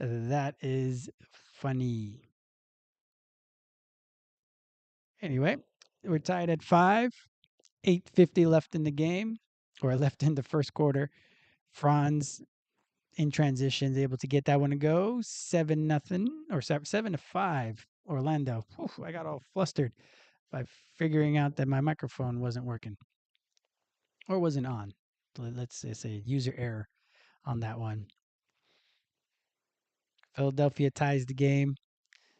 That is funny. Anyway, we're tied at 5. 8:50 left in the game, or left in the first quarter. Franz in transition is able to get that one to go. 7-0 or 7-5. Orlando. Whew, I got all flustered by figuring out that my microphone wasn't working or wasn't on. Let's say user error on that one. Philadelphia ties the game.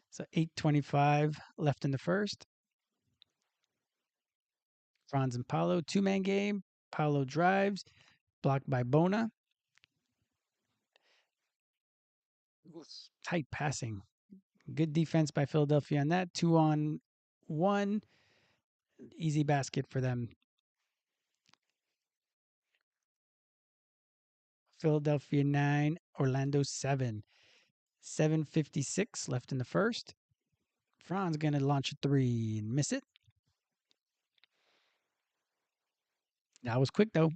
So 8:25 left in the first. Franz and Paolo, two-man game. Paolo drives, blocked by Bona. Tight passing. Good defense by Philadelphia on that. 2-on-1. Easy basket for them. Philadelphia 9, Orlando 7. 7:56 left in the first. Franz going to launch a three and miss it. That was quick, though.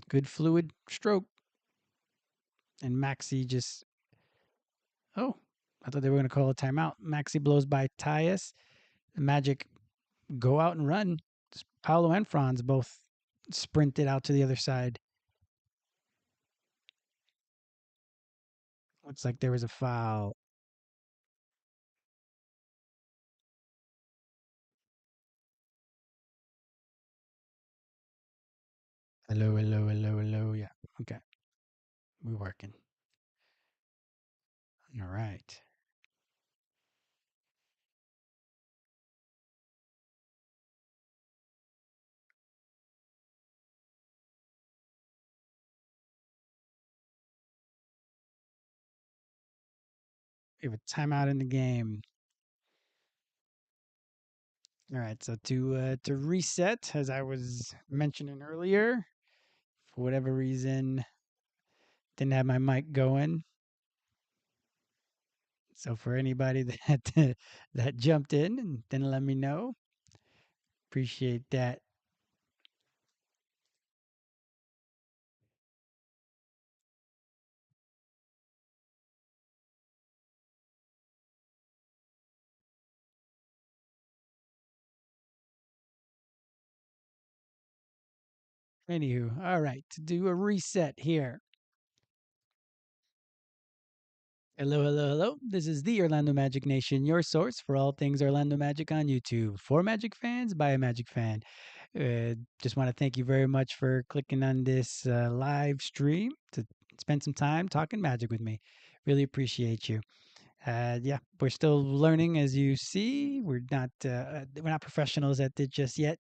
Good fluid stroke. And Maxi just, oh, I thought they were going to call a timeout. Maxi blows by Tyus. The Magic go out and run. Paolo and Franz both sprinted out to the other side. Looks like there was a foul. Hello, hello, hello, hello. Yeah. Okay. We're working. All right. We have a timeout in the game. All right. So to reset, as I was mentioning earlier, for whatever reason, didn't have my mic going. So for anybody that that jumped in and didn't let me know, appreciate that. Anywho, all right. To do a reset here. Hello, hello, hello. This is the Orlando Magic Nation, your source for all things Orlando Magic on YouTube. For Magic fans, by a Magic fan. Just want to thank you very much for clicking on this live stream to spend some time talking Magic with me. Really appreciate you. Yeah, we're still learning, as you see. We're not professionals at it just yet.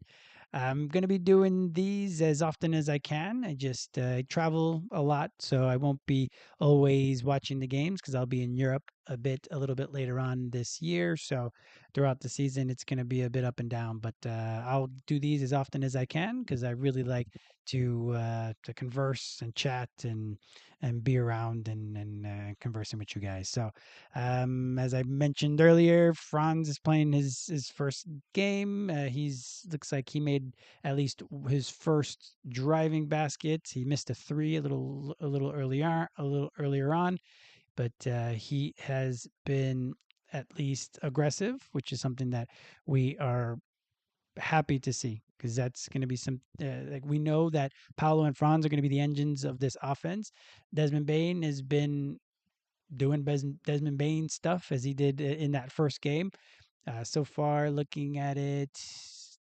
I'm gonna be doing these as often as I can. I just travel a lot, so I won't be always watching the games because I'll be in Europe a little bit later on this year. So throughout the season, it's gonna be a bit up and down. But I'll do these as often as I can because I really like to converse and chat and be around and conversing with you guys. So as I mentioned earlier, Franz is playing his first game. He's looks like he made at least his first driving basket. He missed a three a little earlier on, but he has been at least aggressive, which is something that we are happy to see because that's going to be some like we know that Paolo and Franz are going to be the engines of this offense. Desmond Bain has been doing Desmond Bain stuff as he did in that first game. So far, looking at it,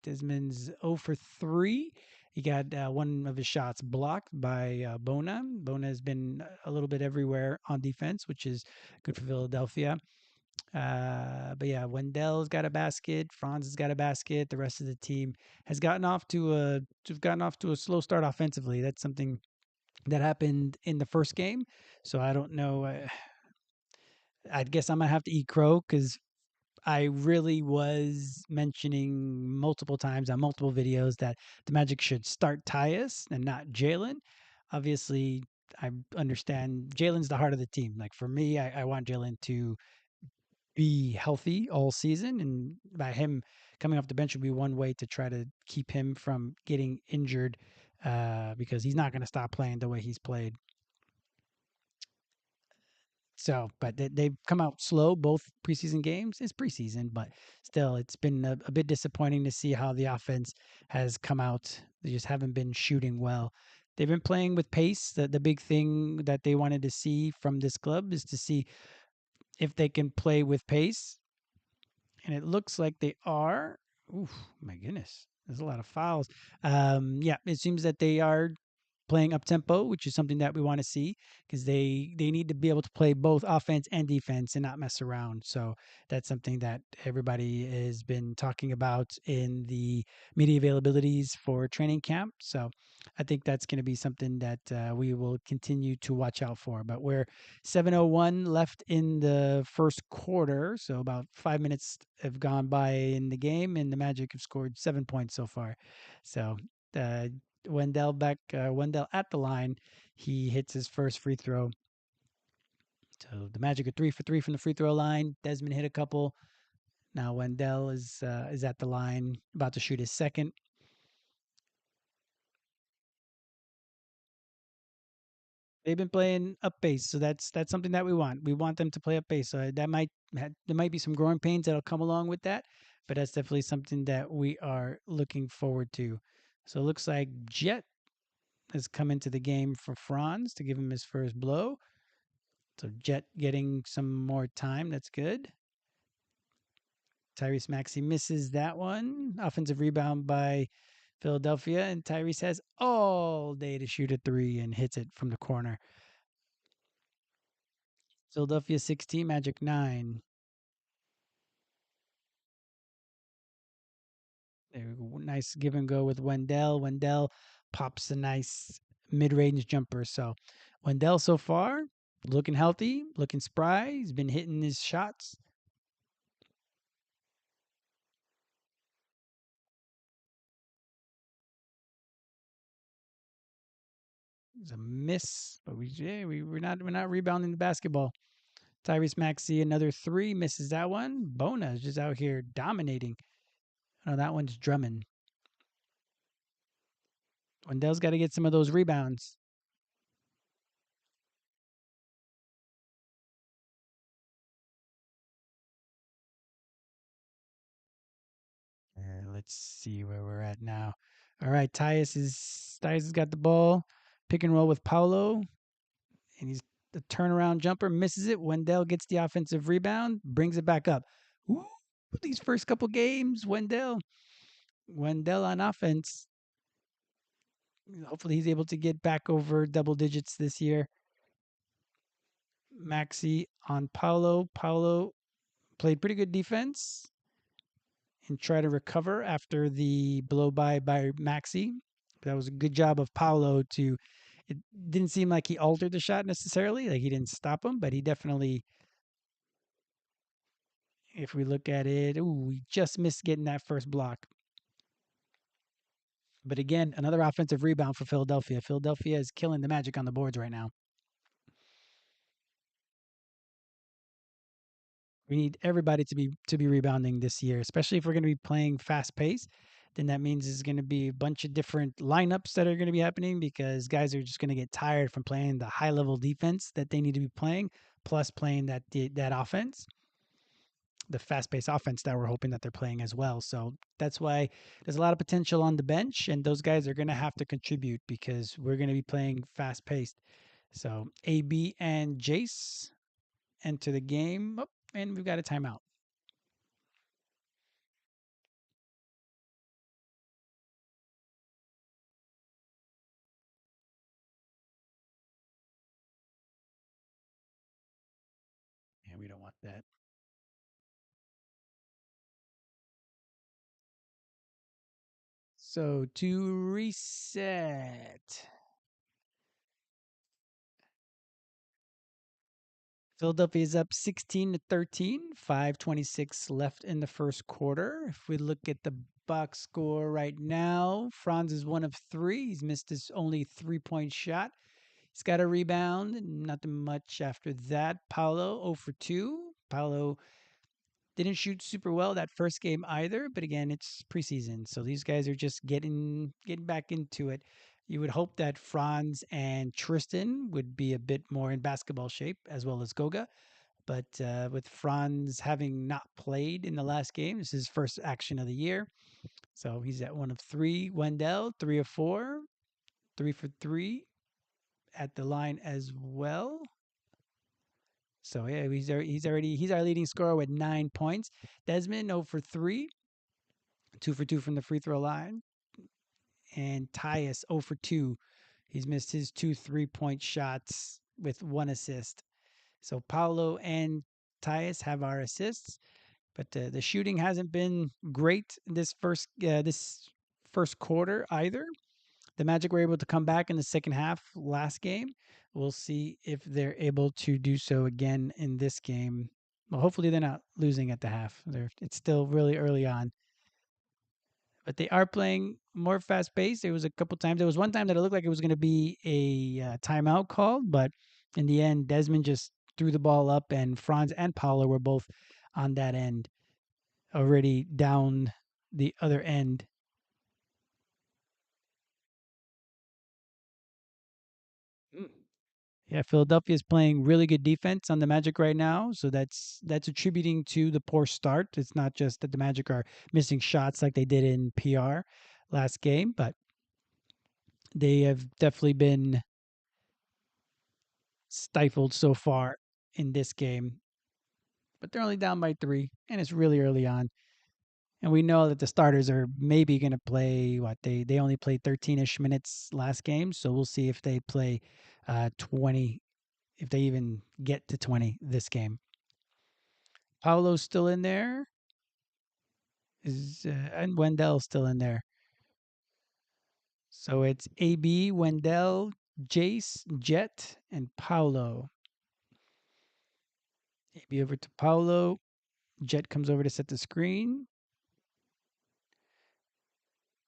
Desmond's 0 for 3. He got one of his shots blocked by Bona. Bona has been a little bit everywhere on defense, which is good for Philadelphia. But yeah, Wendell's got a basket. Franz has got a basket. The rest of the team has gotten off to a slow start offensively. That's something that happened in the first game. So I don't know. I guess I'm gonna have to eat crow because I really was mentioning multiple times on multiple videos that the Magic should start Tyus and not Jalen. Obviously, I understand Jalen's the heart of the team. Like for me, I want Jalen to be healthy all season, and by him coming off the bench would be one way to try to keep him from getting injured because he's not going to stop playing the way he's played. So, but they've come out slow both preseason games. It's preseason, but still, it's been a bit disappointing to see how the offense has come out. They just haven't been shooting well. They've been playing with pace. The big thing that they wanted to see from this club is to see if they can play with pace, and it looks like they are. Ooh, my goodness, there's a lot of fouls. Yeah, it seems that they are playing up tempo, which is something that we want to see because they need to be able to play both offense and defense and not mess around. So that's something that everybody has been talking about in the media availabilities for training camp. So I think that's going to be something that we will continue to watch out for. But we're 7:01 left in the first quarter, so about 5 minutes have gone by in the game, and the Magic have scored 7 points so far. So uh, Wendell at the line. He hits his first free throw. So the Magic are 3 for 3 from the free throw line. Desmond hit a couple. Now Wendell is at the line, about to shoot his second. They've been playing up base, so that's something that we want. We want them to play up base. So there might be some growing pains that'll come along with that, but that's definitely something that we are looking forward to. So it looks like Jet has come into the game for Franz to give him his first blow. So Jet getting some more time. That's good. Tyrese Maxey misses that one. Offensive rebound by Philadelphia, and Tyrese has all day to shoot a three and hits it from the corner. Philadelphia 16, Magic 9. There, nice give and go with Wendell. Wendell pops a nice mid-range jumper. So Wendell so far looking healthy, looking spry. He's been hitting his shots. It's a miss, but we're not rebounding the basketball. Tyrese Maxey another three, misses that one. Bona is just out here dominating. Oh, that one's Drummond. Wendell's got to get some of those rebounds. Let's see where we're at now. All right, Tyus has got the ball. Pick and roll with Paulo, and he's the turnaround jumper, misses it. Wendell gets the offensive rebound, brings it back up. Ooh, these first couple games, Wendell on offense. Hopefully, he's able to get back over double digits this year. Maxi on Paulo. Paulo played pretty good defense and try to recover after the blow by Maxi. That was a good job of Paulo to. It didn't seem like he altered the shot necessarily, like he didn't stop him, but he definitely. If we look at it, ooh, we just missed getting that first block. But again, another offensive rebound for Philadelphia. Philadelphia is killing the Magic on the boards right now. We need everybody to be rebounding this year, especially if we're going to be playing fast pace. Then that means there's going to be a bunch of different lineups that are going to be happening because guys are just going to get tired from playing the high level defense that they need to be playing, plus playing that offense, the fast paced offense that we're hoping that they're playing as well. So that's why there's a lot of potential on the bench, and those guys are going to have to contribute because we're going to be playing fast paced. So AB and Jace enter the game, oh, and we've got a timeout. Yeah, we don't want that. So to reset, Philadelphia is up 16-13, 5:26 left in the first quarter. If we look at the box score right now, Franz is one of three. He's missed his only 3-point shot. He's got a rebound, nothing much after that. Paolo 0 for 2. Paolo didn't shoot super well that first game either, but again, it's preseason, so these guys are just getting back into it. You would hope that Franz and Tristan would be a bit more in basketball shape, as well as Goga. But with Franz having not played in the last game, this is his first action of the year. So he's at one of three. Wendell, 3 of 4, 3 for 3 at the line as well. So yeah, he's our leading scorer with 9 points. Desmond 0 for 3, 2 for 2 from the free throw line, and Tyus 0 for 2. He's missed his 2 3-point shots with 1 assist. So Paulo and Tyus have our assists, but the shooting hasn't been great this first quarter either. The Magic were able to come back in the second half last game. We'll see if they're able to do so again in this game. Well, hopefully they're not losing at the half. It's still really early on, but they are playing more fast paced. There was a couple times. There was one time that it looked like it was going to be a timeout called, but in the end, Desmond just threw the ball up, and Franz and Paolo were both on that end, already down the other end. Mm. Yeah, Philadelphia is playing really good defense on the Magic right now, so that's attributing to the poor start. It's not just that the Magic are missing shots like they did in PR last game, but they have definitely been stifled so far in this game. But they're only down by 3, and it's really early on. And we know that the starters are maybe going to play what they only played 13ish minutes last game, so we'll see if they play 20, if they even get to 20 this game. Paolo's still in there, is and Wendell's still in there. So it's AB, Wendell, Jace, Jet, and Paolo. AB over to Paolo. Jet comes over to set the screen.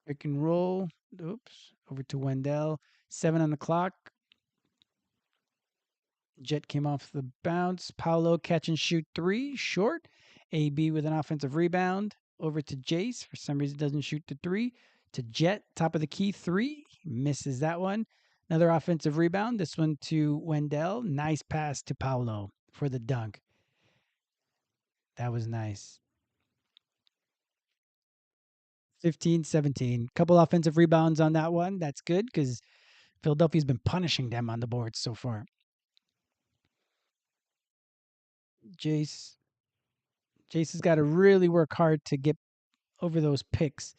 Pick and roll. Oops. Over to Wendell. 7 on the clock. Jet came off the bounce. Paolo catch and shoot 3. Short. AB with an offensive rebound. Over to Jace. For some reason doesn't shoot the 3. To Jet. Top of the key 3. Misses that one. Another offensive rebound. This one to Wendell. Nice pass to Paolo for the dunk. That was nice. 15-17. Couple offensive rebounds on that one. That's good because Philadelphia's been punishing them on the boards so far. Jace Jace has got to really work hard to get over those picks.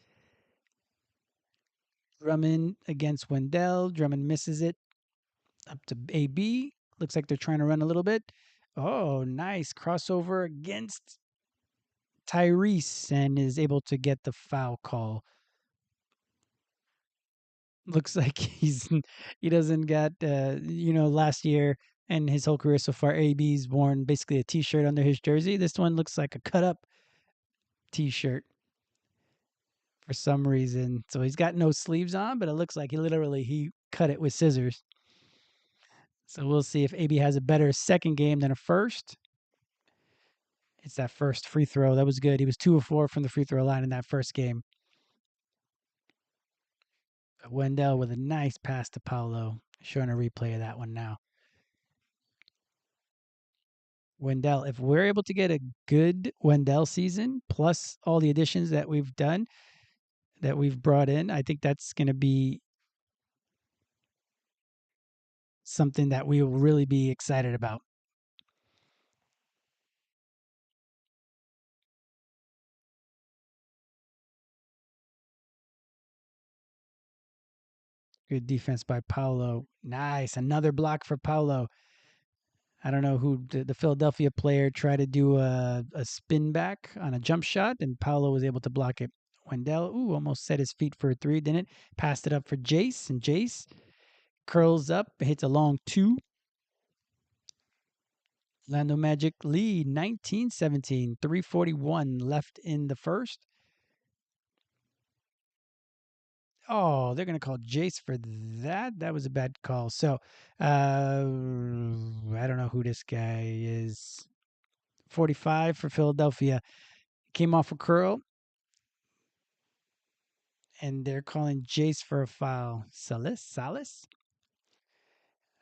Drummond against Wendell. Drummond misses it. Up to AB. Looks like they're trying to run a little bit. Oh, nice crossover against Tyrese and is able to get the foul call. Looks like he doesn't got last year and his whole career so far, AB's worn basically a t-shirt under his jersey. This one looks like a cut up t-shirt for some reason. So he's got no sleeves on, but it looks like he cut it with scissors. So we'll see if AB has a better second game than a first. It's that first free throw. That was good. He was 2 of 4 from the free throw line in that first game. Wendell with a nice pass to Paolo. Showing a replay of that one now. Wendell, if we're able to get a good Wendell season, plus all the additions that we've done, that we've brought in, I think that's going to be something that we will really be excited about. Good defense by Paolo. Nice. Another block for Paolo. I don't know who the Philadelphia player tried to do a spin back on a jump shot, and Paolo was able to block it. Wendell, almost set his feet for a 3, didn't it? Passed it up for Jace, and Jace curls up, hits a long 2. Orlando Magic lead 19-17, 3:41 left in the first. Oh, they're going to call Jace for that. That was a bad call. So, I don't know who this guy is. 45 for Philadelphia. Came off a curl and they're calling Jace for a foul. Salis?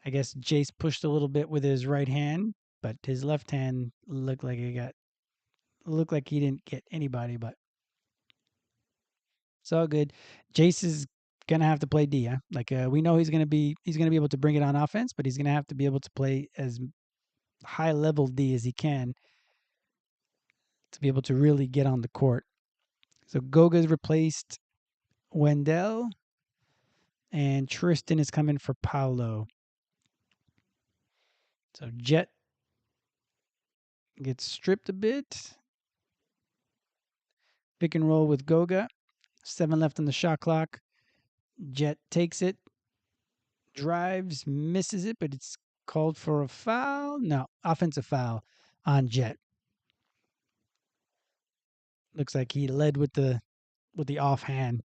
I guess Jace pushed a little bit with his right hand, but his left hand looked like he didn't get anybody, but it's all good. Jace is gonna have to play D. Huh? We know he's gonna be able to bring it on offense, but he's gonna have to be able to play as high level D as he can to be able to really get on the court. So Goga's replaced Wendell, and Tristan is coming for Paolo. So Jet gets stripped a bit. Pick and roll with Goga. 7 left on the shot clock. Jet takes it, drives, misses it, but it's called for a foul. No, offensive foul on Jet. Looks like he led with the offhand.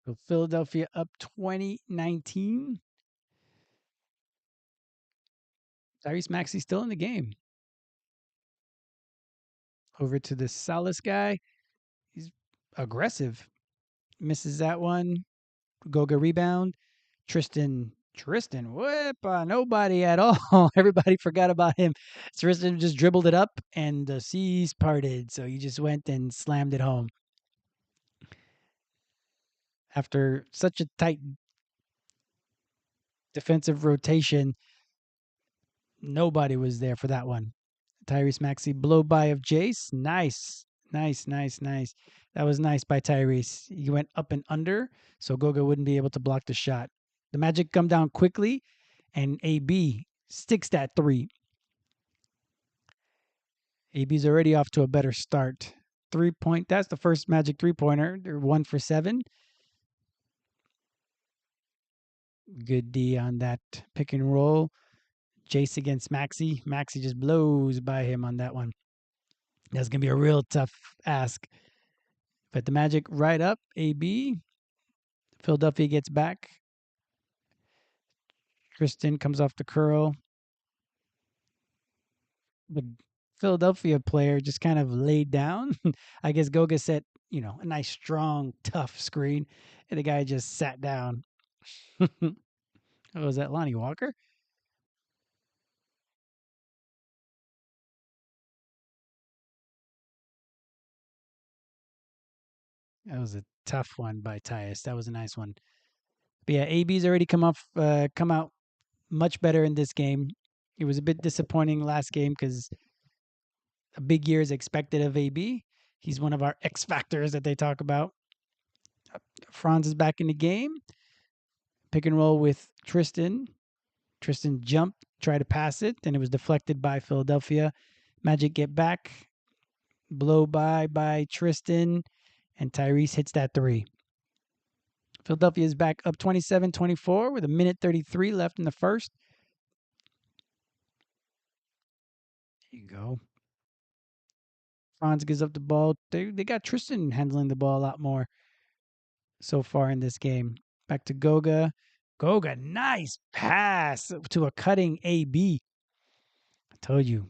So Philadelphia up 2019. Tyrese Maxey still in the game. Over to the Salas guy. He's aggressive. Misses that one. Goga rebound. Tristan, whip, nobody at all. Everybody forgot about him. Tristan just dribbled it up and the seas parted. So he just went and slammed it home. After such a tight defensive rotation, nobody was there for that one. Tyrese Maxey blow by of Jace. Nice. Nice. That was nice by Tyrese. He went up and under, so Goga wouldn't be able to block the shot. The Magic come down quickly, and AB sticks that three. AB's already off to a better start. 3-point. That's the first Magic 3-pointer. They're 1 for 7. Good D on that pick and roll. Jace against Maxey. Maxey just blows by him on that one. That's going to be a real tough ask. But the Magic right up. AB. Philadelphia gets back. Tristan comes off the curl. The Philadelphia player just kind of laid down. I guess Goga set, a nice, strong, tough screen. And the guy just sat down. Oh, was that Lonnie Walker? That was a tough one by Tyus. That was a nice one. But yeah, AB's already come out much better in this game. It was a bit disappointing last game because a big year is expected of AB. He's one of our X factors that they talk about. Franz is back in the game. Pick and roll with Tristan. Tristan jumped, tried to pass it, and it was deflected by Philadelphia. Magic get back. Blow by Tristan, and Tyrese hits that three. Philadelphia is back up 27-24 with a minute 33 left in the first. There you go. Franz gives up the ball. They got Tristan handling the ball a lot more so far in this game. Back to Goga. Goga, nice pass to a cutting AB. I told you,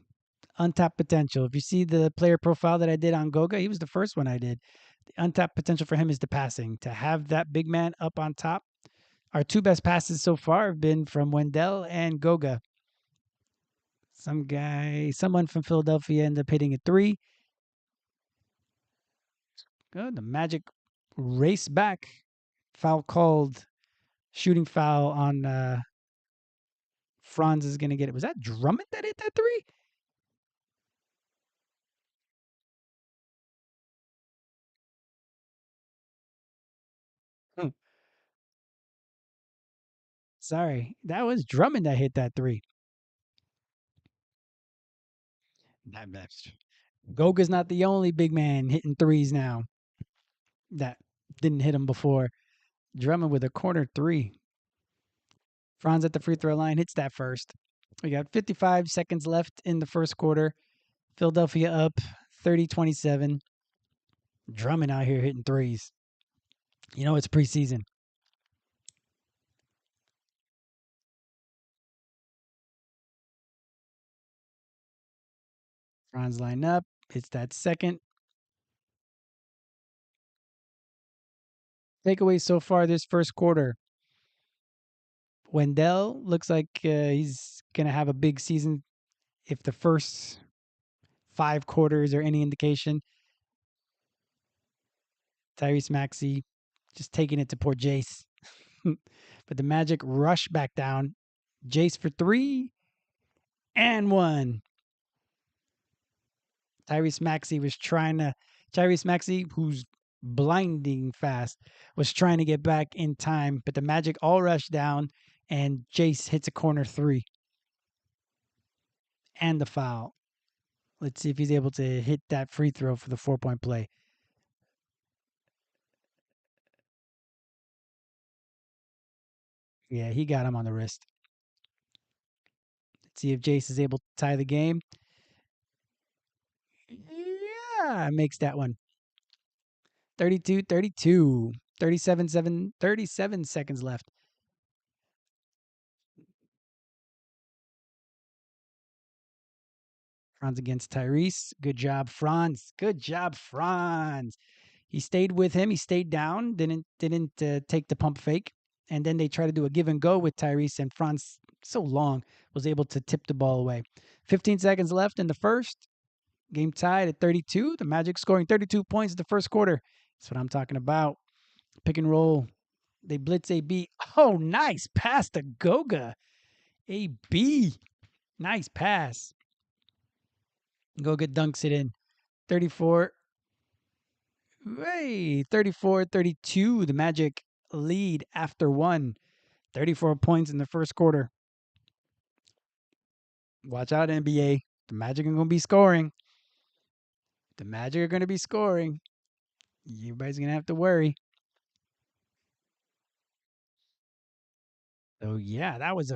untapped potential. If you see the player profile that I did on Goga, he was the first one I did. The untapped potential for him is the passing. To have that big man up on top. Our two best passes so far have been from Wendell and Goga. Someone from Philadelphia ended up hitting a three. Good. The Magic race back. Foul called. Shooting foul on Franz is going to get it. Was that Drummond that hit that three? Hmm. Sorry. That was Drummond that hit that three. That's Goga's not the only big man hitting threes now that didn't hit him before. Drummond with a corner three. Franz at the free throw line hits that first. We got 55 seconds left in the first quarter. Philadelphia up 30-27. Drummond out here hitting threes. It's preseason. Franz line up. It's that second. Takeaway so far this first quarter. Wendell looks like he's going to have a big season. If the first 5 quarters are any indication, Tyrese Maxey just taking it to poor Jace. But the Magic rush back down. Jace for three and one. Tyrese Maxey was trying to. Tyrese Maxey, who's blinding fast, was trying to get back in time, but the Magic all rushed down, and Jace hits a corner three and the foul. Let's see if he's able to hit that free throw for the 4-point play. Yeah, he got him on the wrist. Let's see if Jace is able to tie the game. Yeah, makes that one. 32-32. 37 seconds left. Franz against Tyrese. Good job, Franz. Good job, Franz. He stayed with him. He stayed down. Didn't take the pump fake. And then they tried to do a give and go with Tyrese, and Franz, so long, was able to tip the ball away. 15 seconds left in the first. Game tied at 32. The Magic scoring 32 points in the first quarter. That's what I'm talking about. Pick and roll. They blitz AB. Oh, nice pass to Goga. AB. Nice pass. Goga dunks it in. 34. Hey, 34-32. The Magic lead after one. 34 points in the first quarter. Watch out, NBA. The Magic are going to be scoring. The Magic are going to be scoring. Everybody's going to have to worry. So yeah, that was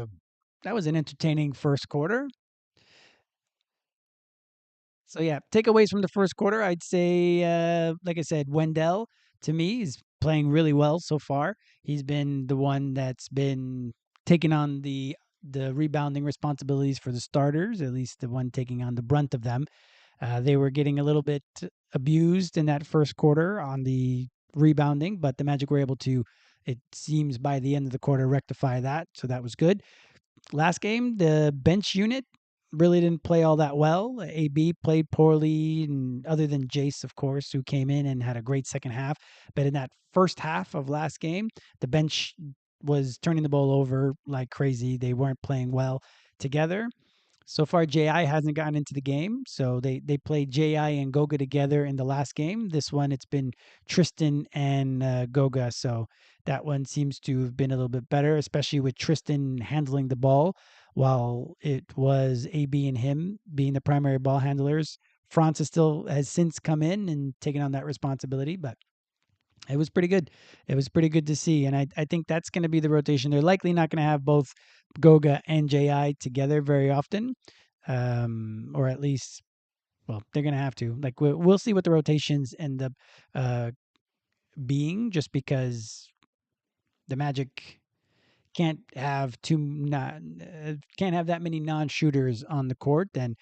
an entertaining first quarter. So yeah, takeaways from the first quarter, I'd say, like I said, Wendell to me is playing really well so far. He's been the one that's been taking on the rebounding responsibilities for the starters, at least the one taking on the brunt of them. They were getting a little bit abused in that first quarter on the rebounding, but the Magic were able to, it seems, by the end of the quarter, rectify that. So that was good. Last game, the bench unit really didn't play all that well. AB played poorly, and other than Jace, of course, who came in and had a great second half. But in that first half of last game, the bench was turning the ball over like crazy. They weren't playing well together. So far, JI hasn't gotten into the game. So they played JI and Goga together in the last game. This one, it's been Tristan and Goga. So that one seems to have been a little bit better, especially with Tristan handling the ball while it was AB and him being the primary ball handlers. Francis still has since come in and taken on that responsibility, but it was pretty good. It was pretty good to see. And I think that's going to be the rotation. They're likely not going to have both Goga and JI together very often, or at least, well, they're going to have to. Like, we'll see what the rotations end up being, just because the Magic can't have that many non-shooters on the court, and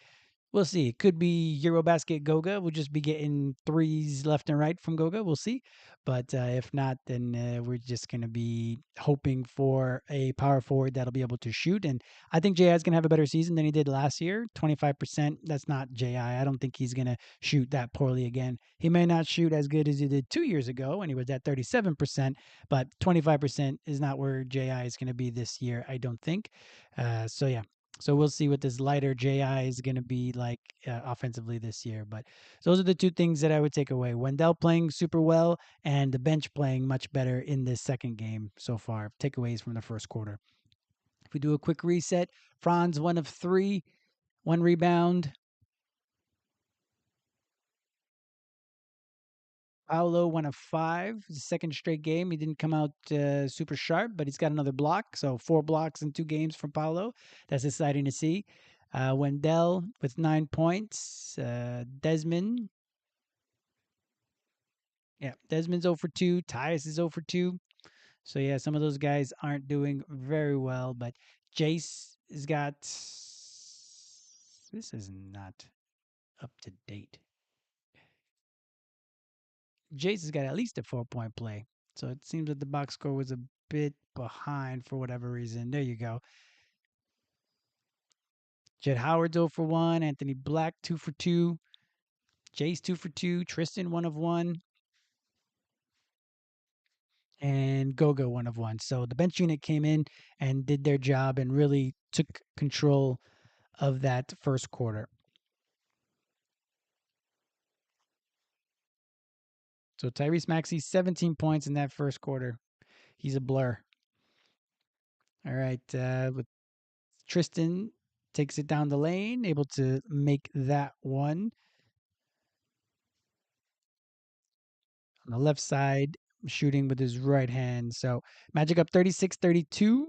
we'll see. It could be Eurobasket Goga. We'll just be getting threes left and right from Goga. We'll see. But if not, then we're just going to be hoping for a power forward that'll be able to shoot. And I think JI is going to have a better season than he did last year. 25%. That's not JI. I don't think he's going to shoot that poorly again. He may not shoot as good as he did 2 years ago when he was at 37%, but 25% is not where JI is going to be this year, I don't think. So, yeah. So we'll see what this lighter JI is going to be like offensively this year. But those are the two things that I would take away. Wendell playing super well and the bench playing much better in this second game so far. Takeaways from the first quarter. If we do a quick reset, Franz 1 of 3, 1 rebound. Paolo 1 of 5. His second straight game. He didn't come out super sharp, but he's got another block. So 4 blocks in 2 games from Paolo. That's exciting to see. Wendell with 9 points. Desmond. Yeah, Desmond's 0 for 2. Tyus is 0 for 2. So, yeah, some of those guys aren't doing very well. But Jace has got. This is not. up to date. Jace has got at least a 4-point play. So it seems that the box score was a bit behind for whatever reason. There you go. Jed Howard's 0 for 1. Anthony Black 2 for 2. Jace 2 for 2. Tristan 1 of 1. And Goga 1 of 1. So the bench unit came in and did their job and really took control of that first quarter. So Tyrese Maxey, 17 points in that first quarter. He's a blur. All right. With Tristan takes it down the lane, able to make that one. On the left side, shooting with his right hand. So Magic up 36-32.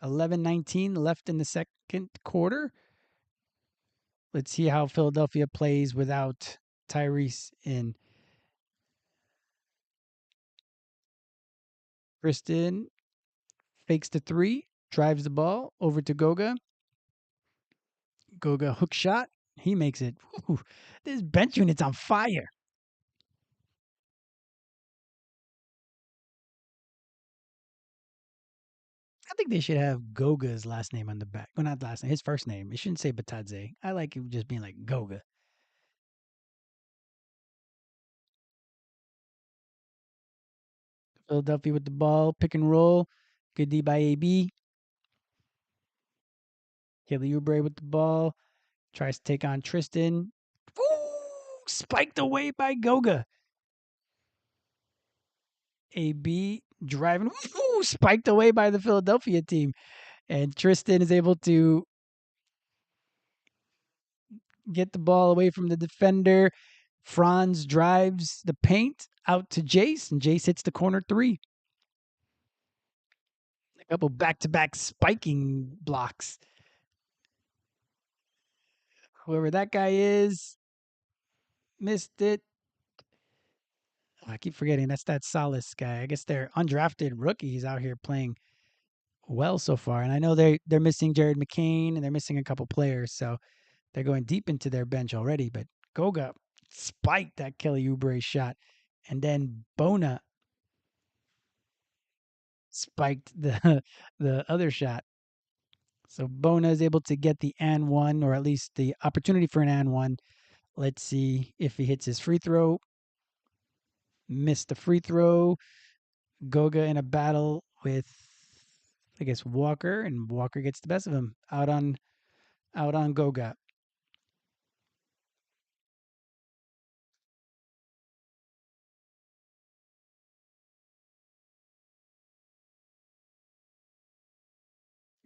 11-19 left in the second quarter. Let's see how Philadelphia plays without Tyrese in. Tristan fakes the three, drives the ball over to Goga. Goga hook shot. He makes it. Whew, this bench unit's on fire. I think they should have Goga's last name on the back. Well, not last name, his first name. It shouldn't say Batadze. I like it just being like Goga. Philadelphia with the ball, pick and roll. Good D by AB. Kelly Oubre with the ball. Tries to take on Tristan. Ooh, spiked away by Goga. AB driving. Ooh, spiked away by the Philadelphia team. And Tristan is able to get the ball away from the defender. Franz drives the paint out to Jace, and Jace hits the corner three. A couple back-to-back spiking blocks. Whoever that guy is, missed it. I keep forgetting that's that Salas guy. I guess they're undrafted rookies out here playing well so far. And I know they're missing Jared McCain and they're missing a couple players, so they're going deep into their bench already. But Goga spiked that Kelly Oubre shot, and then Bona spiked the the other shot. So Bona is able to get the and one, or at least the opportunity for an and one. Let's see if he hits his free throw. Missed the free throw. Goga in a battle with, I guess, Walker, and Walker gets the best of him. Out on Goga.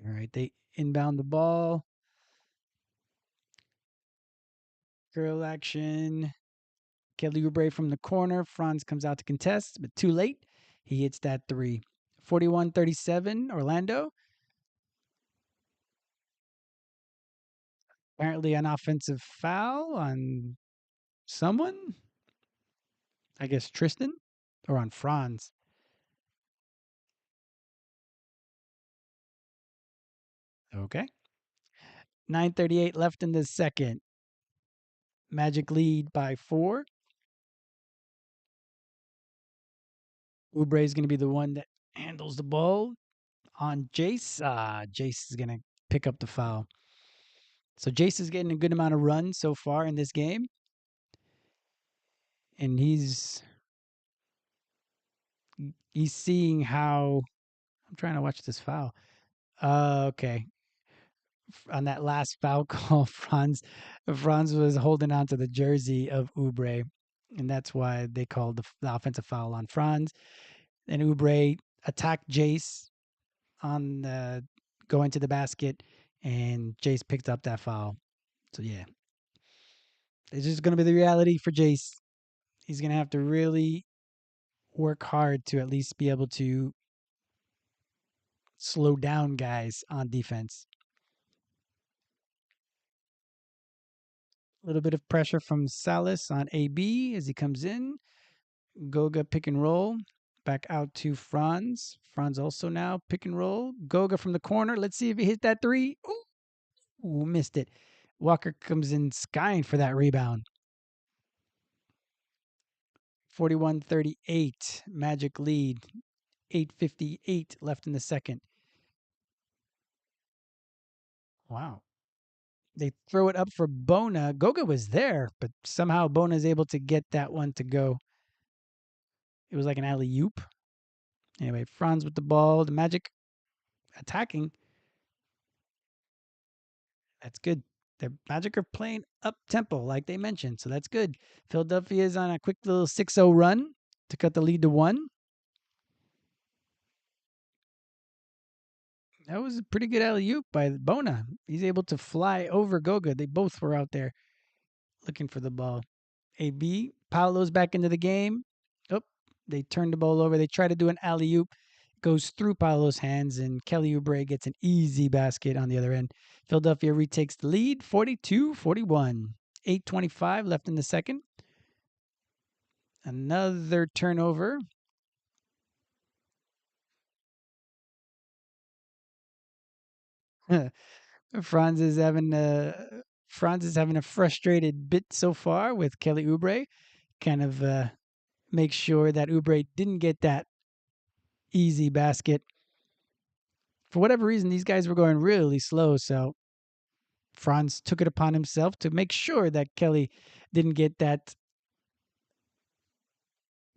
All right, they inbound the ball. Girl action. Kelly Oubre from the corner. Franz comes out to contest, but too late. He hits that three. 41-37, Orlando. Apparently an offensive foul on someone. I guess Tristan or on Franz. Okay. 9:38 left in the second. Magic lead by 4. Oubre is going to be the one that handles the ball on Jace. Jace is going to pick up the foul. So Jace is getting a good amount of run so far in this game. And he's seeing how I'm trying to watch this foul. Okay. On that last foul call, Franz was holding on to the jersey of Oubre, and that's why they called the offensive foul on Franz. And Oubre attacked Jace on going to the basket, and Jace picked up that foul. So yeah, it's just going to be the reality for Jace. He's going to have to really work hard to at least be able to slow down guys on defense. A little bit of pressure from Salas on AB as he comes in. Goga pick and roll. Back out to Franz. Franz also now pick and roll. Goga from the corner. Let's see if he hit that three. Ooh, missed it. Walker comes in skying for that rebound. 41-38, Magic lead. 8:58 left in the second. Wow. They throw it up for Bona. Goga was there, but somehow Bona is able to get that one to go. It was like an alley oop. Anyway, Franz with the ball. The Magic attacking. That's good. The Magic are playing up tempo, like they mentioned, so that's good. Philadelphia is on a quick little 6-0 run to cut the lead to 1. That was a pretty good alley oop by Bona. He's able to fly over Goga. They both were out there looking for the ball. AB, Paolo's back into the game. Oh, they turned the ball over. They try to do an alley oop. Goes through Paolo's hands, and Kelly Oubre gets an easy basket on the other end. Philadelphia retakes the lead 42-41. 8:25 left in the second. Another turnover. Franz is having a frustrated bit so far with Kelly Oubre. Kind of make sure that Oubre didn't get that easy basket. For whatever reason, these guys were going really slow, so Franz took it upon himself to make sure that Kelly didn't get that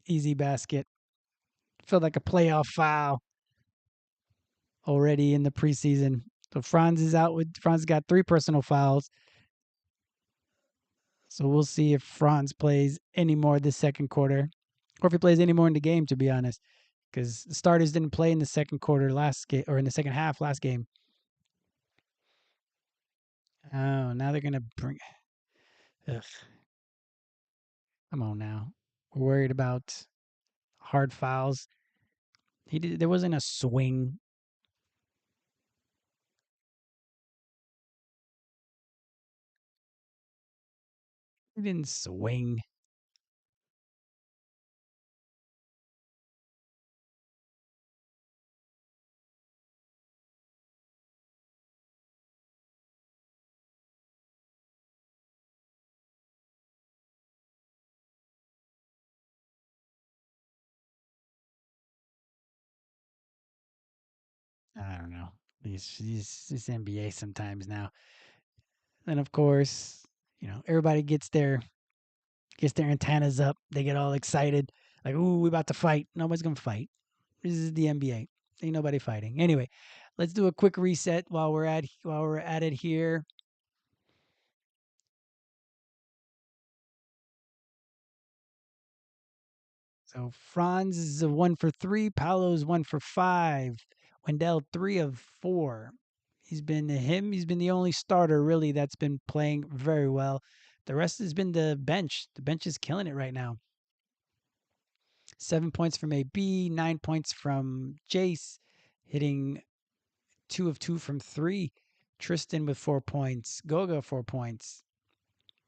easy basket. Felt like a playoff foul already in the preseason. So Franz got 3 personal fouls. So we'll see if Franz plays any more this second quarter, or if he plays any more in the game, to be honest, because the starters didn't play in the second quarter last game, or in the second half last game. Oh, now they're gonna bring. Ugh, come on now. We're worried about hard fouls. There wasn't a swing. He didn't swing. I don't know. This NBA sometimes now. And of course, everybody gets their antennas up. They get all excited, like, "Ooh, we about to fight." Nobody's gonna fight. This is the NBA. Ain't nobody fighting. Anyway, let's do a quick reset while we're at it here. So Franz is a 1 for 3. Paolo's 1 for 5. Wendell 3 of 4. He's been the only starter really that's been playing very well. The rest has been the bench. The bench is killing it right now. 7 points from AB, 9 points from Jace, hitting 2 of 2 from 3. Tristan with 4 points. Goga 4 points.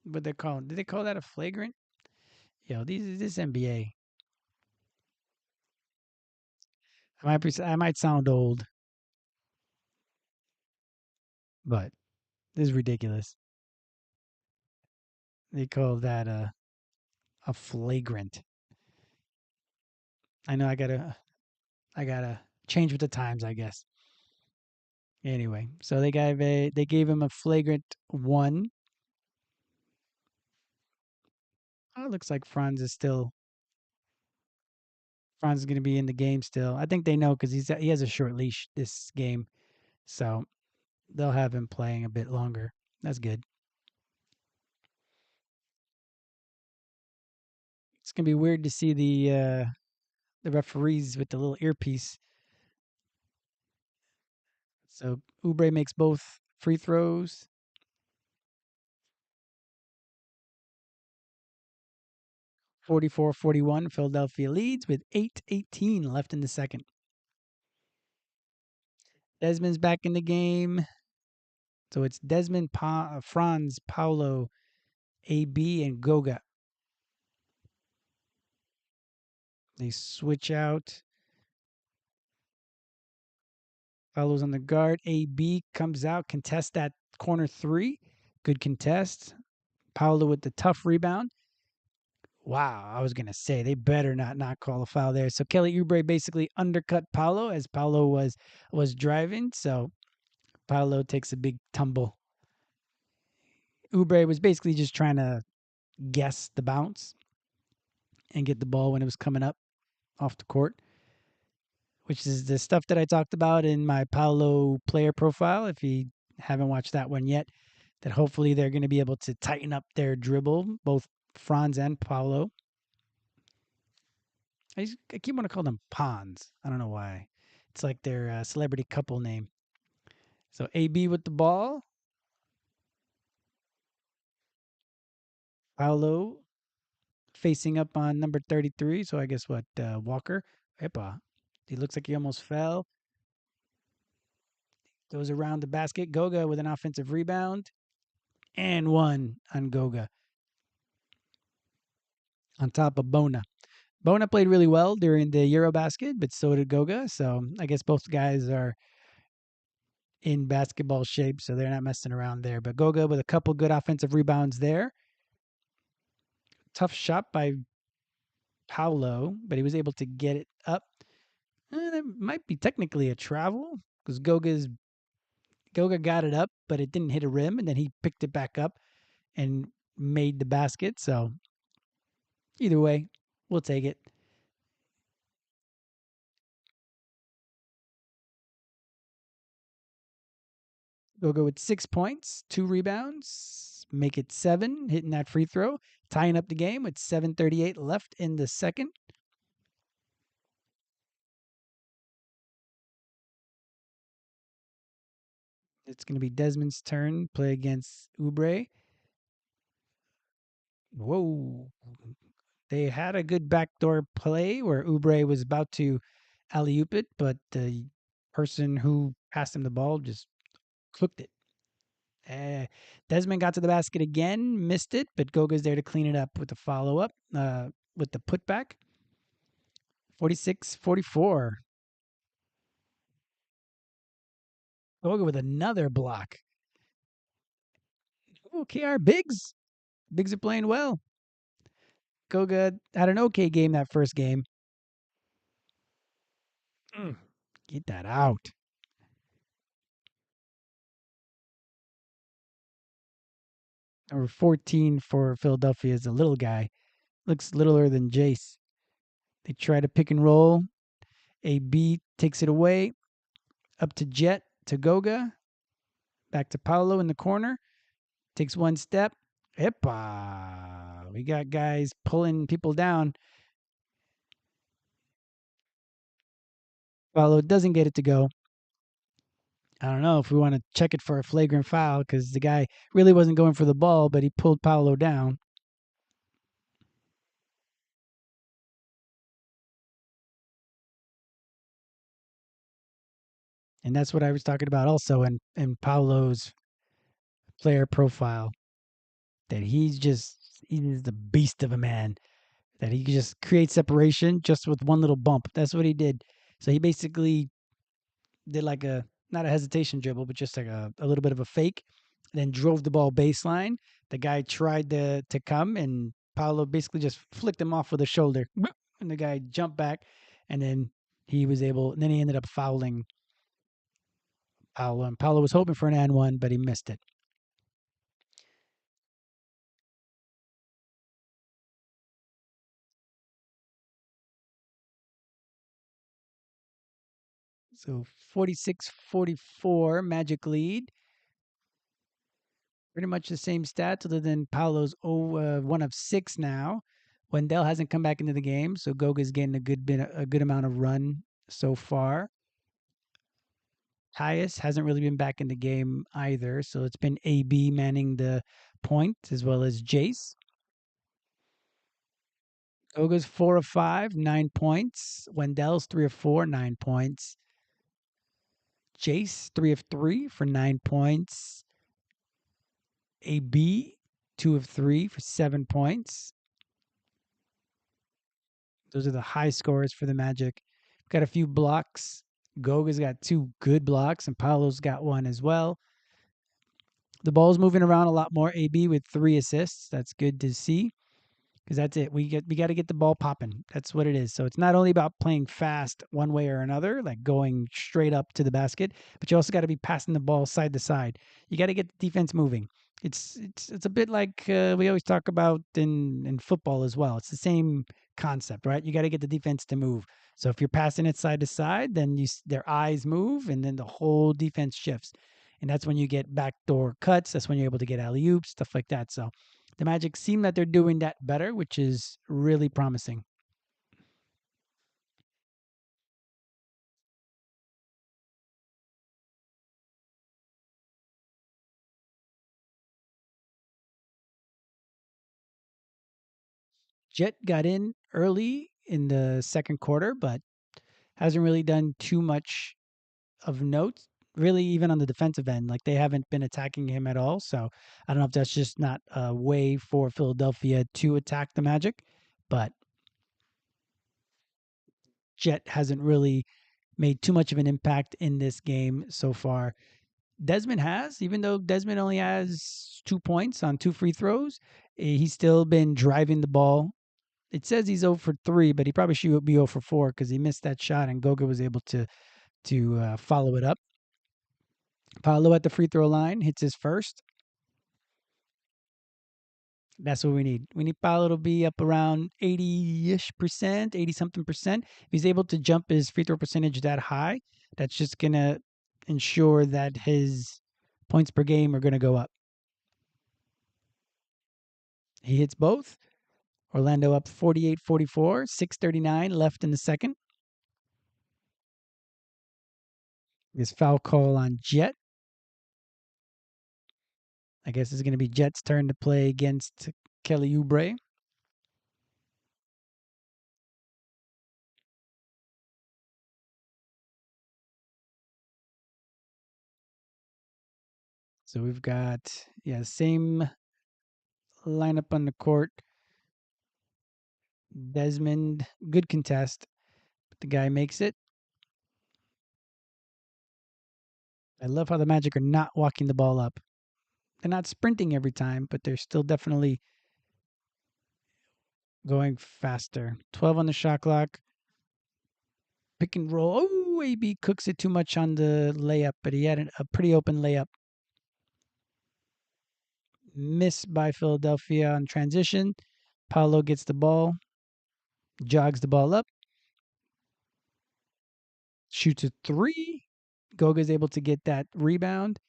What they call? Did they call that a flagrant? Yo, this NBA. I might sound old, but this is ridiculous. They call that a flagrant. I know I gotta change with the times, I guess. Anyway, so they gave him a flagrant 1. Oh, it looks like Franz is going to be in the game still. I think they know because he has a short leash this game, so they'll have him playing a bit longer. That's good. It's gonna be weird to see the referees with the little earpiece. So Oubre makes both free throws. 44-41. Philadelphia leads with 8:18 left in the second. Desmond's back in the game. So it's Desmond, Franz, Paulo, AB, and Goga. They switch out. Paulo's on the guard. AB comes out, contests that corner 3. good contest. Paolo with the tough rebound. Wow, I was gonna say they better not call a foul there. So Kelly Oubre basically undercut Paolo as Paolo was driving. So Paolo takes a big tumble. Oubre was basically just trying to guess the bounce and get the ball when it was coming up off the court, which is the stuff that I talked about in my Paolo player profile. If you haven't watched that one yet, that hopefully they're going to be able to tighten up their dribble, both Franz and Paolo. I keep wanting to call them Pons. I don't know why. It's like their celebrity couple name. So AB with the ball. Paolo facing up on number 33. So I guess what, Walker? Epa. He looks like he almost fell. Goes around the basket. Goga with an offensive rebound. And one on Goga on top of Bona. Bona played really well during the Eurobasket, but so did Goga. So I guess both guys are in basketball shape, so they're not messing around there. But Goga with a couple good offensive rebounds there. Tough shot by Paolo, but he was able to get it up. That might be technically a travel because Goga got it up, but it didn't hit a rim, and then he picked it back up and made the basket. So either way, we'll take it. Goga with 6 points, 2 rebounds, make it 7, hitting that free throw, tying up the game with 7:38 left in the second. It's going to be Desmond's turn, play against Oubre. Whoa. They had a good backdoor play where Oubre was about to alley oop it, but the person who passed him the ball just cooked it. Desmond got to the basket again, missed it, but Goga's there to clean it up with the follow up, with the putback. 46-44. Goga with another block. Okay, our bigs. Bigs are playing well. Goga had an okay game that first game. Get that out. Number 14 for Philadelphia is a little guy. Looks littler than Jace. They try to pick and roll. AB takes it away. Up to Jet to Goga. Back to Paolo in the corner. Takes one step. Epa. We got guys pulling people down. Paolo doesn't get it to go. I don't know if we want to check it for a flagrant foul because the guy really wasn't going for the ball, but he pulled Paolo down. And that's what I was talking about also in Paolo's player profile, that he's the beast of a man, that he just creates separation just with one little bump. That's what he did. So he basically did like a, not a hesitation dribble, but just like a little bit of a fake, then drove the ball baseline. The guy tried to come, and Paolo basically just flicked him off with a shoulder, and the guy jumped back, and then he was able, and then he ended up fouling Paolo, and Paolo was hoping for an and one, but he missed it. So 46-44 Magic lead. Pretty much the same stats other than Paolo's 1 of 6 now. Wendell hasn't come back into the game, so Goga's getting a good amount of run so far. Tyus hasn't really been back in the game either, so it's been AB manning the point as well as Jace. Goga's 4 of 5, 9 points. Wendell's 3 of 4, 9 points. Jace 3 of 3 for 9 points. AB 2 of 3 for 7 points. Those are the high scores for the Magic. Got a few blocks. Goga's got 2 good blocks, and Paolo's got 1 as well. The ball's moving around a lot more. AB with 3 assists. That's good to see because that's it. We got to get the ball popping. That's what it is. So it's not only about playing fast one way or another, like going straight up to the basket, but you also got to be passing the ball side to side. You got to get the defense moving. It's a bit like we always talk about in football as well. It's the same concept, right? You got to get the defense to move. So if you're passing it side to side, then their eyes move, and then the whole defense shifts, and that's when you get backdoor cuts. That's when you're able to get alley oops, stuff like that. So the Magic seem that they're doing that better, which is really promising. Jet got in early in the second quarter, but hasn't really done too much of note, really, even on the defensive end. Like they haven't been attacking him at all. So I don't know if that's just not a way for Philadelphia to attack the Magic, but Jet hasn't really made too much of an impact in this game so far. Desmond has, even though Desmond only has 2 points on 2 free throws, he's still been driving the ball. It says he's 0 for 3, but he probably should be 0 for 4 because he missed that shot and Goga was able to follow it up. Paolo at the free throw line hits his first. That's what we need. We need Paolo to be up around 80-ish%, 80 something percent. If he's able to jump his free throw percentage that high, that's just going to ensure that his points per game are going to go up. He hits both. Orlando up 48-44, 6:39 left in the second. This foul call on Jet. I guess it's going to be Jet's turn to play against Kelly Oubre. So we've got, yeah, same lineup on the court. Desmond, good contest, but the guy makes it. I love how the Magic are not walking the ball up. They're not sprinting every time, but they're still definitely going faster. 12 on the shot clock. Pick and roll. Oh, AB cooks it too much on the layup, but he had a pretty open layup. Miss by Philadelphia on transition. Paolo gets the ball, jogs the ball up, shoots a three. Goga's able to get that rebound.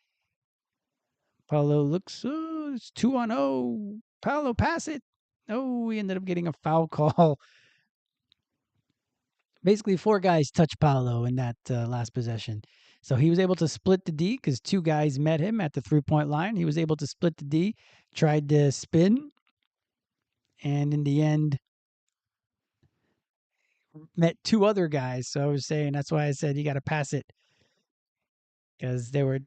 Paolo looks, oh, it's 2-0. Paolo, pass it. Oh, we ended up getting a foul call. Basically, four guys touched Paolo in that last possession. So he was able to split the D because two guys met him at the 3 point line. He was able to split the D, tried to spin, and in the end, met two other guys. So I was saying that's why I said you got to pass it because they were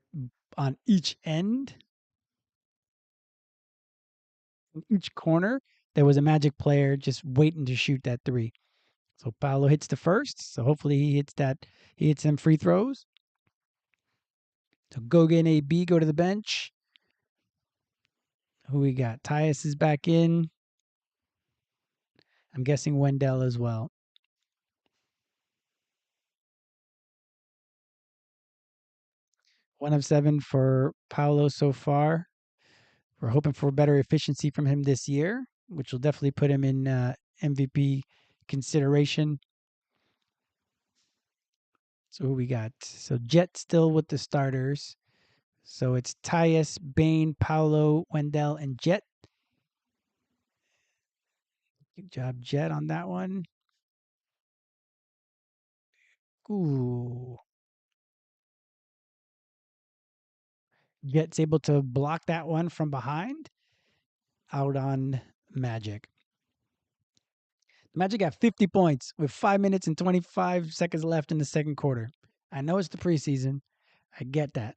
on each end, each corner. There was a Magic player just waiting to shoot that three. So Paolo hits the first. So hopefully he hits that. He hits some free throws. So Goga and AB go to the bench. Who we got? Tyus is back in. I'm guessing Wendell as well. 1 of 7 for Paolo so far. We're hoping for better efficiency from him this year, which will definitely put him in MVP consideration. So who we got? So Jet still with the starters. So it's Tyus, Bain, Paolo, Wendell, and Jet. Good job, Jet, on that one. Ooh. Jet's able to block that one from behind out on Magic. Magic got 50 points with 5 minutes and 25 seconds left in the second quarter. I know it's the preseason. I get that.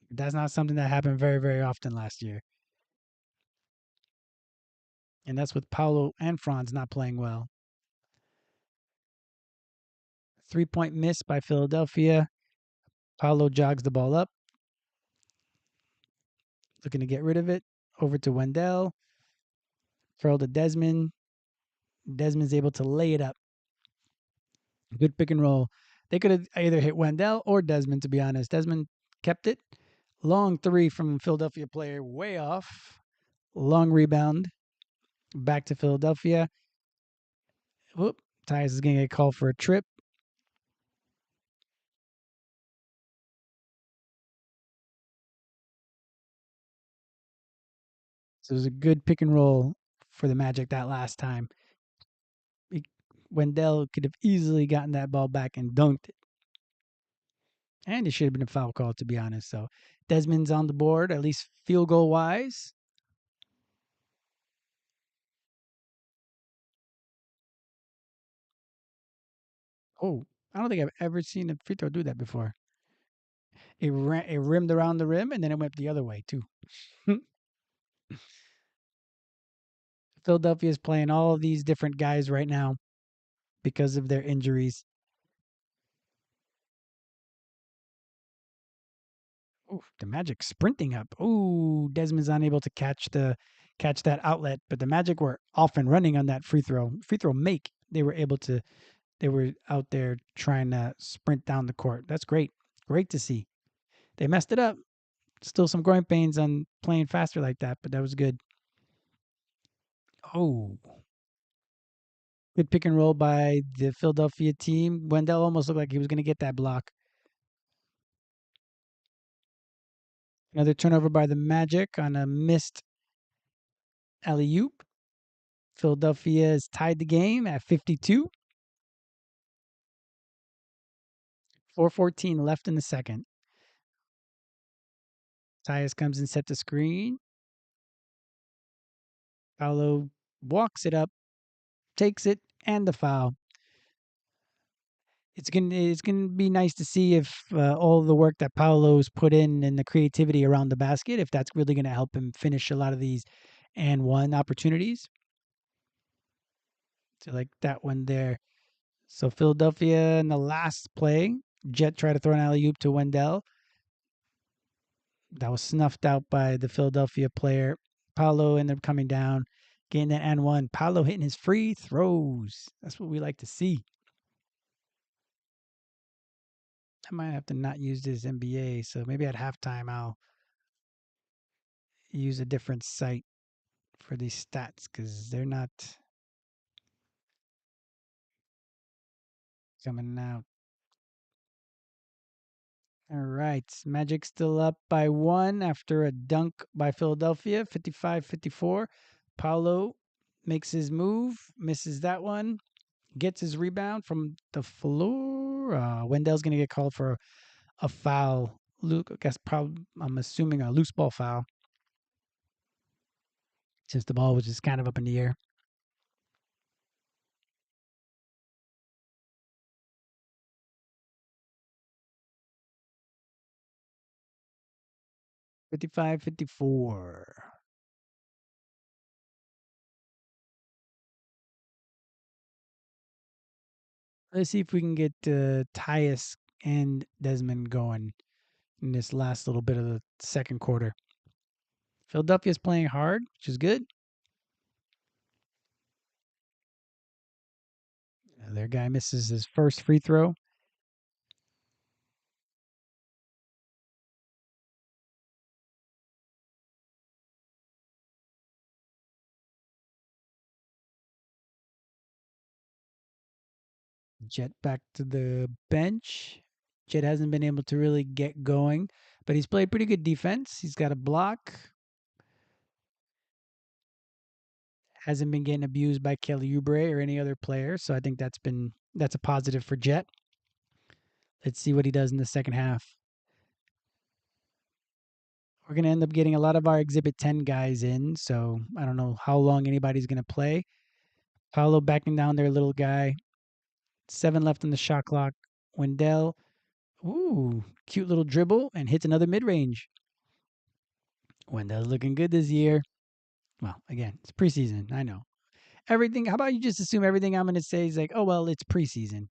That's not something that happened very, very often last year. And that's with Paolo and Franz not playing well. 3 point miss by Philadelphia. Paolo jogs the ball up. looking to get rid of it. Over to Wendell. Throw to Desmond. Desmond's able to lay it up. Good pick and roll. They could have either hit Wendell or Desmond, to be honest. Desmond kept it. Long three from Philadelphia player, way off. Long rebound. Back to Philadelphia. Whoop. Tyus is going to get called for a trip. So it was a good pick and roll for the Magic that last time. Wendell could have easily gotten that ball back and dunked it. And it should have been a foul call, to be honest. So Desmond's on the board, at least field goal wise. Oh, I don't think I've ever seen a free throw do that before. It rimmed around the rim and then it went the other way, too. Philadelphia is playing all of these different guys right now because of their injuries. Ooh, the Magic sprinting up. Ooh, Desmond's unable to catch that outlet, but the Magic were off and running on that free throw. Free throw make. They were out there trying to sprint down the court. That's great. Great to see. They messed it up. Still some growing pains on playing faster like that, but that was good. Oh, good pick and roll by the Philadelphia team. Wendell almost looked like he was going to get that block. Another turnover by the Magic on a missed alley oop. Philadelphia has tied the game at 52. 4:14 left in the second. Tyus comes and sets the screen. Paolo walks it up, takes it, and the foul. It's gonna be nice to see if all the work that Paolo's put in and the creativity around the basket, if that's really gonna help him finish a lot of these and one opportunities. So like that one there. So Philadelphia in the last play, Jet tried to throw an alley oop to Wendell. That was snuffed out by the Philadelphia player. Paolo ended up coming down, getting that and one. Paolo hitting his free throws. That's what we like to see. I might have to not use this NBA, so maybe at halftime I'll use a different site for these stats because they're not coming out. All right. Magic still up by one after a dunk by Philadelphia, 55-54. Paolo makes his move, misses that one, gets his rebound from the floor. Wendell's going to get called for a foul. Luke, I guess probably, I'm assuming a loose ball foul since the ball was just kind of up in the air. 55-54. Let's see if we can get Tyus and Desmond going in this last little bit of the second quarter. Philadelphia's playing hard, which is good. Their guy misses his first free throw. Jet back to the bench. Jet hasn't been able to really get going, but he's played pretty good defense. He's got a block. Hasn't been getting abused by Kelly Oubre or any other player, so I think that's a positive for Jet. Let's see what he does in the second half. We're going to end up getting a lot of our Exhibit 10 guys in, so I don't know how long anybody's going to play. Paolo backing down their little guy. 7 left on the shot clock. Wendell, ooh, cute little dribble and hits another mid range. Wendell's looking good this year. Well, again, it's preseason. I know. Everything, how about you just assume everything I'm going to say is like, oh, well, it's preseason.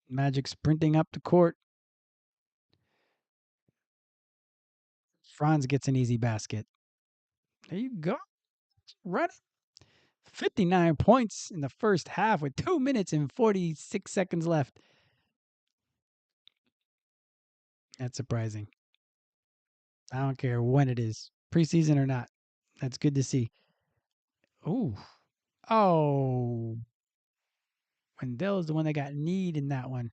Magic sprinting up the court. Franz gets an easy basket. There you go. Run 59 points in the first half with 2 minutes and 46 seconds left. That's surprising. I don't care when it is, preseason or not. That's good to see. Ooh. Oh. Wendell is the one that got kneed in that one.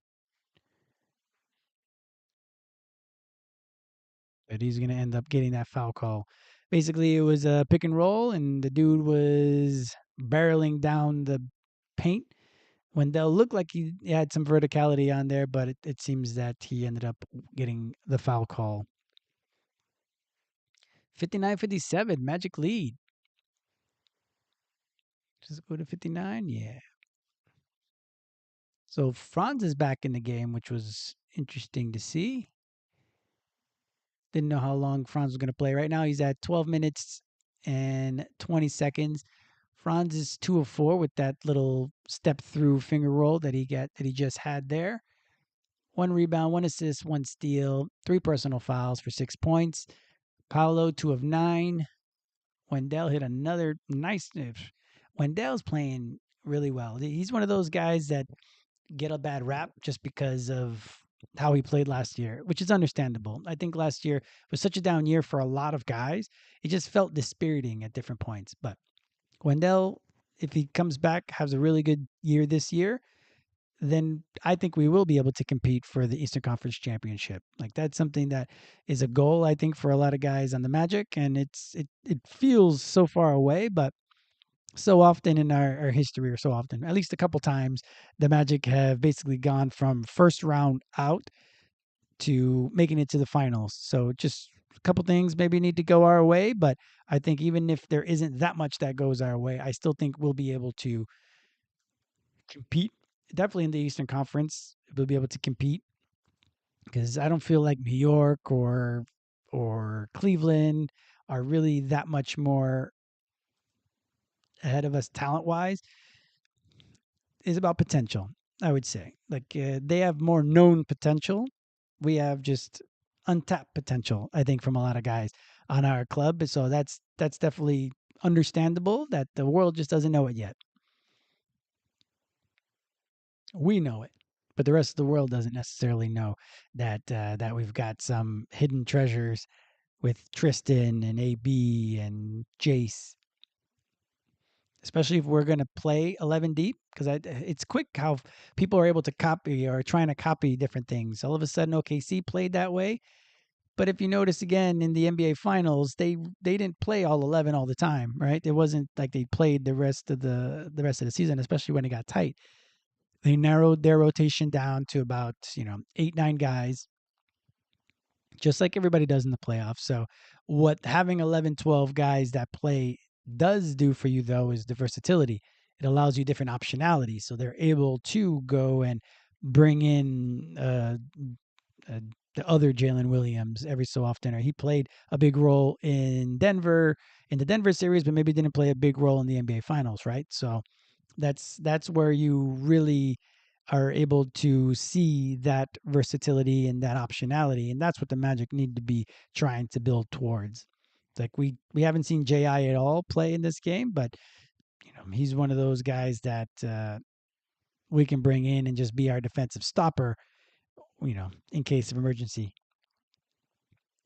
But he's going to end up getting that foul call. Basically, it was a pick and roll, and the dude was barreling down the paint. Wendell looked like he had some verticality on there, but it seems that he ended up getting the foul call. 59-57, Magic lead. Just go to 59? Yeah. So Franz is back in the game, which was interesting to see. Didn't know how long Franz was going to play. Right now, he's at 12 minutes and 20 seconds. Franz is 2 of 4 with that little step through finger roll that he just had there. 1 rebound, 1 assist, 1 steal, 3 personal fouls for 6 points. Paolo 2 of 9. Wendell hit another nice. Wendell's playing really well. He's one of those guys that get a bad rap just because of how he played last year, which is understandable. I think last year was such a down year for a lot of guys. It just felt dispiriting at different points. But Wendell, if he comes back, has a really good year this year, then I think we will be able to compete for the Eastern Conference Championship. Like that's something that is a goal, I think, for a lot of guys on the Magic, and it feels so far away, but so often in our history, or so often, at least a couple times, the Magic have basically gone from first round out to making it to the finals. So just a couple things maybe need to go our way, but I think even if there isn't that much that goes our way, I still think we'll be able to compete. Definitely in the Eastern Conference, we'll be able to compete because I don't feel like New York or Cleveland are really that much more ahead of us talent wise. Is about potential, I would say. Like they have more known potential. We have just untapped potential, I think, from a lot of guys on our club. So that's definitely understandable that the world just doesn't know it yet. We know it, but the rest of the world doesn't necessarily know that we've got some hidden treasures with Tristan and AB and Jace, especially if we're going to play 11 deep, because it's quick how people are able to copy or trying to copy different things. All of a sudden, OKC played that way. But if you notice again in the NBA Finals, they didn't play all 11 all the time, right? It wasn't like they played the rest of the season, especially when it got tight. They narrowed their rotation down to about 8-9 guys, just like everybody does in the playoffs. So what having 11, 12 guys that play does do for you, though, is the versatility. It allows you different optionality. So they're able to go and bring in uh, the other Jalen Williams every so often, or he played a big role in the Denver series, but maybe didn't play a big role in the NBA Finals, right? So that's where you really are able to see that versatility and that optionality, and that's what the Magic need to be trying to build towards. Like we haven't seen Ji at all play in this game, but he's one of those guys that we can bring in and just be our defensive stopper, in case of emergency.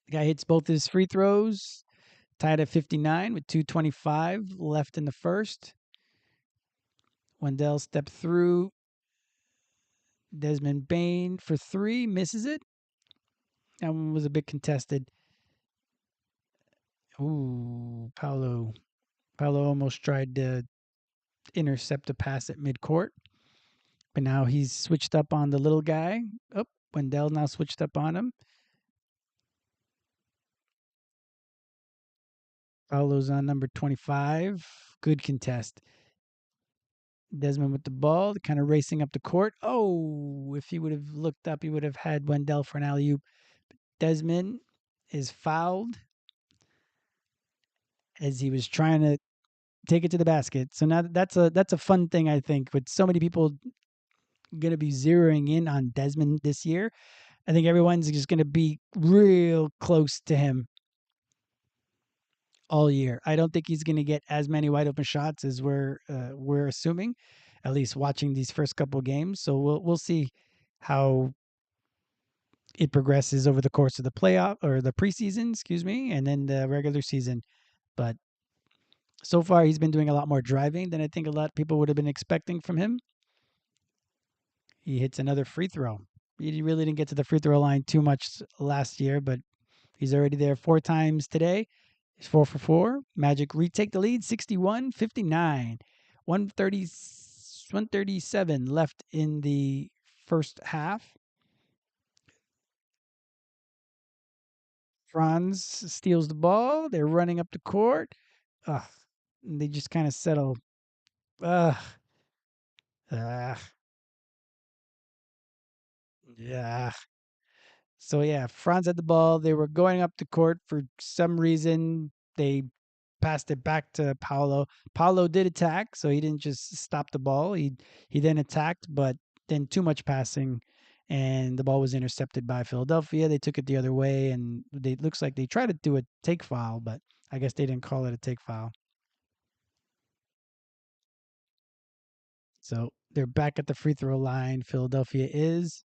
The guy hits both his free throws, tied at 59 with 2:25 left in the first. Wendell stepped through. Desmond Bain for 3, misses it. That one was a bit contested. Ooh, Paolo almost tried to intercept a pass at midcourt, but now he's switched up on the little guy. Oh, Wendell now switched up on him. Paolo's on number 25. Good contest. Desmond with the ball, kind of racing up the court. Oh, if he would have looked up, he would have had Wendell for an alley-oop. Desmond is fouled as he was trying to take it to the basket. So now that's a fun thing, I think, with so many people going to be zeroing in on Desmond this year. I think everyone's just going to be real close to him all year. I don't think he's going to get as many wide open shots as we're assuming, at least watching these first couple of games. So we'll see how it progresses over the course of the playoff or the preseason, excuse me, and then the regular season. But so far, he's been doing a lot more driving than I think a lot of people would have been expecting from him. He hits another free throw. He really didn't get to the free throw line too much last year, but he's already there 4 times today. He's 4 for 4. Magic retake the lead 61-59. 130, 137 left in the first half. Franz steals the ball. They're running up the court. Ugh, they just kind of settle. Ugh, ugh, yeah. So yeah, Franz had the ball. They were going up the court for some reason. They passed it back to Paolo. Paolo did attack, so he didn't just stop the ball. He then attacked, but then too much passing, and the ball was intercepted by Philadelphia. They took it the other way, and they looks like they tried to do a take foul, but I guess they didn't call it a take foul. So they're back at the free throw line. Philadelphia is.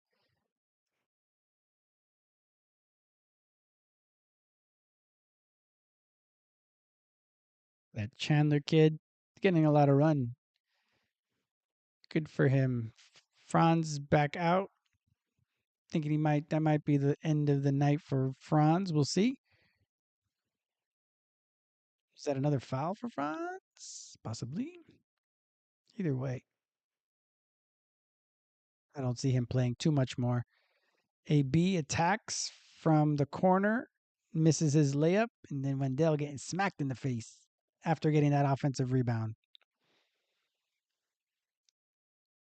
That Chandler kid getting a lot of run. Good for him. Franz back out. Thinking that might be the end of the night for Franz. We'll see. Is that another foul for Franz? Possibly. Either way, I don't see him playing too much more. AB attacks from the corner, misses his layup, and then Wendell getting smacked in the face after getting that offensive rebound.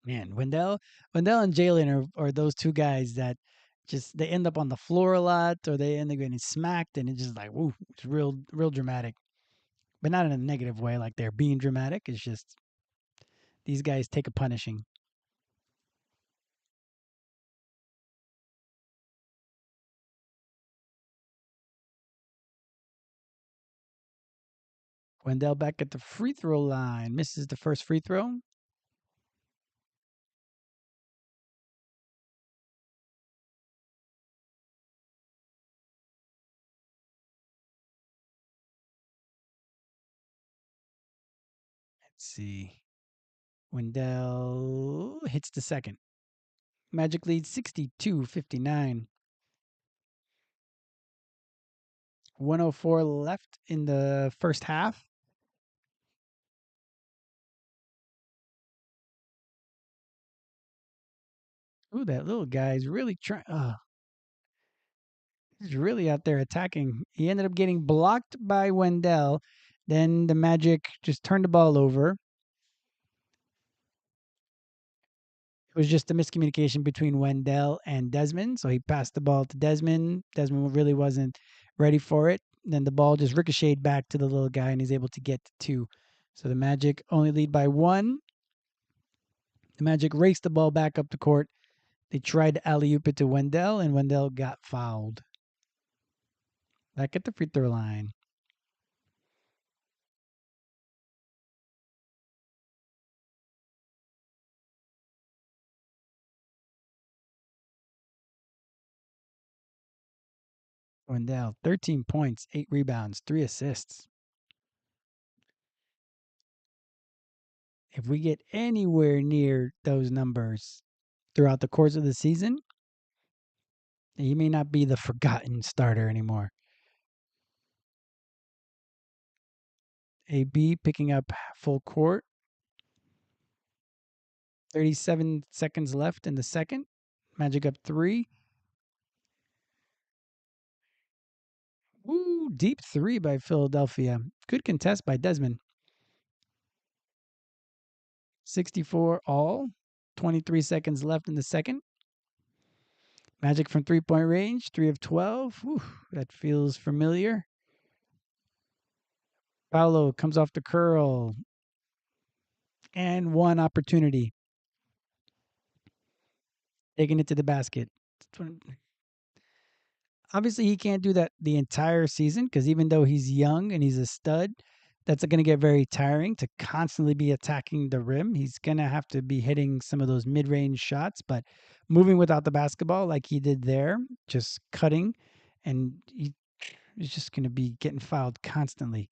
Man, Wendell and Jalen are those two guys that just they end up on the floor a lot, or they end up getting smacked, and it's just like, woo, it's real dramatic, but not in a negative way, like they're being dramatic. It's just these guys take a punishing. Wendell back at the free throw line, misses the first free throw. Let's see. Wendell hits the second. Magic leads 62-59. 104 left in the first half. Ooh, that little guy's really trying. He's really out there attacking. He ended up getting blocked by Wendell. Then the Magic just turned the ball over. It was just a miscommunication between Wendell and Desmond. So he passed the ball to Desmond. Desmond really wasn't ready for it. Then the ball just ricocheted back to the little guy, and he's able to get to two. So the Magic only lead by one. The Magic raced the ball back up the court. They tried to alley oop it to Wendell, and Wendell got fouled. Back at the free throw line. Wendell, 13 points, 8 rebounds, 3 assists. If we get anywhere near those numbers throughout the course of the season, he may not be the forgotten starter anymore. AB picking up full court. 37 seconds left in the second. Magic up 3. Woo, deep 3 by Philadelphia. Good contest by Desmond. 64 all. 23 seconds left in the second. Magic from 3-point range, 3 of 12. Whew, that feels familiar. Paolo comes off the curl. And one opportunity. Taking it to the basket. Obviously, he can't do that the entire season because even though he's young and he's a stud, that's going to get very tiring to constantly be attacking the rim. He's going to have to be hitting some of those mid range shots, but moving without the basketball like he did there, just cutting, and he's just going to be getting fouled constantly.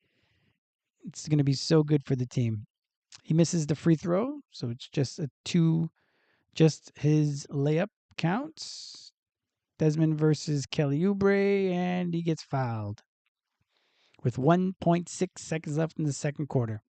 It's going to be so good for the team. He misses the free throw, so it's just a two, just his layup counts. Desmond versus Kelly Oubre, and he gets fouled with 1.6 seconds left in the second quarter.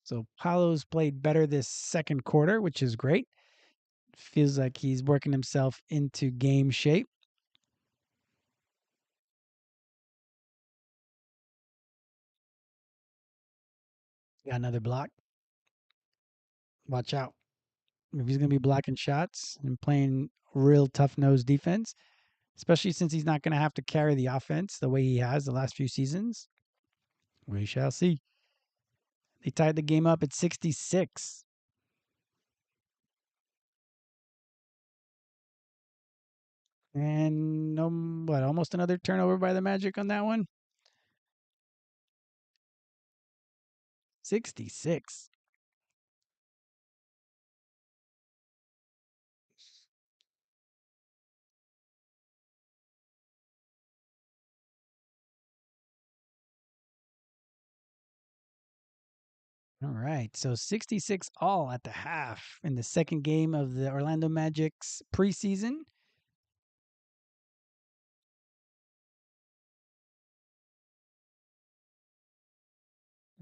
So Paolo's played better this second quarter, which is great. Feels like he's working himself into game shape. Got another block. Watch out. If he's going to be blocking shots and playing real tough nose defense, especially since he's not going to have to carry the offense the way he has the last few seasons, we shall see. They tied the game up at 66. And almost another turnover by the Magic on that one? 66. All right. So 66 all at the half in the second game of the Orlando Magic's preseason.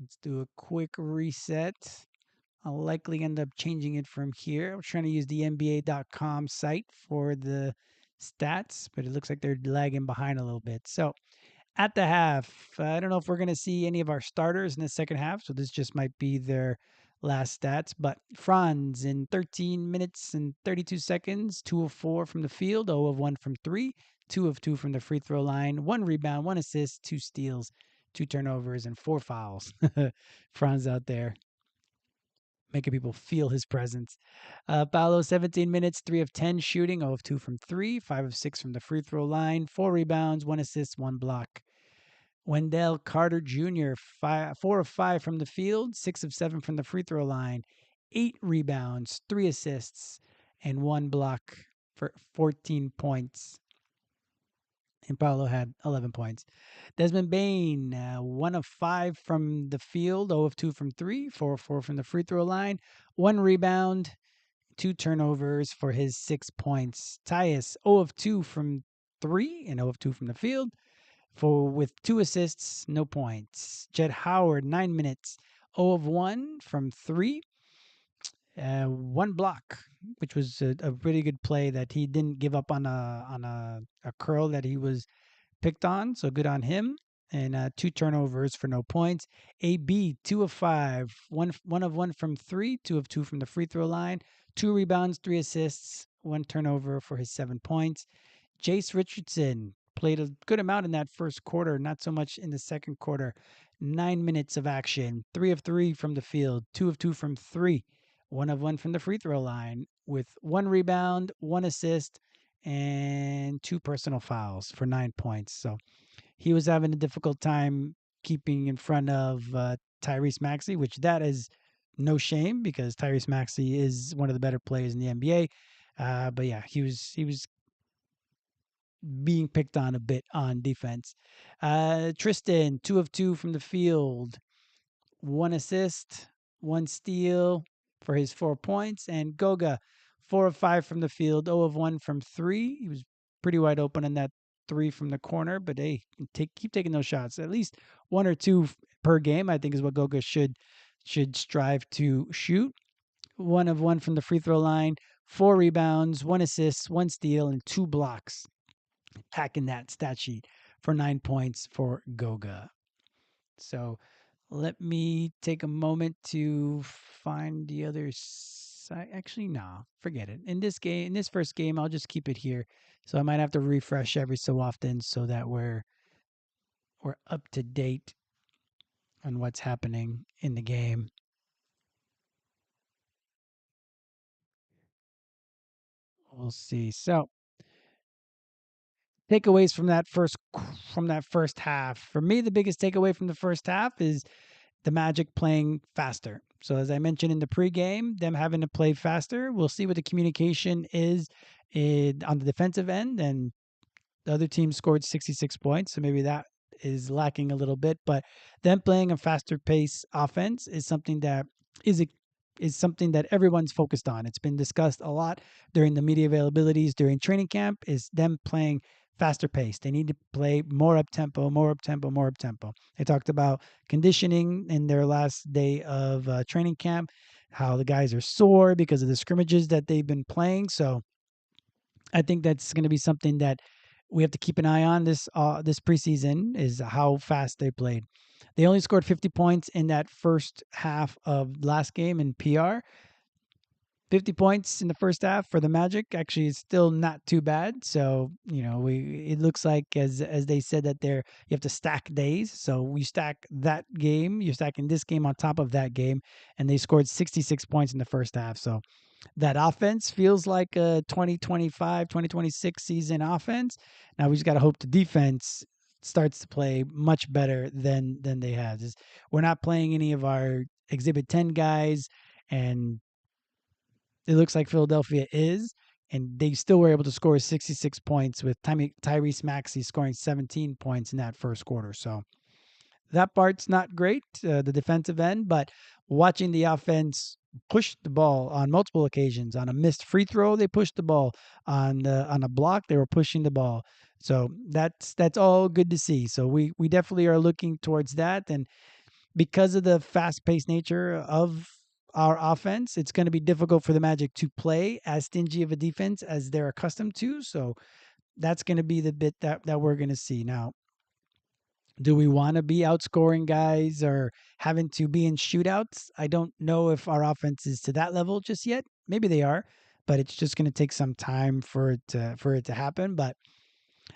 Let's do a quick reset. I'll likely end up changing it from here. I'm trying to use the NBA.com site for the stats, but it looks like they're lagging behind a little bit. So at the half, I don't know if we're going to see any of our starters in the second half, so this just might be their last stats. But Franz in 13 minutes and 32 seconds, 2 of 4 from the field, 0 of 1 from 3, 2 of 2 from the free throw line, 1 rebound, 1 assist, 2 steals, 2 turnovers, and 4 fouls. Franz out there making people feel his presence. Paolo, 17 minutes, 3 of 10 shooting, 0 of 2 from 3, 5 of 6 from the free throw line, 4 rebounds, 1 assist, 1 block. Wendell Carter Jr., 4 of 5 from the field, 6 of 7 from the free throw line, 8 rebounds, 3 assists, and 1 block for 14 points. And Paolo had 11 points. Desmond Bain, 1 of 5 from the field, 0 of 2 from 3, 4 of 4 from the free throw line, 1 rebound, 2 turnovers for his 6 points. Tyus, 0 of 2 from 3 and 0 of 2 from the field, with 2 assists, no points. Jed Howard, 9 minutes, 0 of 1 from 3, 1 block, which was a really good play that he didn't give up on a curl that he was picked on. So good on him. And 2 turnovers for no points. AB, 2 of 5, 1 of 1 from 3, 2 of 2 from the free throw line, 2 rebounds, 3 assists, 1 turnover for his 7 points. Jace Richardson played a good amount in that first quarter, not so much in the second quarter. 9 minutes of action, 3 of 3 from the field, 2 of 2 from 3, 1 of 1 from the free throw line, with 1 rebound, 1 assist, and 2 personal fouls for 9 points. So he was having a difficult time keeping in front of Tyrese Maxey, which that is no shame because Tyrese Maxey is one of the better players in the NBA. But yeah, he was being picked on a bit on defense. Tristan, 2 of 2 from the field, 1 assist, 1 steal for his 4 points. And Goga, 4 of 5 from the field, 0 of 1 from 3. He was pretty wide open in that 3 from the corner, but hey, keep taking those shots. At least 1 or 2 per game, I think, is what Goga should strive to shoot. 1 of 1 from the free throw line, 4 rebounds, 1 assist, 1 steal, and 2 blocks. Packing that stat sheet for 9 points for Goga. So let me take a moment to find the other side. Actually, no, forget it. In this first game, I'll just keep it here. So I might have to refresh every so often so that we're we're up to date on what's happening in the game. We'll see. So takeaways from that first half. For me, the biggest takeaway from the first half is the Magic playing faster. So as I mentioned in the pregame, them having to play faster. We'll see what the communication is on the defensive end, and the other team scored 66 points, so maybe that is lacking a little bit. But them playing a faster pace offense is something that is a, is something that everyone's focused on. It's been discussed a lot during the media availabilities during training camp. Is them playing faster pace. They need to play more up tempo, more up tempo, more up tempo. They talked about conditioning in their last day of training camp, how the guys are sore because of the scrimmages that they've been playing. So I think that's going to be something that we have to keep an eye on this preseason is how fast they played. They only scored 50 points in that first half of last game in PR. 50 points in the first half for the Magic actually is still not too bad. So, we it looks like as they said that you have to stack days. So we stack that game, you're stacking this game on top of that game, and they scored 66 points in the first half. So that offense feels like a 2025, 2026 season offense. Now we just got to hope the defense starts to play much better than they have. We're not playing any of our Exhibit 10 guys, and it looks like Philadelphia is, and they still were able to score 66 points with Tyrese Maxey scoring 17 points in that first quarter. So that part's not great, the defensive end, but watching the offense push the ball on multiple occasions. On a missed free throw, they pushed the ball. On a block, they were pushing the ball. So that's all good to see. So we definitely are looking towards that, and because of the fast-paced nature of our offense, it's going to be difficult for the Magic to play as stingy of a defense as they're accustomed to. So that's going to be the bit that we're going to see. Now, do we want to be outscoring guys or having to be in shootouts? I don't know if our offense is to that level just yet. Maybe they are, but it's just going to take some time for it to happen. But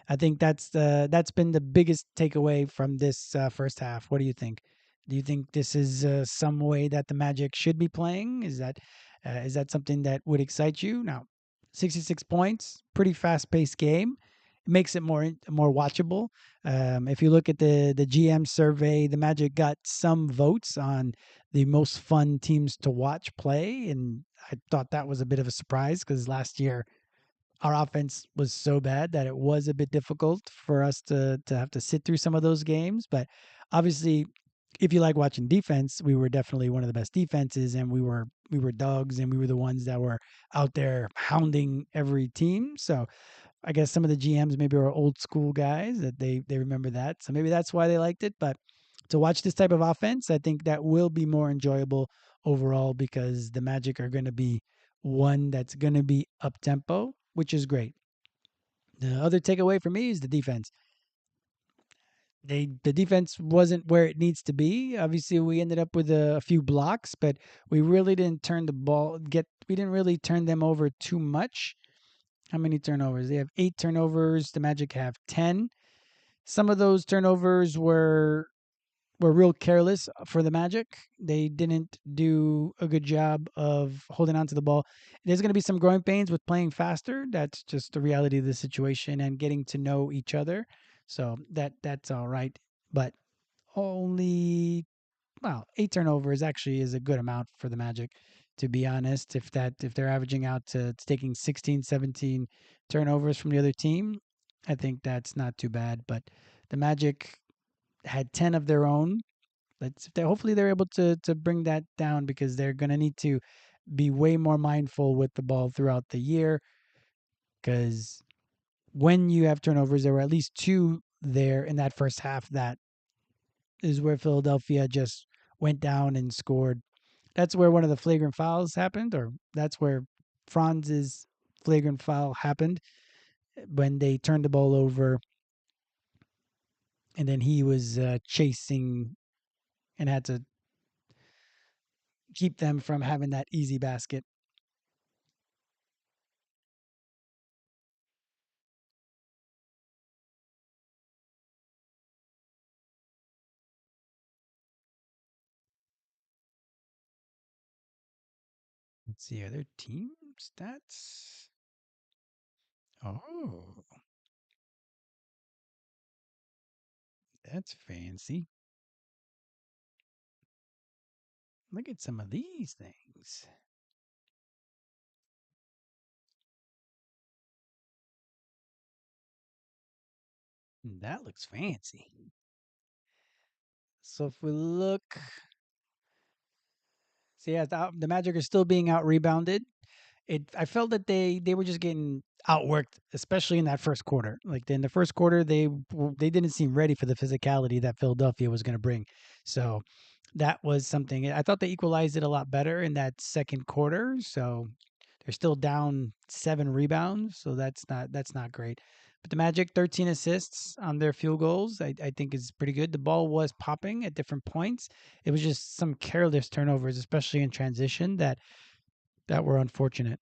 I think that's been the biggest takeaway from this first half. What do you think? Do you think this is some way that the Magic should be playing? Is that something that would excite you? Now, 66 points, pretty fast paced game. It makes it more watchable. If you look at the GM survey, the Magic got some votes on the most fun teams to watch play, and I thought that was a bit of a surprise because last year our offense was so bad that it was a bit difficult for us to have to sit through some of those games. But obviously, if you like watching defense, we were definitely one of the best defenses, and we were dogs, and we were the ones that were out there hounding every team. So I guess some of the GMs maybe are old school guys that they remember that. So maybe that's why they liked it. But to watch this type of offense, I think that will be more enjoyable overall because the Magic are going to be one that's going to be up tempo, which is great. The other takeaway for me is the defense. The defense wasn't where it needs to be. Obviously, we ended up with a few blocks, but we really didn't turn the ball get we didn't really turn them over too much. How many turnovers? They have 8 turnovers. The Magic have 10. Some of those turnovers were real careless for the Magic. They didn't do a good job of holding on to the ball. There's going to be some growing pains with playing faster. That's just the reality of the situation and getting to know each other. So that's all right. But only 8 turnovers actually is a good amount for the Magic, to be honest. If they're averaging out to taking 16, 17 turnovers from the other team, I think that's not too bad. But the Magic had 10 of their own. Hopefully they're able to bring that down because they're going to need to be way more mindful with the ball throughout the year because when you have turnovers, there were at least 2 there in that first half. That is where Philadelphia just went down and scored. That's where one of the flagrant fouls happened, or that's where Franz's flagrant foul happened when they turned the ball over and then he was chasing and had to keep them from having that easy basket. Let's see, are there team stats? Oh, that's fancy. Look at some of these things. That looks fancy. So if we look, see, yeah, the Magic are still being out rebounded. I felt that they were just getting outworked, especially in that first quarter. Like in the first quarter, they didn't seem ready for the physicality that Philadelphia was going to bring. So that was something. I thought they equalized it a lot better in that second quarter. So they're still down 7 rebounds, so that's not great. But the Magic 13 assists on their field goals, I think is pretty good. The ball was popping at different points. It was just some careless turnovers, especially in transition, that were unfortunate.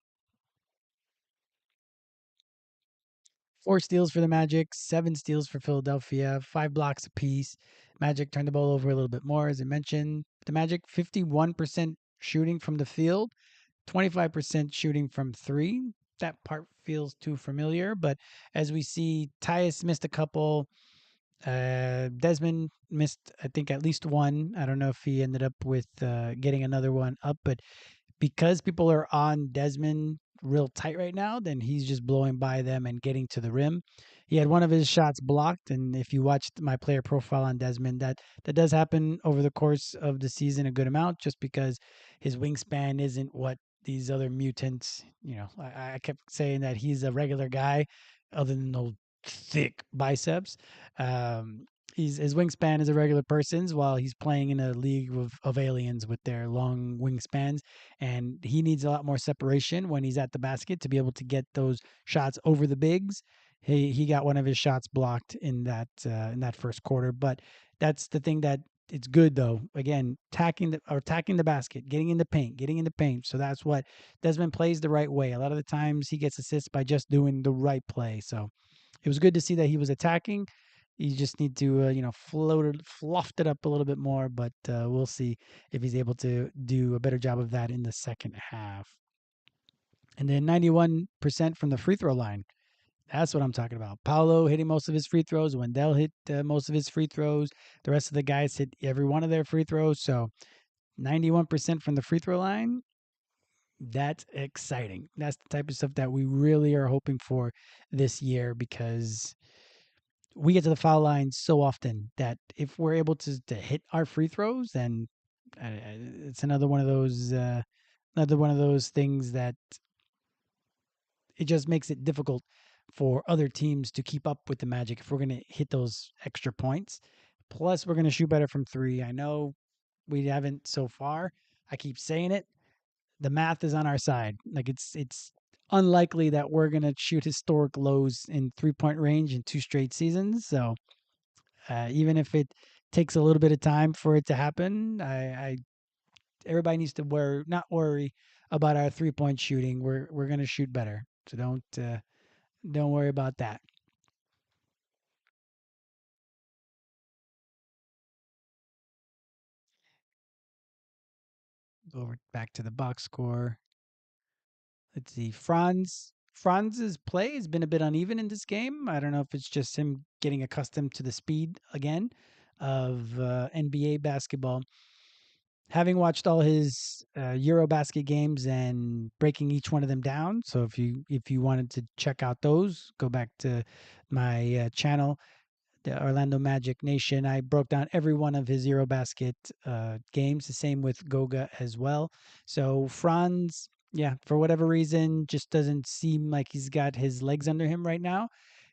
4 steals for the Magic, 7 steals for Philadelphia, 5 blocks apiece. Magic turned the ball over a little bit more, as I mentioned. The Magic 51% shooting from the field, 25% shooting from three. That part feels too familiar, but as we see, Tyus missed a couple. Desmond missed, I think, at least one. I don't know if he ended up with getting another one up, but because people are on Desmond real tight right now, then he's just blowing by them and getting to the rim. He had one of his shots blocked, and if you watched my player profile on Desmond, that does happen over the course of the season a good amount, just because his wingspan isn't what these other mutants. I kept saying that he's a regular guy, other than those thick biceps. Um, his wingspan is a regular person's, while he's playing in a league of aliens with their long wingspans, and he needs a lot more separation when he's at the basket to be able to get those shots over the bigs. He got one of his shots blocked in that first quarter, but that's the thing that it's good though. Again, attacking the basket, getting in the paint. So that's what Desmond plays the right way. A lot of the times he gets assists by just doing the right play. So it was good to see that he was attacking. You just need to, fluffed it up a little bit more, but we'll see if he's able to do a better job of that in the second half. And then 91% from the free throw line. That's what I'm talking about. Paolo hitting most of his free throws. Wendell hit most of his free throws. The rest of the guys hit every one of their free throws. So 91% from the free throw line. That's exciting. That's the type of stuff that we really are hoping for this year, because we get to the foul line so often that if we're able to hit our free throws, then it's another one of those things that it just makes it difficult for other teams to keep up with the Magic if we're going to hit those extra points. Plus, we're going to shoot better from three. I know we haven't so far. I keep saying it. The math is on our side. Like it's unlikely that we're going to shoot historic lows in 3-point range in 2 straight seasons. So even if it takes a little bit of time for it to happen, I everybody needs to not worry about our 3-point shooting. We're gonna shoot better, so don't worry about that. Go over back to the box score. Let's see, Franz's play has been a bit uneven in this game. I don't know if it's just him getting accustomed to the speed again of NBA basketball. Having watched all his Eurobasket games and breaking each one of them down, so if you wanted to check out those, go back to my channel, the Orlando Magic Nation. I broke down every one of his Eurobasket games. The same with Goga as well. So Franz, yeah, for whatever reason, just doesn't seem like he's got his legs under him right now.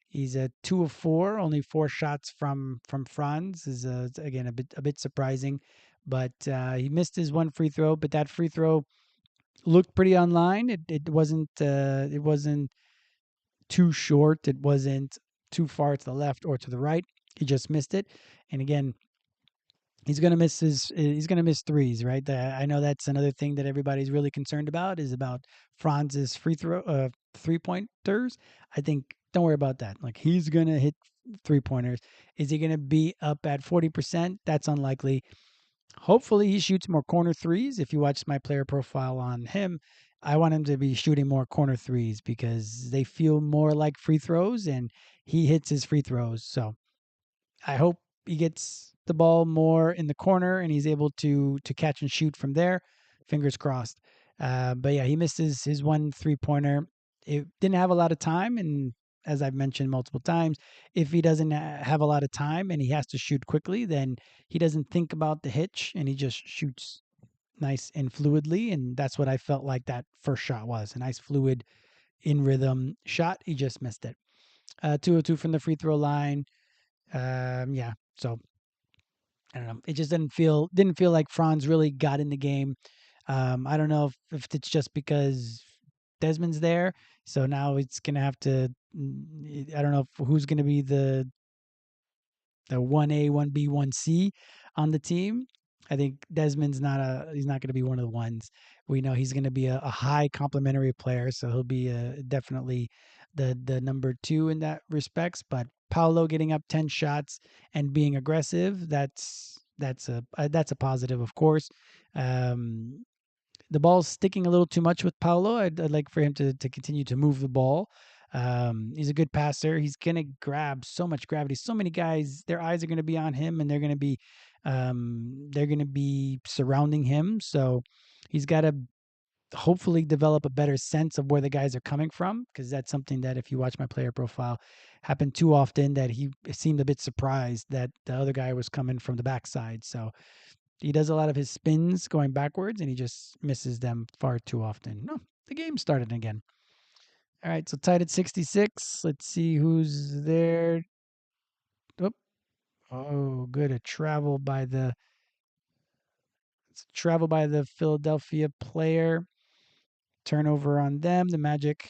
He's a 2 of 4, only 4 shots from Franz is again a bit surprising, but he missed his one free throw. But that free throw looked pretty online. It wasn't too short. It wasn't too far to the left or to the right. He just missed it. And again, he's gonna miss threes, right? I know that's another thing that everybody's really concerned about is about Franz's 3-pointers. I think don't worry about that. Like he's gonna hit 3-pointers. Is he gonna be up at 40%? That's unlikely. Hopefully he shoots more corner threes. If you watch my player profile on him, I want him to be shooting more corner threes because they feel more like free throws, and he hits his free throws. So I hope he gets the ball more in the corner and he's able to catch and shoot from there. Fingers crossed. But yeah, he missed his one 3 pointer. It didn't have a lot of time, and as I've mentioned multiple times, if he doesn't have a lot of time and he has to shoot quickly, then he doesn't think about the hitch and he just shoots nice and fluidly. And that's what I felt like that first shot was, a nice fluid in rhythm shot. He just missed it. 2 of 2 from the free throw line. Yeah, so I don't know. It just didn't feel like Franz really got in the game. I don't know if it's just because Desmond's there, so now it's gonna have to. I don't know who's gonna be the 1A, 1B, 1C on the team. I think Desmond's he's not going to be one of the ones. We know he's going to be a high complementary player, so he'll be definitely the number 2 in that respects. But Paulo getting up 10 shots and being aggressive, that's a positive, of course. Um, the ball's sticking a little too much with Paulo. I'd like for him to continue to move the ball. He's a good passer. He's gonna grab so much gravity. So many guys, their eyes are gonna be on him, and they're gonna be surrounding him. So he's got to hopefully develop a better sense of where the guys are coming from, because that's something that, if you watch my player profile, happened too often that he seemed a bit surprised that the other guy was coming from the backside. So he does a lot of his spins going backwards and he just misses them far too often. No, the game started again. All right, so tied at 66. Let's see who's there. Oh, oh, good. A travel by the Philadelphia player. Turnover on them. The Magic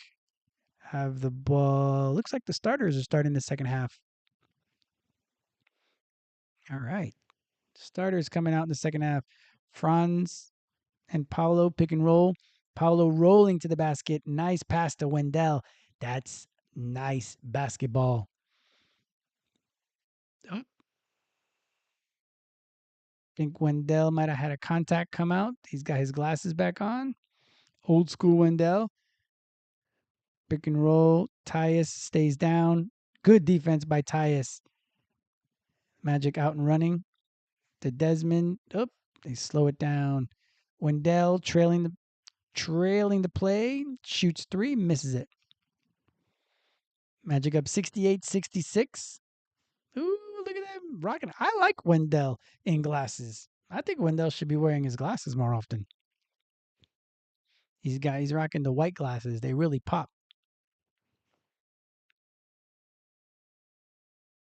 have the ball. Looks like the starters are starting the second half. All right. Starters coming out in the second half. Franz and Paulo pick and roll. Paulo rolling to the basket. Nice pass to Wendell. That's nice basketball. I think Wendell might have had a contact come out. He's got his glasses back on. Old school Wendell. Pick and roll. Tyus stays down. Good defense by Tyus. Magic out and running. To Desmond. Oh, they slow it down. Wendell trailing the play. Shoots 3, misses it. Magic up 68-66. Ooh, look at them rocking. I like Wendell in glasses. I think Wendell should be wearing his glasses more often. He's rocking the white glasses. They really pop.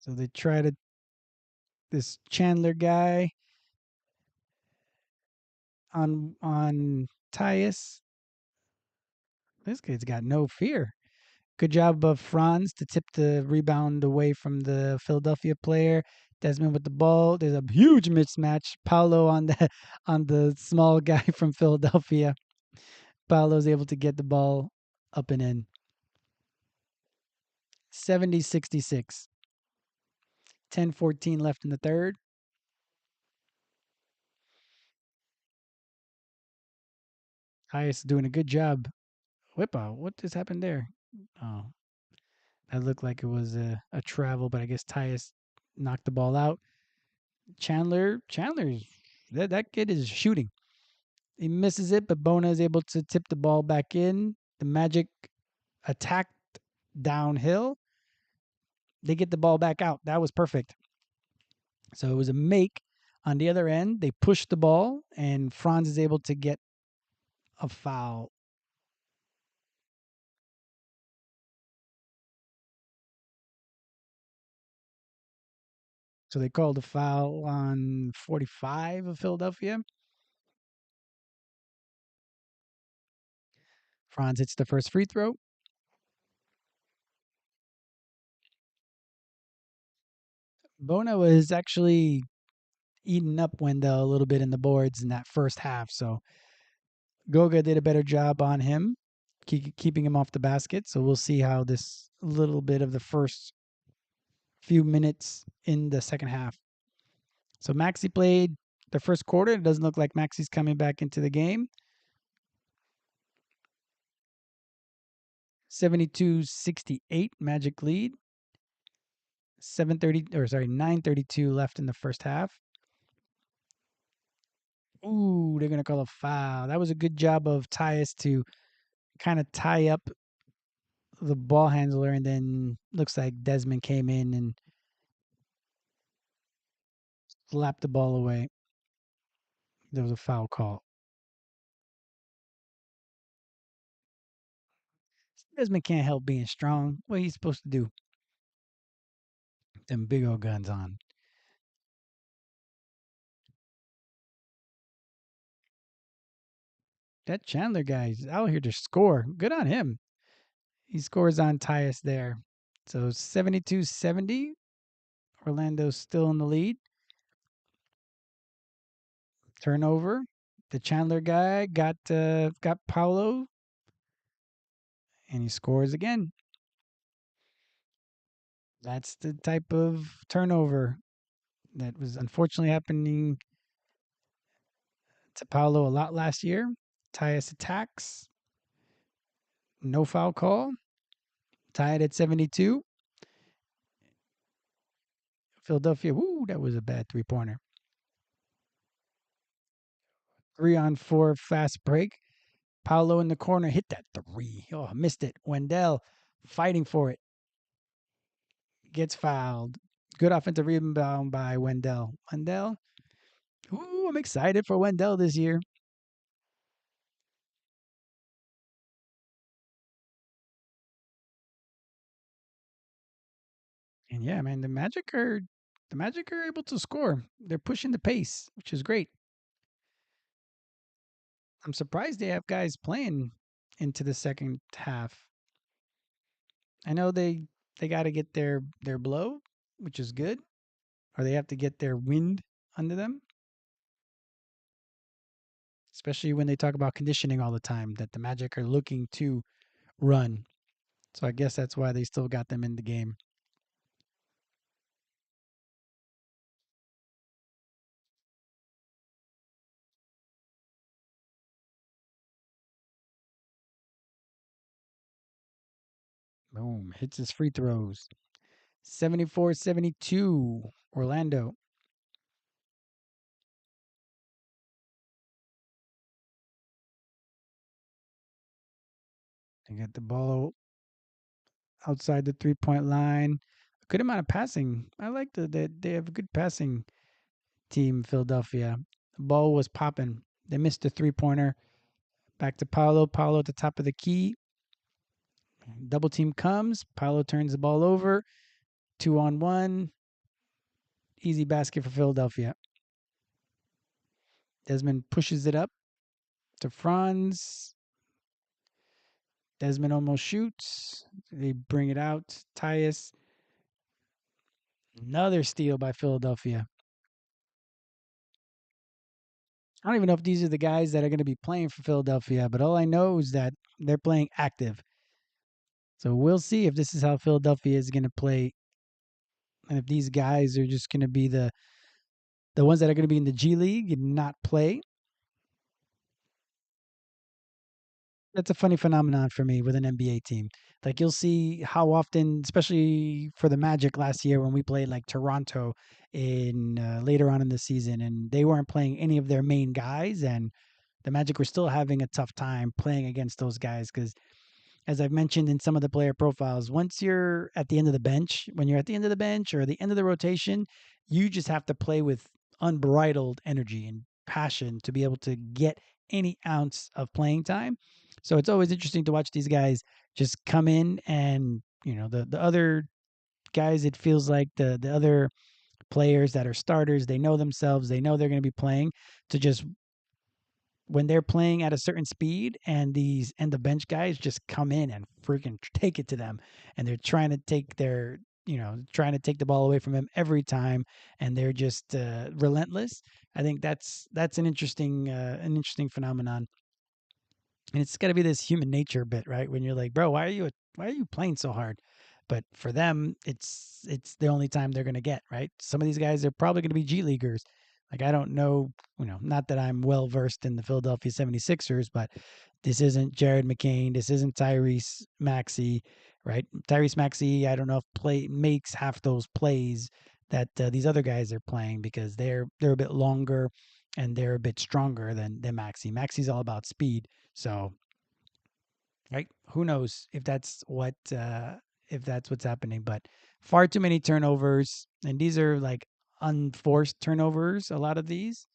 So they try to this Chandler guy on Tyus. This kid's got no fear. Good job of Franz to tip the rebound away from the Philadelphia player. Desmond with the ball. There's a huge mismatch. Paolo on the on the small guy from Philadelphia. Paolo's able to get the ball up and in. 70-66. 10-14 left in the third. Tyus doing a good job. Whippa, what just happened there? Oh, that looked like it was a travel, but I guess Tyus knocked the ball out. Chandler's that kid is shooting. He misses it, but Bona is able to tip the ball back in. The Magic attacked downhill. They get the ball back out. That was perfect. So it was a make on the other end. They push the ball, and Franz is able to get a foul. So they called a foul on 45 of Philadelphia. Franz hits the first free throw. Bona was actually eating up Wendell a little bit in the boards in that first half. So Goga did a better job on him, keeping him off the basket. So we'll see how this little bit of the first few minutes in the second half. So Maxi played the first quarter. It doesn't look like Maxi's coming back into the game. 72-68 Magic lead. 9:32 left in the first half. Ooh, they're gonna call a foul. That was a good job of Tyus to kind of tie up the ball handler, and then looks like Desmond came in and slapped the ball away. There was a foul call. Desmond can't help being strong. What he's supposed to do? Them big old guns on. That Chandler guy's out here to score. Good on him. He scores on Tyus there. So 72-70. Orlando's still in the lead. Turnover. The Chandler guy got Paulo, and he scores again. That's the type of turnover that was unfortunately happening to Paulo a lot last year. Tyus attacks. No foul call. Tied at 72. Philadelphia, woo, that was a bad three-pointer. 3-on-4 fast break. Paulo in the corner hit that three. Oh, missed it. Wendell fighting for it. Gets fouled. Good offensive rebound by Wendell. Wendell, ooh, I'm excited for Wendell this year. And yeah, man, the Magic are able to score. They're pushing the pace, which is great. I'm surprised they have guys playing into the second half. I know they got to get their blow, which is good, or they have to get their wind under them, especially when they talk about conditioning all the time that the Magic are looking to run. So I guess that's why they still got them in the game. Boom, hits his free throws. 74-72 Orlando. They get the ball outside the 3-point line. A good amount of passing. I like that they have a good passing team, Philadelphia. The ball was popping. They missed the 3-pointer. Back to Paolo. Paolo at the top of the key. Double team comes. Paolo turns the ball over. 2-on-1. Easy basket for Philadelphia. Desmond pushes it up to Franz. Desmond almost shoots. They bring it out. Tyus. Another steal by Philadelphia. I don't even know if these are the guys that are going to be playing for Philadelphia, but all I know is that they're playing active. So we'll see if this is how Philadelphia is going to play, and if these guys are just going to be the ones that are going to be in the G League and not play. That's a funny phenomenon for me with an NBA team. Like you'll see how often, especially for the Magic last year when we played like Toronto in later on in the season, and they weren't playing any of their main guys, and the Magic were still having a tough time playing against those guys because, as I've mentioned in some of the player profiles, once you're at the end of the bench, when you're at the end of the bench or the end of the rotation, you just have to play with unbridled energy and passion to be able to get any ounce of playing time. So it's always interesting to watch these guys just come in and, the other guys, it feels like the other players that are starters, they know themselves, they know they're going to be playing to just when they're playing at a certain speed and the bench guys just come in and freaking take it to them, and they're trying to take trying to take the ball away from them every time, and they're just relentless. I think that's an interesting phenomenon, and it's got to be this human nature bit, right? When you're like, bro, why are you playing so hard? But for them, it's the only time they're going to get, right? Some of these guys are probably going to be G leaguers. Like I don't know, not that I'm well versed in the Philadelphia 76ers, but this isn't Jared McCain. This isn't Tyrese Maxey, right? Tyrese Maxey, I don't know if play makes half those plays that these other guys are playing because they're a bit longer and they're a bit stronger than Maxey. Maxey's all about speed, so right? Who knows if that's what's happening? But far too many turnovers, and these are like unforced turnovers. A lot of these,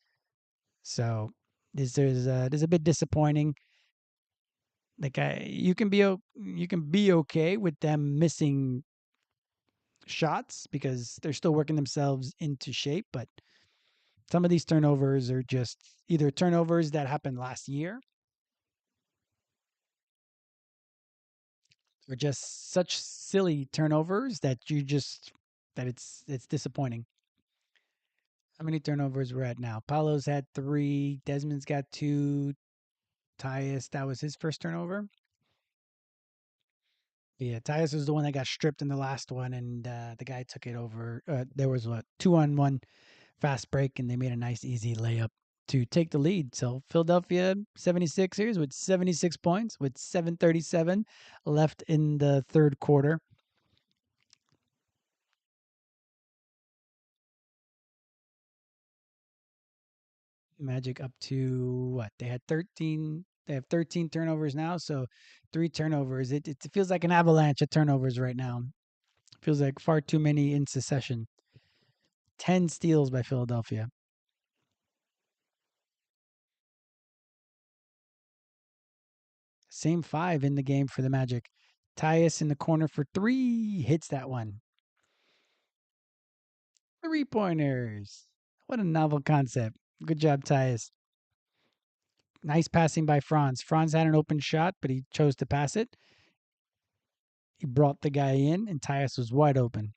so there's a bit disappointing. Like you can be okay with them missing shots because they're still working themselves into shape, but some of these turnovers are just either turnovers that happened last year or just such silly turnovers that it's disappointing. How many turnovers we're at now? Paolo's had three. Desmond's got two. Tyus, that was his first turnover. Yeah, Tyus was the one that got stripped in the last one, and the guy took it over. There was what 2-on-1 fast break, and they made a nice easy layup to take the lead. So Philadelphia 76ers with 76 points with 7:37 left in the third quarter. Magic up to what? They had 13. They have 13 turnovers now, so three turnovers. It feels like an avalanche of turnovers right now. Feels like far too many in succession. 10 steals by Philadelphia. Same five in the game for the Magic. Tyus in the corner for three. Hits that one. 3 pointers. What a novel concept. Good job, Tyus. Nice passing by Franz. Franz had an open shot, but he chose to pass it. He brought the guy in, and Tyus was wide open.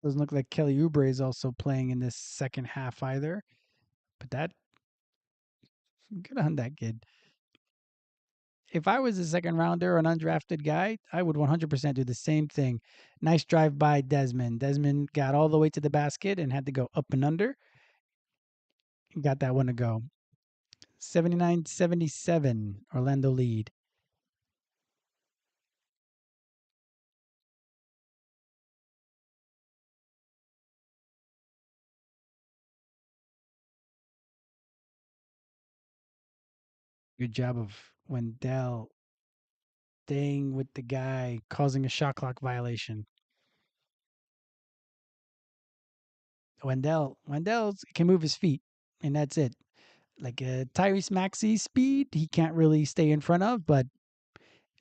Doesn't look like Kelly Oubre is also playing in this second half either. But that good on that kid. If I was a second rounder or an undrafted guy, I would 100% do the same thing. Nice drive by Desmond. Desmond got all the way to the basket and had to go up and under. Got that one to go. 79-77, Orlando lead. Good job of Wendell staying with the guy, causing a shot clock violation. Wendell can move his feet, and that's it. Like Tyrese Maxey's speed, he can't really stay in front of, but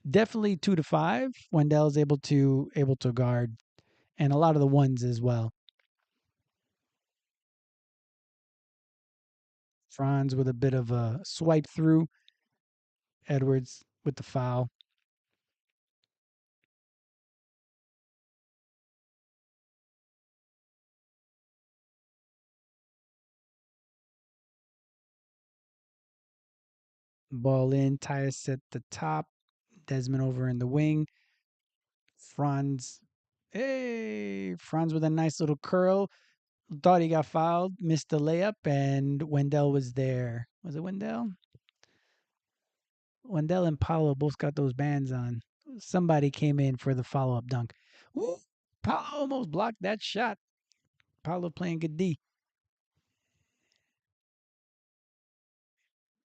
definitely 2 to 5. Wendell's able to guard, and a lot of the ones as well. Franz with a bit of a swipe through. Edwards with the foul. Ball in. Tyus at the top. Desmond over in the wing. Franz. Hey, Franz with a nice little curl. Thought he got fouled, missed the layup, and Wendell was there. Was it Wendell? Wendell and Paolo both got those bands on. Somebody came in for the follow up dunk. Ooh, Paolo almost blocked that shot. Paolo playing good D.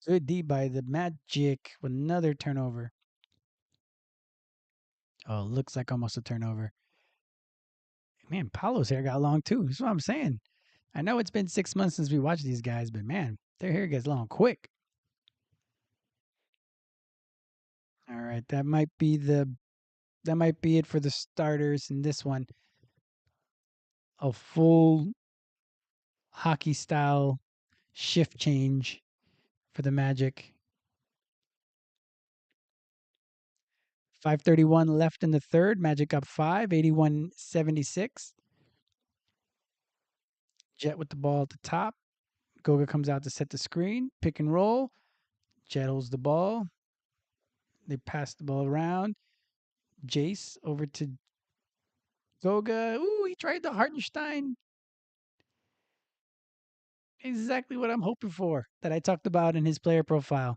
Good D by the Magic with another turnover. Oh, looks like almost a turnover. Man, Paolo's hair got long too. That's what I'm saying. I know it's been 6 months since we watched these guys, but man, their hair gets long quick. All right, that might be it for the starters in this one. A full hockey style shift change for the Magic. 5:31 left in the third. Magic up 5, 81-76. Jet with the ball at the top. Goga comes out to set the screen. Pick and roll. Jet holds the ball. They pass the ball around. Jace over to Goga. Ooh, he tried the Hartenstein. Exactly what I'm hoping for that I talked about in his player profile.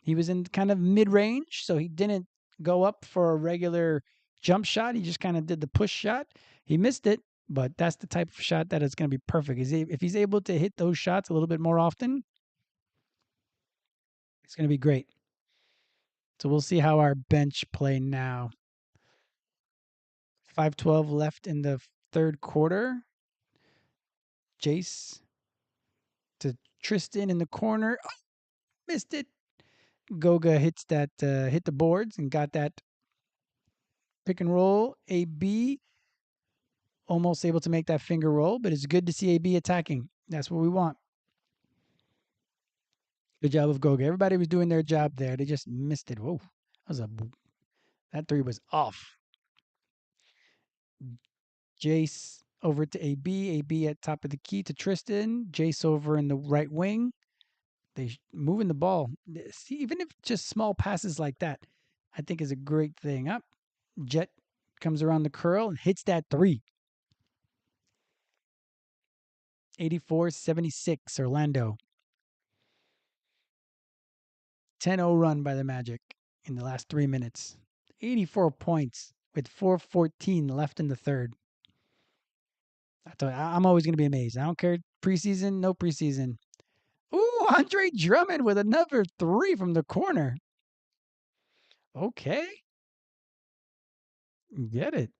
He was in kind of mid range, so he didn't go up for a regular jump shot. He just kind of did the push shot. He missed it, but that's the type of shot that is going to be perfect. If he's able to hit those shots a little bit more often, it's going to be great. So we'll see how our bench play now. 5:12 left in the third quarter. Jace to Tristan in the corner. Oh, missed it. Goga hit the boards and got that pick and roll. AB almost able to make that finger roll, but it's good to see AB attacking. That's what we want. Good job of Goga. Everybody was doing their job there. They just missed it. Whoa, that three was off. Jace over to AB. AB at top of the key to Tristan. Jace over in the right wing. They moving the ball. See, even if just small passes like that, I think is a great thing. Up, Jet comes around the curl and hits that three. 84-76, Orlando. 10-0 run by the Magic in the last 3 minutes. 84 points with 4:14 left in the third. I'm always going to be amazed. I don't care preseason, no preseason. Ooh, Andre Drummond with another three from the corner. Okay, get it.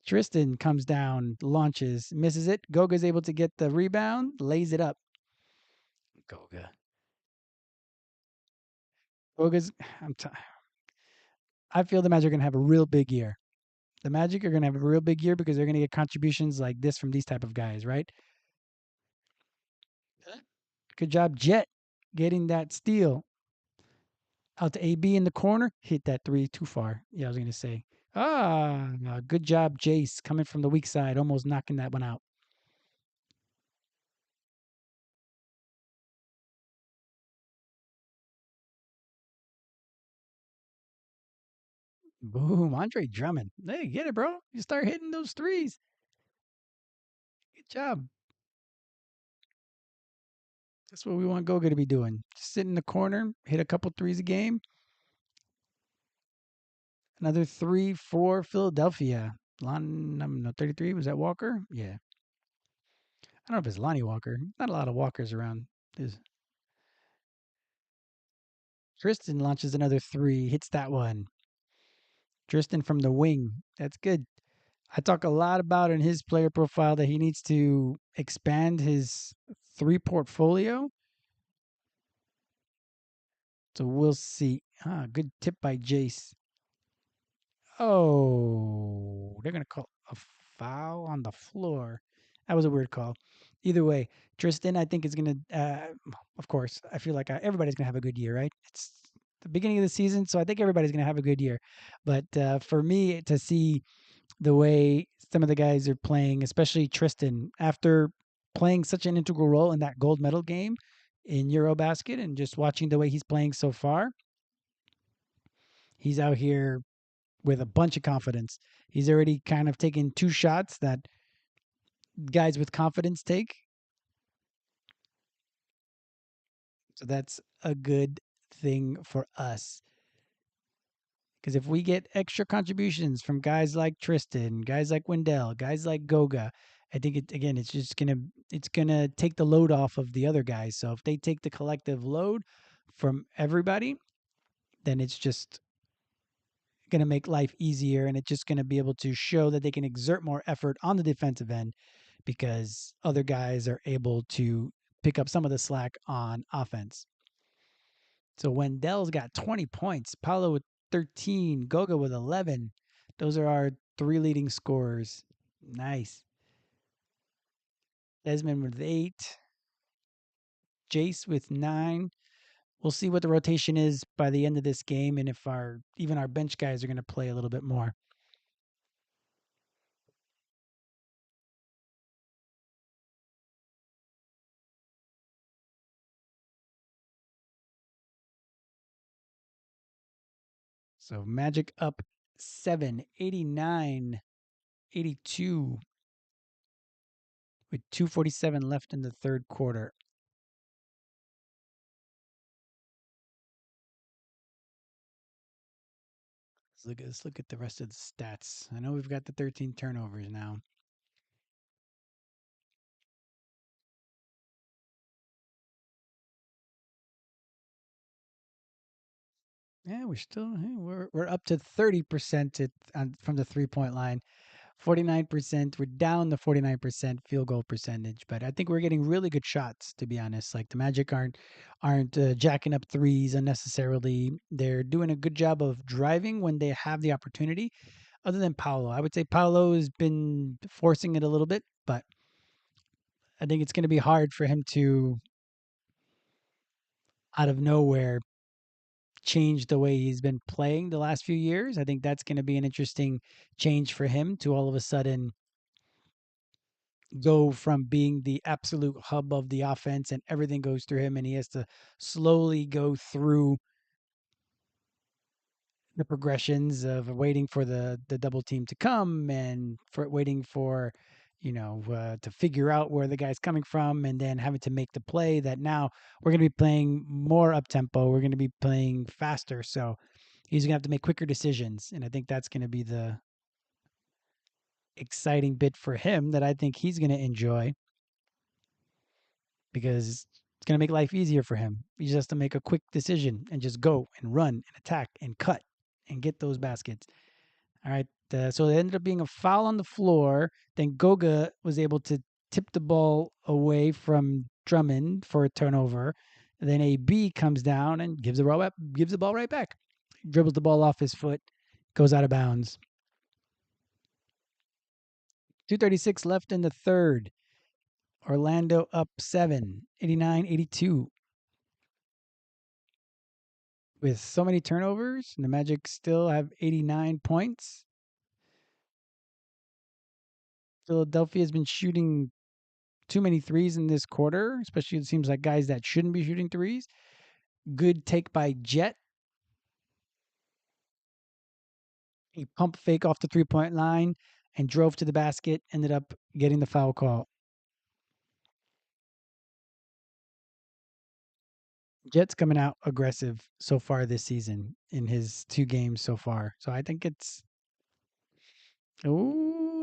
Tristan comes down, launches, misses it. Goga's able to get the rebound, lays it up. Goga. Goga's. I'm. T- I feel the Magic are gonna have a real big year. The Magic are gonna have a real big year because they're gonna get contributions like this from these type of guys, right? Good job, Jet, getting that steal out to AB in the corner. Hit that three too far. Yeah, I was gonna say. Good job, Jace, coming from the weak side, almost knocking that one out. Boom, Andre Drummond. Hey, get it, bro. You start hitting those threes. Good job. That's what we want Goga to be doing. Just sit in the corner, hit a couple threes a game. Another three for Philadelphia. No, 33. Was that Walker? Yeah. I don't know if it's Lonnie Walker. Not a lot of Walkers around. There's Tristan launches another three, hits that one. Tristan from the wing. That's good. I talk a lot about in his player profile that he needs to expand his three portfolio. So we'll see. Good tip by Jace. Oh, they're gonna call a foul on the floor. That was a weird call. Either way, Tristan, I think is gonna. Of course, I feel like everybody's gonna have a good year, right? It's the beginning of the season, so I think everybody's gonna have a good year. But for me to see the way some of the guys are playing, especially Tristan, after playing such an integral role in that gold medal game in Eurobasket, and just watching the way he's playing so far, he's out here with a bunch of confidence. He's already kind of taken two shots that guys with confidence take. So that's a good thing for us. Because if we get extra contributions from guys like Tristan, guys like Wendell, guys like Goga, I think it's gonna take the load off of the other guys. So if they take the collective load from everybody, then it's just going to make life easier, and it's just going to be able to show that they can exert more effort on the defensive end because other guys are able to pick up some of the slack on offense. So Wendell's got 20 points, Paolo with 13, Goga with 11. Those are our three leading scorers. Nice. Desmond with 8, Jace with 9. We'll see what the rotation is by the end of this game and if our bench guys are going to play a little bit more. So Magic up 7, 89, 82 with 2:47 left in the third quarter. Let's look at the rest of the stats. I know we've got the 13 turnovers now. Yeah, we're up to 30% from the 3-point line. 49%. We're down the 49% field goal percentage, but I think we're getting really good shots, to be honest. Like the Magic aren't jacking up threes unnecessarily. They're doing a good job of driving when they have the opportunity. Other than Paolo, I would say Paolo has been forcing it a little bit, but I think it's going to be hard for him to, out of nowhere, change the way he's been playing the last few years. I think that's going to be an interesting change for him to all of a sudden go from being the absolute hub of the offense and everything goes through him and he has to slowly go through the progressions of waiting for the double team to come and for waiting for to figure out where the guy's coming from and then having to make the play that now we're going to be playing more up tempo, we're going to be playing faster, so he's going to have to make quicker decisions, and I think that's going to be the exciting bit for him that I think he's going to enjoy because it's going to make life easier for him. He just has to make a quick decision and just go and run and attack and cut and get those baskets. All right. So it ended up being a foul on the floor. Then Goga was able to tip the ball away from Drummond for a turnover. And then AB comes down and gives the ball right back. Dribbles the ball off his foot, goes out of bounds. 2:36 left in the third. Orlando up 7, 89-82. With so many turnovers, the Magic still have 89 points. Philadelphia has been shooting too many threes in this quarter, especially it seems like guys that shouldn't be shooting threes. Good take by Jet. He pump fake off the 3-point line and drove to the basket, ended up getting the foul call. Jet's coming out aggressive so far this season in his 2 games so far. So I think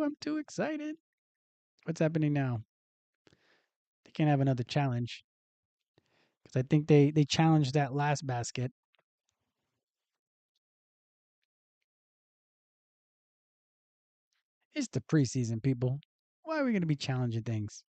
I'm too excited. What's happening now? They can't have another challenge because I think they challenged that last basket. It's the preseason, people. Why are we going to be challenging things?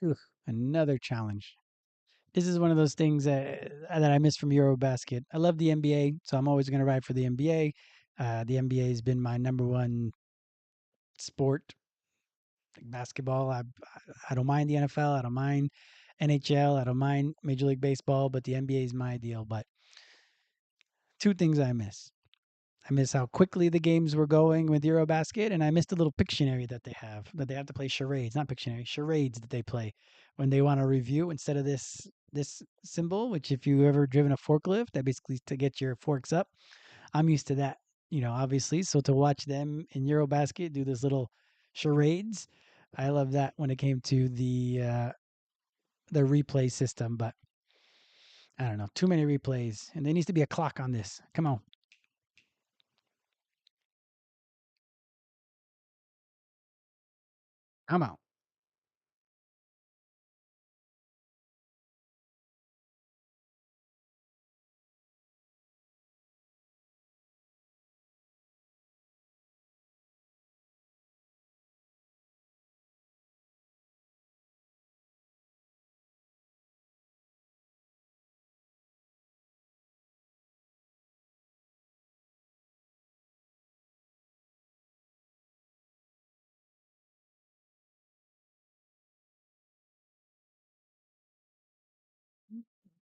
Ugh, another challenge. This is one of those things that I miss from Eurobasket. I love the NBA, so I'm always going to ride for the NBA. The NBA has been my number one sport, like basketball. I don't mind the NFL. I don't mind NHL. I don't mind Major League Baseball, but the NBA is my deal. But two things I miss. I miss how quickly the games were going with Eurobasket, and I missed the little Pictionary that they have to play charades, not Pictionary, charades that they play when they want to review instead of this symbol, which if you ever driven a forklift, that basically to get your forks up. I'm used to that, obviously. So to watch them in Eurobasket do this little charades, I love that when it came to the replay system, but I don't know, too many replays, and there needs to be a clock on this. Come on, come on.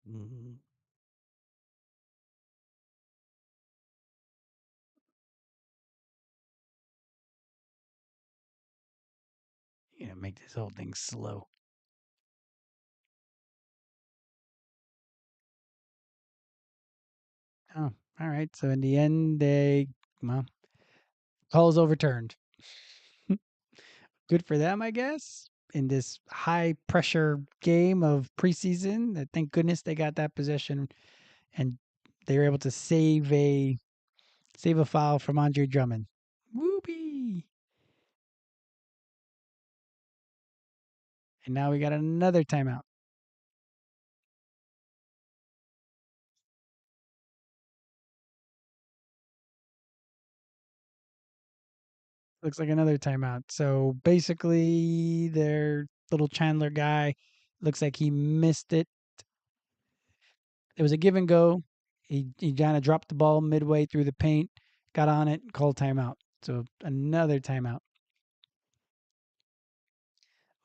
Mhm. gonna make this whole thing slow. Oh, all right. So in the end, well, call is overturned. Good for them, I guess. In this high pressure game of preseason, thank goodness they got that possession and they were able to save a foul from Andre Drummond. Whoopee! And now we got another timeout. Looks like another timeout. So basically, their little Chandler guy looks like he missed it. It was a give and go. He kind of dropped the ball midway through the paint, got on it, called timeout. So another timeout.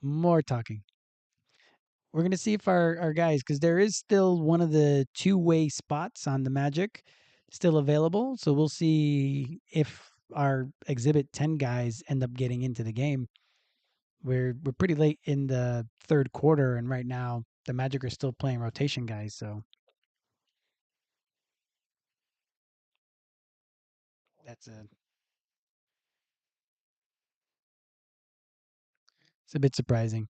More talking. We're going to see if our guys, because there is still one of the two-way spots on the Magic still available. So we'll see if our Exhibit 10 guys end up getting into the game. We're pretty late in the third quarter, and right now the Magic are still playing rotation guys. So that's it's a bit surprising.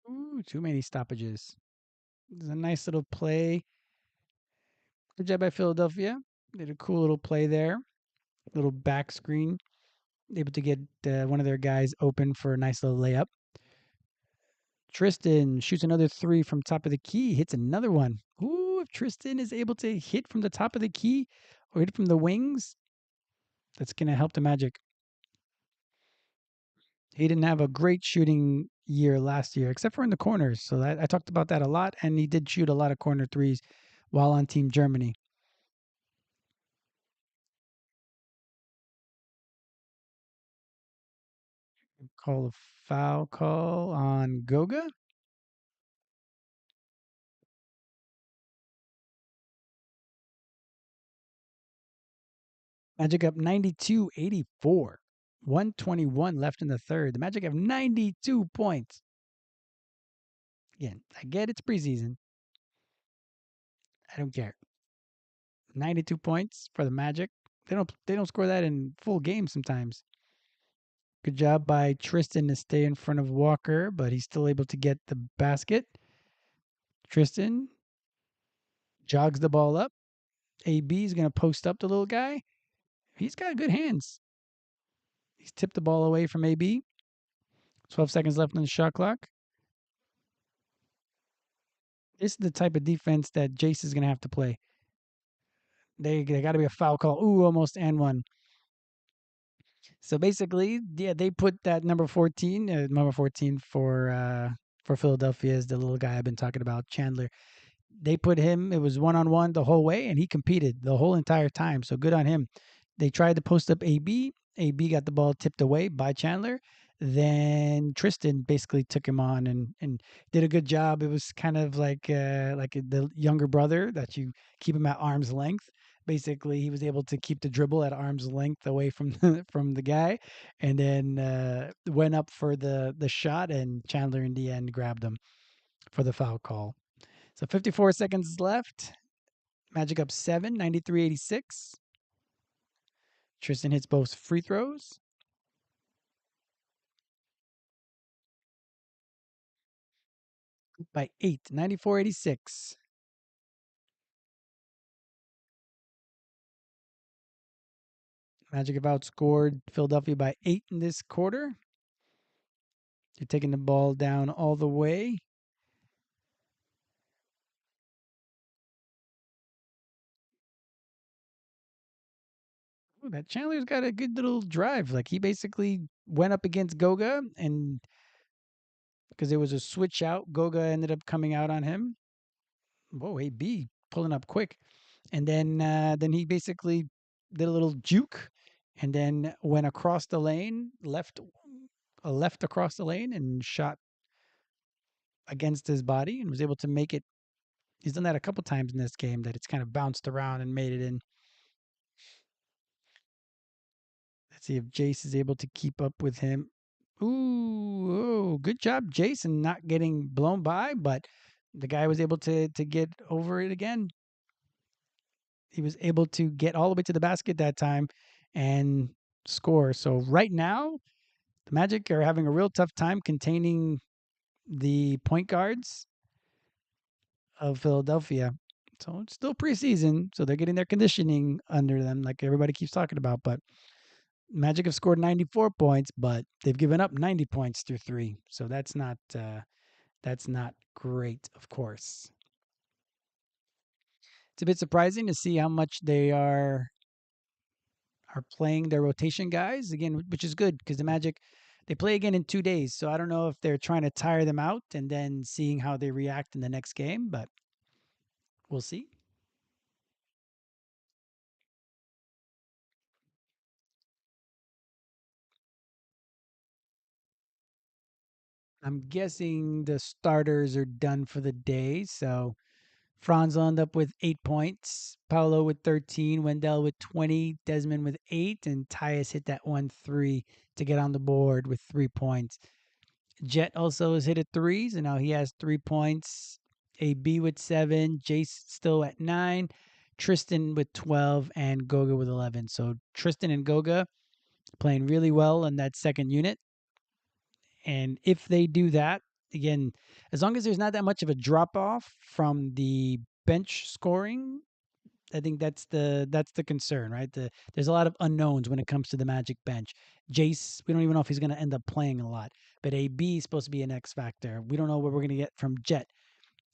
Ooh, too many stoppages. It's a nice little play. Good job by Philadelphia. Did a cool little play there. Little back screen. Able to get one of their guys open for a nice little layup. Tristan shoots another three from top of the key. Hits another one. Ooh, if Tristan is able to hit from the top of the key or hit from the wings, that's going to help the Magic. He didn't have a great shooting year last year, except for in the corners. So I talked about that a lot, and he did shoot a lot of corner threes while on Team Germany. Call a foul call on Goga. Magic up 92-84. 121 left in the third. The Magic have 92 points. Again, I get it's preseason. I don't care. 92 points for the Magic. They don't score that in full games sometimes. Good job by Tristan to stay in front of Walker, but he's still able to get the basket. Tristan jogs the ball up. AB is going to post up the little guy. He's got good hands. He's tipped the ball away from AB. 12 seconds left on the shot clock. This is the type of defense that Jace is going to have to play. They got to be a foul call. Ooh, almost and one. So basically, yeah, they put that number 14 for Philadelphia is the little guy I've been talking about, Chandler. They put him, it was one on one the whole way, and he competed the whole entire time. So good on him. They tried to post up AB. AB got the ball tipped away by Chandler. Then Tristan basically took him on and did a good job. It was kind of like the younger brother that you keep him at arm's length. Basically, he was able to keep the dribble at arm's length away from from the guy, and then went up for the shot, and Chandler in the end grabbed him for the foul call. So 54 seconds left. Magic up 7, 93-86. Tristan hits both free throws. By 8, 94-86. Magic have outscored Philadelphia by 8 in this quarter. They're taking the ball down all the way. Ooh, that Chandler's got a good little drive. Like he basically went up against Goga, and because it was a switch out, Goga ended up coming out on him. Whoa, AB pulling up quick, and then he basically did a little juke, and then went across the lane, left a left across the lane, and shot against his body, and was able to make it. He's done that a couple times in this game that it's kind of bounced around and made it in. Let's see if Jace is able to keep up with him. Ooh, good job, Jason, not getting blown by, but the guy was able to get over it again. He was able to get all the way to the basket that time and score. So right now, the Magic are having a real tough time containing the point guards of Philadelphia. So it's still preseason, so they're getting their conditioning under them, like everybody keeps talking about. But Magic have scored 94 points, but they've given up 90 points through three. So that's not great, of course. It's a bit surprising to see how much they are playing their rotation guys again, which is good because the Magic they play again in 2 days. So I don't know if they're trying to tire them out and then seeing how they react in the next game, but we'll see. I'm guessing the starters are done for the day. So Franz will end up with 8 points, Paolo with 13, Wendell with 20, Desmond with 8, and Tyus hit that 1 3 to get on the board with 3 points. Jet also has hit a three, so now he has 3 points. AB with 7, Jace still at 9, Tristan with 12, and Goga with 11. So Tristan and Goga playing really well in that second unit. And if they do that, again, as long as there's not that much of a drop off from the bench scoring, I think that's the concern, right? There's a lot of unknowns when it comes to the Magic bench. Jace, we don't even know if he's going to end up playing a lot, but AB is supposed to be an X factor. We don't know what we're going to get from Jet.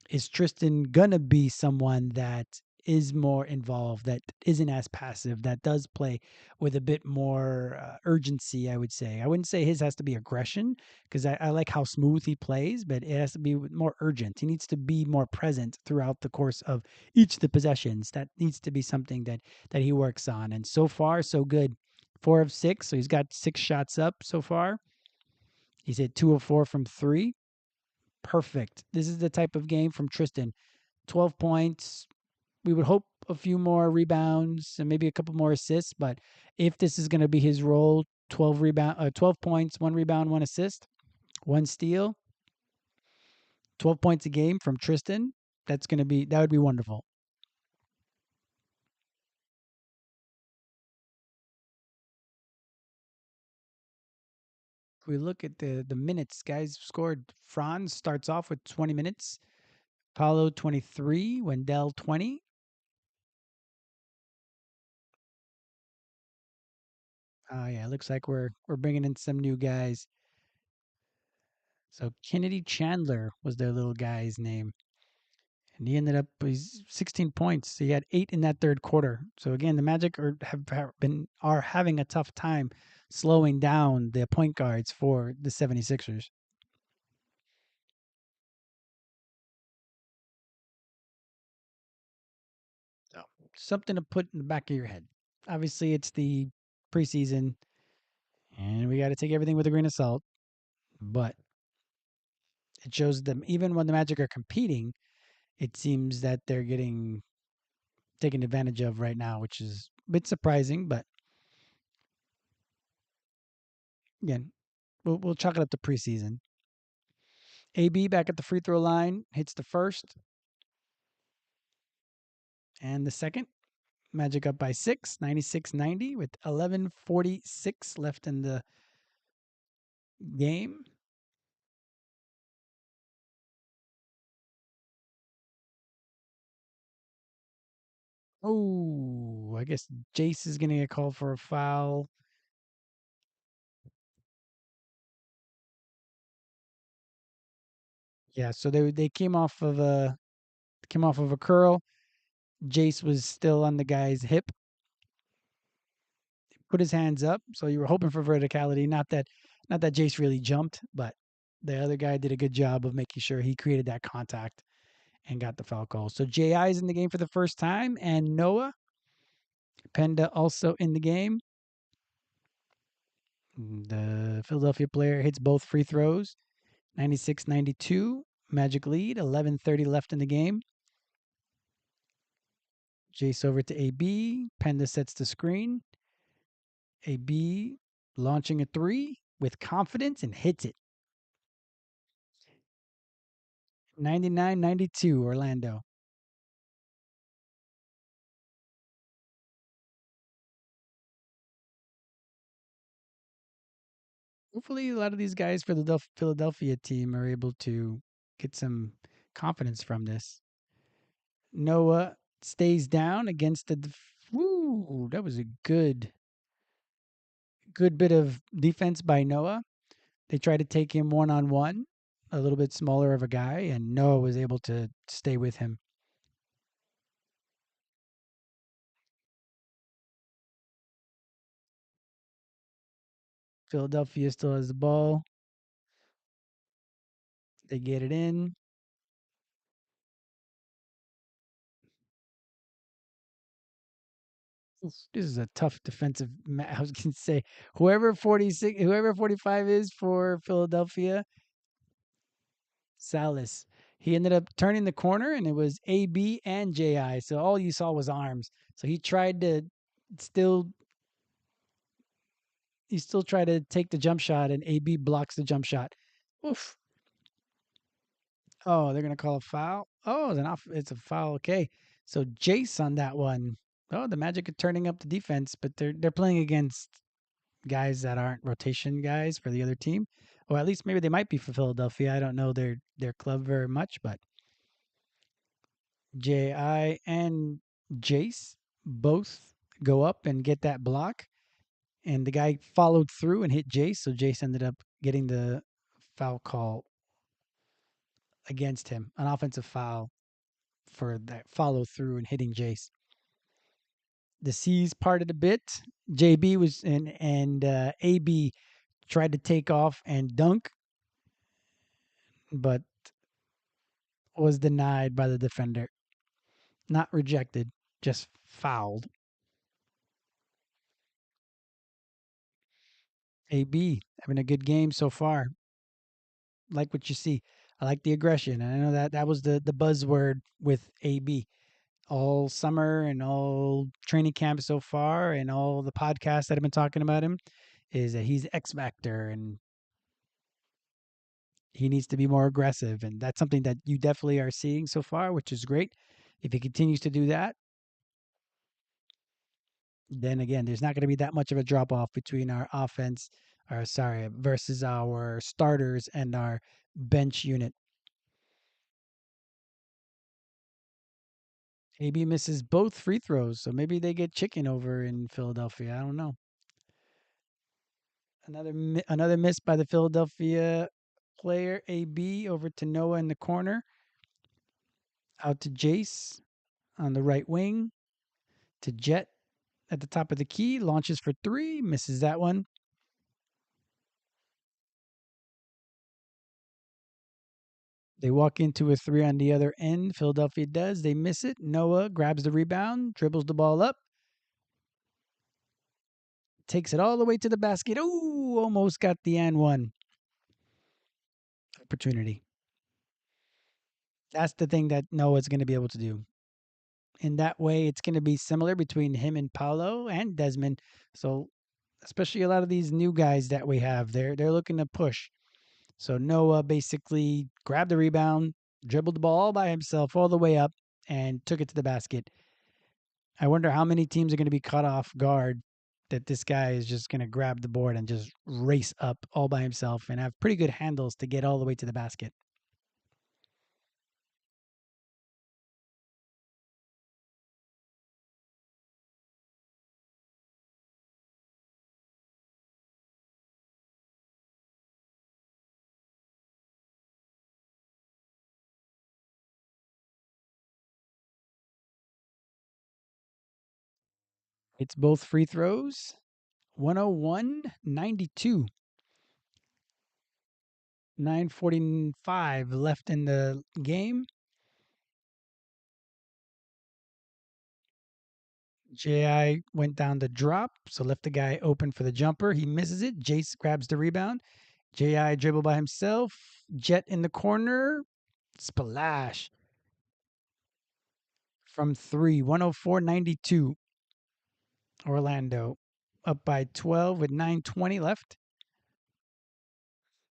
Is Tristan gonna be someone that is more involved, that isn't as passive, that does play with a bit more urgency? I would say. I wouldn't say his has to be aggression because I like how smooth he plays, but it has to be more urgent. He needs to be more present throughout the course of each of the possessions. That needs to be something that he works on. And so far, so good. 4 of 6, so he's got 6 shots up so far. He's hit 2 of 4 from three. Perfect. This is the type of game from Tristan. 12 points. We would hope a few more rebounds and maybe a couple more assists, but if this is going to be his role, 12 points, 1 rebound, 1 assist, 1 steal, 12 points a game from Tristan, that would be wonderful. If we look at the minutes, guys scored. Franz starts off with 20 minutes, Paulo 23, Wendell 20. Oh yeah, it looks like we're bringing in some new guys. So Kennedy Chandler was their little guy's name. And he ended up he's 16 points. He had 8 in that third quarter. So again, the Magic are having a tough time slowing down the point guards for the 76ers. So something to put in the back of your head. Obviously, it's the preseason, and we got to take everything with a grain of salt. But it shows them even when the Magic are competing, it seems that they're getting taken advantage of right now, which is a bit surprising. But again, we'll chalk it up to preseason. AB back at the free throw line hits the first and the second. Magic up by 6, 96-90 with 11:46 left in the game. Oh, I guess Jace is going to get called for a foul. Yeah, so they came off of a curl. Jace was still on the guy's hip. put his hands up. So you were hoping for verticality. Not that Jace really jumped, but the other guy did a good job of making sure he created that contact and got the foul call. So Ji is in the game for the first time, and Noah Penda also in the game. The Philadelphia player hits both free throws. 96-92, Magic lead. 11:30 left in the game. Jace over to AB. Penda sets the screen. AB launching a three with confidence and hits it. 99-92, Orlando. Hopefully, a lot of these guys for the Philadelphia team are able to get some confidence from this. Noah stays down against the. Woo! That was a good bit of defense by Noah. They tried to take him one on one, a little bit smaller of a guy, and Noah was able to stay with him. Philadelphia still has the ball. They get it in. This is a tough defensive. I was going to say whoever 45 is for Philadelphia, Salas. He ended up turning the corner, and it was AB and JI. So all you saw was arms. So still he still tried to take the jump shot, and AB blocks the jump shot. Oof. Oh, they're gonna call a foul. Oh, it's a foul. Okay, so Jace on that one. Oh, the Magic are turning up the defense, but they're playing against guys that aren't rotation guys for the other team, or at least maybe they might be for Philadelphia. I don't know their club very much, but Ji and Jace both go up and get that block, and the guy followed through and hit Jace, so Jace ended up getting the foul call against him, an offensive foul for that follow through and hitting Jace. The C's parted a bit. JB was and AB tried to take off and dunk, but was denied by the defender. Not rejected, just fouled. AB having a good game so far. Like what you see. I like the aggression. And I know that was the buzzword with AB all summer and all training camp so far and all the podcasts that have been talking about him is that he's X Factor and he needs to be more aggressive. And that's something that you definitely are seeing so far, which is great. If he continues to do that, then again, there's not going to be that much of a drop off between our offense, or sorry, versus our starters and our bench unit. AB misses both free throws, so maybe they get chicken over in Philadelphia. I don't know. Another miss by the Philadelphia player. AB over to Noah in the corner, out to Jace on the right wing, to Jet at the top of the key, launches for three, misses that one. They walk into a three on the other end. Philadelphia does. They miss it. Noah grabs the rebound, dribbles the ball up, takes it all the way to the basket. Ooh, almost got the and one opportunity. That's the thing that Noah's going to be able to do. In that way, it's going to be similar between him and Paolo and Desmond. So, especially a lot of these new guys that we have, they're looking to push. So Noah basically grabbed the rebound, dribbled the ball all by himself all the way up, and took it to the basket. I wonder how many teams are going to be caught off guard that this guy is just going to grab the board and just race up all by himself and have pretty good handles to get all the way to the basket. It's both free throws. 101-92. 9:45 left in the game. JI went down the drop, so left the guy open for the jumper. He misses it. Jace grabs the rebound. JI dribble by himself. Jet in the corner. Splash from three. 104-92. Orlando up by 12 with 9:20 left.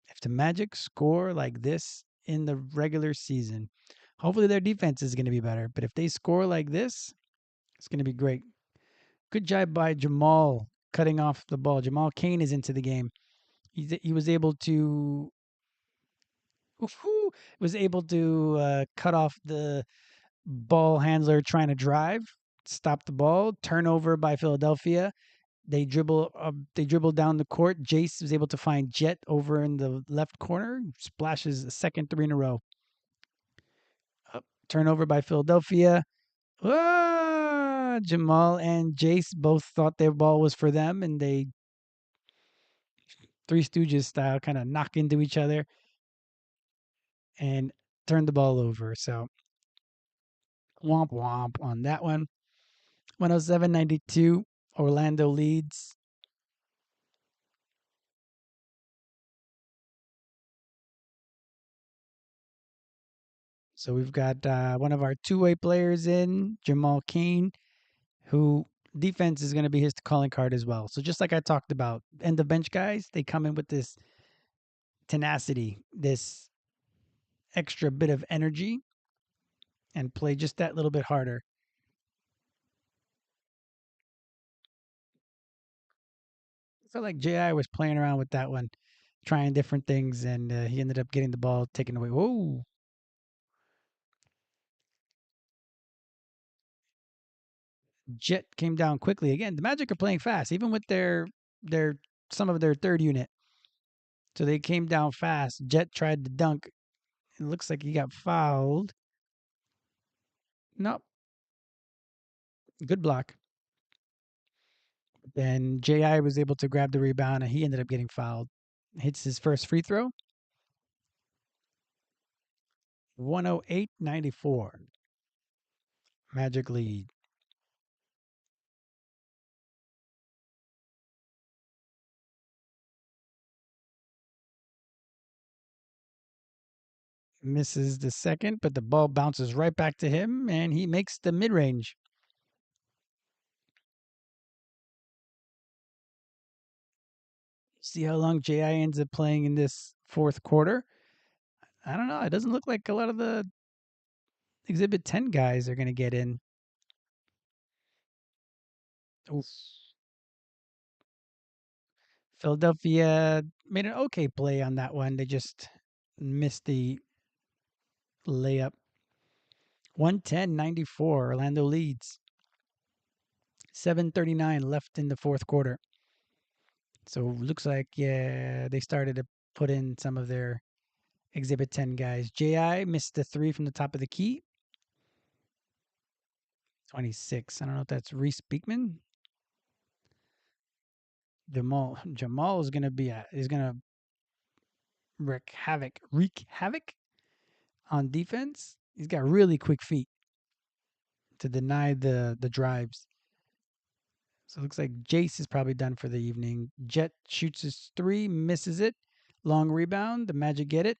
If the Magic score like this in the regular season, hopefully their defense is going to be better. But if they score like this, it's going to be great. Good job by Jamal cutting off the ball. Jamal Kane is into the game. He was able to cut off the ball handler trying to drive, stop the ball, turnover by Philadelphia. They dribble down the court. Jace was able to find Jet over in the left corner, splashes a second three in a row. Turnover by Philadelphia. Jamal and Jace both thought their ball was for them, and they Three Stooges style kind of knock into each other and turn the ball over. So womp womp on that one. 107-92. Orlando leads. So we've got one of our two-way players in, Jamal Kane, who defense is going to be his calling card as well. So just like I talked about, end the bench guys, they come in with this tenacity, this extra bit of energy, and play just that little bit harder. I felt like Ji was playing around with that one, trying different things, and he ended up getting the ball taken away. Whoa! Jet came down quickly again. The Magic are playing fast, even with their some of their third unit. So they came down fast. Jet tried to dunk. It looks like he got fouled. Nope. Good block. Then Ji was able to grab the rebound, and he ended up getting fouled. Hits his first free throw. 108-94. Magic lead. Misses the second, but the ball bounces right back to him, and he makes the mid range. See how long Ji ends up playing in this fourth quarter. I don't know. It doesn't look like a lot of the Exhibit 10 guys are going to get in. Oof. Philadelphia made an okay play on that one. They just missed the layup. 110-94. Orlando leads. 7:39 left in the fourth quarter. So looks like, yeah, they started to put in some of their Exhibit 10 guys. Ji missed the three from the top of the key. 26. I don't know if that's Reese Beekman. Jamal is going to is going to wreak havoc on defense. He's got really quick feet to deny the drives. So it looks like Jace is probably done for the evening. Jet shoots his three, misses it. Long rebound. The Magic get it.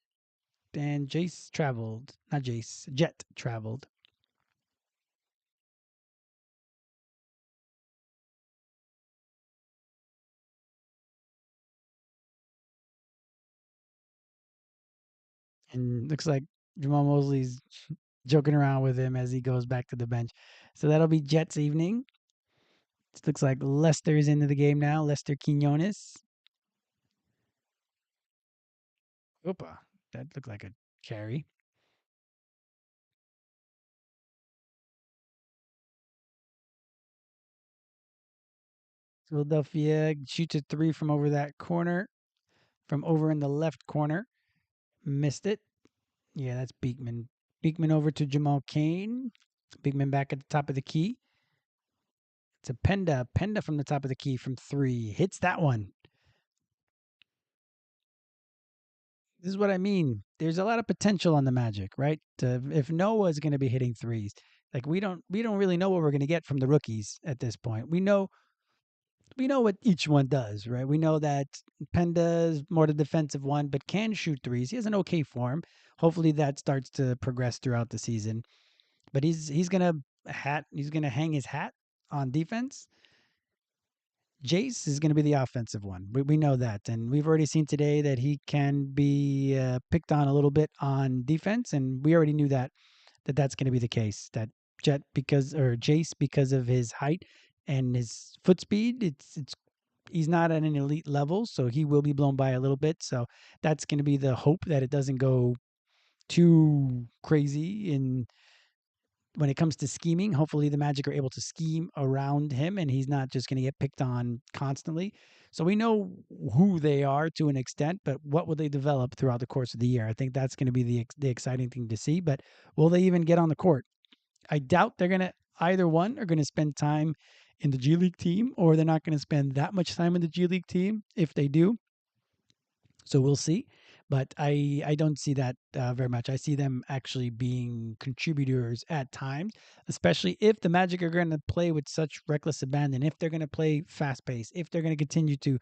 And Jace traveled. Not Jace. Jet traveled. And looks like Jamal Mosley's joking around with him as he goes back to the bench. So that'll be Jets evening. It looks like Lester's into the game now. Lester Quinones. Opa. That looked like a carry. Philadelphia shoots a three from over that corner, from over in the left corner. Missed it. Yeah, that's Beekman. Beekman over to Jamal Kane. Beekman back at the top of the key. to Penda. Penda from the top of the key from three hits that one. This is what I mean. There's a lot of potential on the Magic, right? If Noah's going to be hitting threes, like we don't really know what we're going to get from the rookies at this point. We know what each one does, right? We know that Penda is more the defensive one, but can shoot threes. He has an okay form. Hopefully that starts to progress throughout the season. But he's gonna hang his hat on defense. Jace is going to be the offensive one. We know that. And we've already seen today that he can be picked on a little bit on defense. And we already knew that that's going to be the case. That Jace, because of his height and his foot speed, he's not at an elite level. So he will be blown by a little bit. So that's going to be the hope that it doesn't go too crazy in when it comes to scheming. Hopefully the Magic are able to scheme around him and he's not just going to get picked on constantly. So we know who they are to an extent, but what will they develop throughout the course of the year? I think that's going to be the exciting thing to see. But will they even get on the court? I doubt they're going to either one are going to spend time in the G League team, or they're not going to spend that much time in the G League team if they do. So we'll see. But I don't see that very much. I see them actually being contributors at times, especially if the Magic are going to play with such reckless abandon, if they're going to play fast pace, if they're going to continue to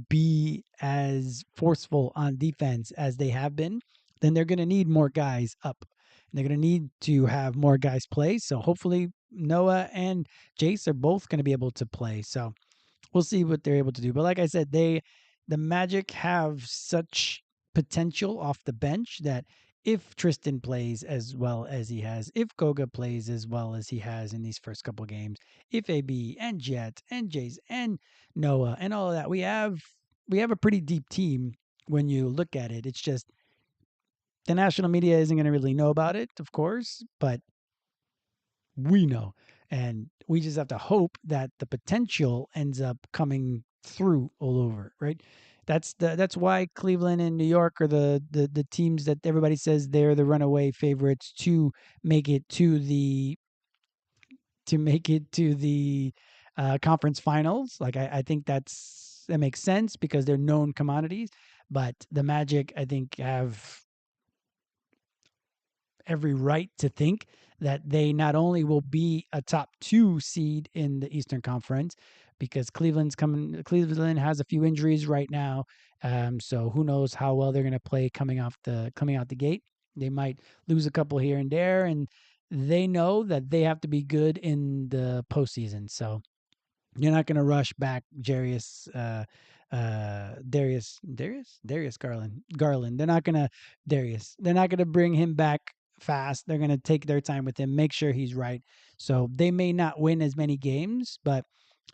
be as forceful on defense as they have been, then they're going to need more guys up. They're going to need to have more guys play. So hopefully Noah and Jace are both going to be able to play. So we'll see what they're able to do. But like I said, the Magic have such potential off the bench that if Tristan plays as well as he has, if Goga plays as well as he has in these first couple games, if AB and Jet and Jace and Noah and all of that, we have a pretty deep team when you look at it. It's just the national media isn't going to really know about it, of course, but we know. And we just have to hope that the potential ends up coming through all over, right? That's why Cleveland and New York are the teams that everybody says they're the runaway favorites to make it to the conference finals. Like I think that makes sense because they're known commodities. But the Magic, I think, have every right to think that they not only will be a top two seed in the Eastern Conference, because Cleveland has a few injuries right now, so who knows how well they're going to play coming out the gate. They might lose a couple here and there, and they know that they have to be good in the postseason. So you're not going to rush back Darius Garland. They're not going to Darius. They're not going to bring him back fast. They're going to take their time with him, make sure he's right. So they may not win as many games, but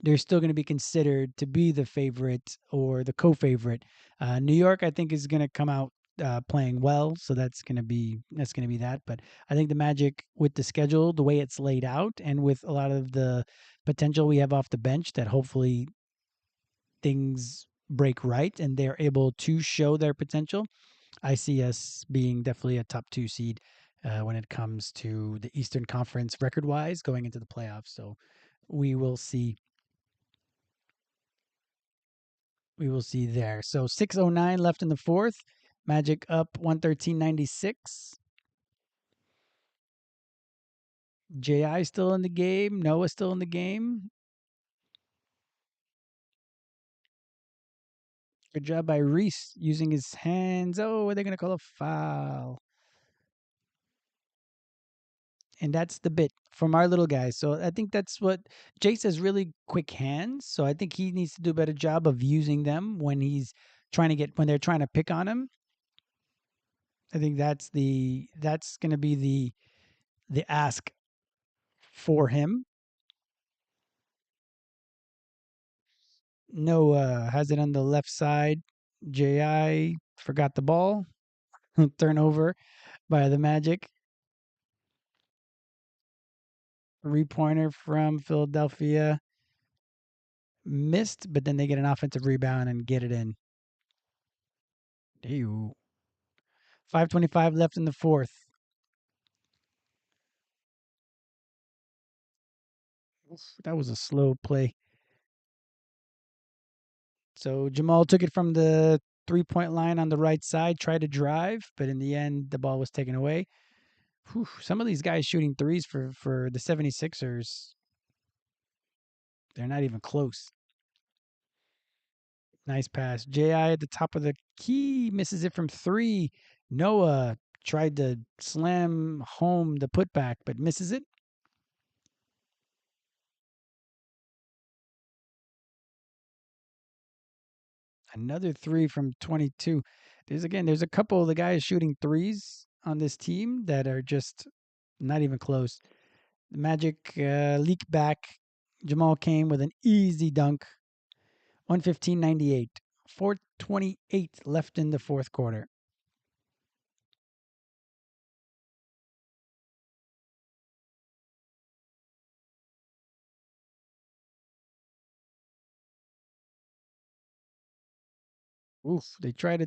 they're still going to be considered to be the favorite or the co-favorite. New York, I think, is going to come out playing well, so that's going to be that. But I think the Magic, with the schedule, the way it's laid out, and with a lot of the potential we have off the bench, that hopefully things break right and they're able to show their potential. I see us being definitely a top two seed when it comes to the Eastern Conference record wise going into the playoffs. So we will see. We will see there. So 6:09 left in the fourth. Magic up 113.96. JI still in the game. Noah still in the game. Good job by Reese using his hands. Oh, are they going to call a foul? And that's the bit from our little guy. So I think that's what Jace has, really quick hands. So I think he needs to do a better job of using them when they're trying to pick on him. I think that's going to be the ask for him. Noah has it on the left side. JI forgot the ball. Turnover by the Magic. 3-pointer from Philadelphia. Missed, but then they get an offensive rebound and get it in. Ew. 5:25 left in the fourth. That was a slow play. So Jamal took it from the 3-point line on the right side, tried to drive, but in the end, the ball was taken away. Whew, some of these guys shooting threes for the 76ers, they're not even close. Nice pass. JI at the top of the key misses it from three. Noah tried to slam home the putback, but misses it. Another three from 22. There's a couple of the guys shooting threes on this team that are just not even close. The Magic leak back. Jamal came with an easy dunk. 115.98. 4:28 left in the fourth quarter. Oof! They tried to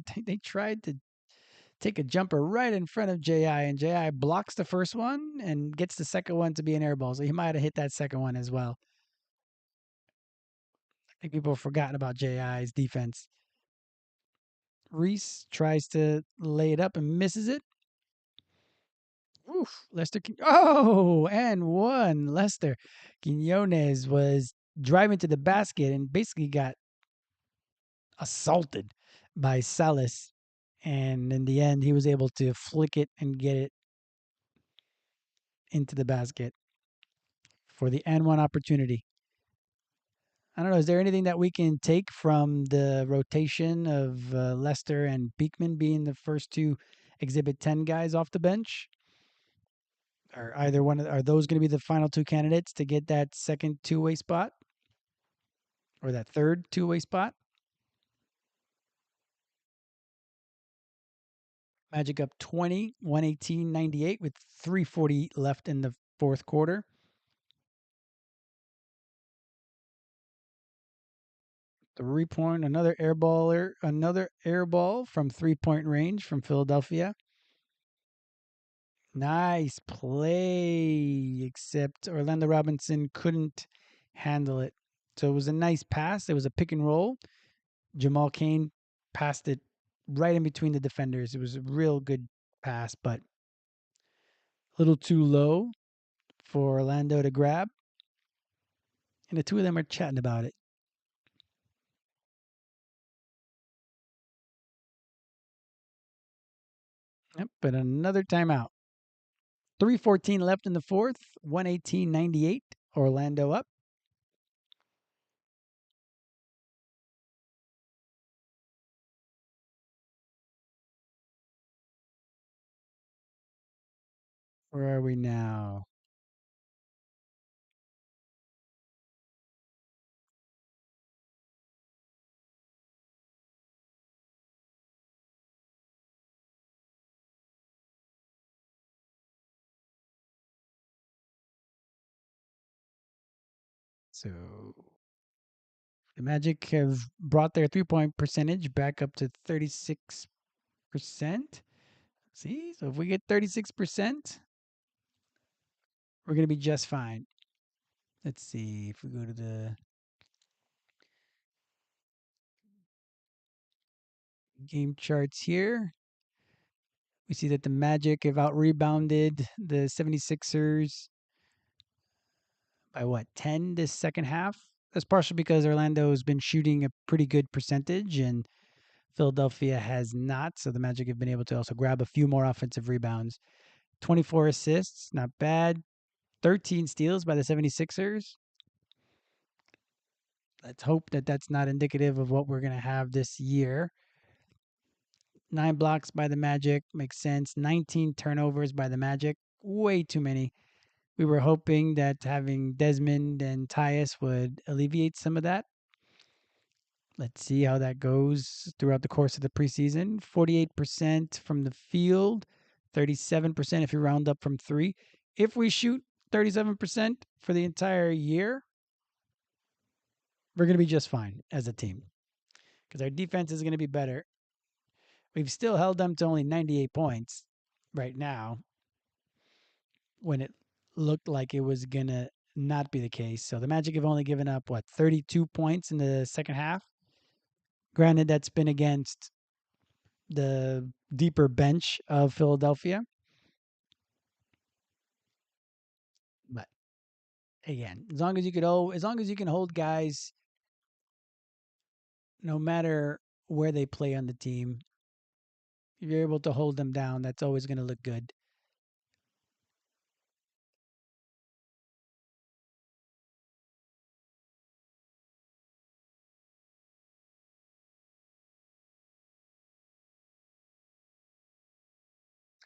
take a jumper right in front of Ji, and Ji blocks the first one and gets the second one to be an air ball. So he might have hit that second one as well. I think people have forgotten about Ji's defense. Reese tries to lay it up and misses it. Oof! Oh, and one. Lester Quinones was driving to the basket and basically got assaulted by Salas. And in the end, he was able to flick it and get it into the basket for the and one opportunity. I don't know. Is there anything that we can take from the rotation of Lester and Beekman being the first two Exhibit 10 guys off the bench? Are those going to be the final two candidates to get that second two-way spot or that third two-way spot? Magic up 20, 118.98 with 3:40 left in the fourth quarter. Another air ball from 3-point range from Philadelphia. Nice play, except Orlando Robinson couldn't handle it. So it was a nice pass. It was a pick and roll. Jamal Cain passed it right in between the defenders. It was a real good pass, but a little too low for Orlando to grab. And the two of them are chatting about it. Yep, but another timeout. 3:14 left in the fourth. 118.98. Orlando up. Where are we now? So the Magic have brought their 3-point percentage back up to 36%. See, so if we get 36%, we're going to be just fine. Let's see if we go to the game charts here. We see that the Magic have out rebounded the 76ers by what, 10 this second half? That's partially because Orlando has been shooting a pretty good percentage and Philadelphia has not. So the Magic have been able to also grab a few more offensive rebounds. 24 assists, not bad. 13 steals by the 76ers. Let's hope that that's not indicative of what we're going to have this year. 9 blocks by the Magic makes sense. 19 turnovers by the Magic. Way too many. We were hoping that having Desmond and Tyus would alleviate some of that. Let's see how that goes throughout the course of the preseason. 48% from the field, 37% if you round up from three. If we shoot 37% for the entire year, we're going to be just fine as a team because our defense is going to be better. We've still held them to only 98 points right now when it looked like it was going to not be the case. So the Magic have only given up, what, 32 points in the second half? Granted, that's been against the deeper bench of Philadelphia. But again, as long as you can hold guys, no matter where they play on the team, if you're able to hold them down, that's always going to look good.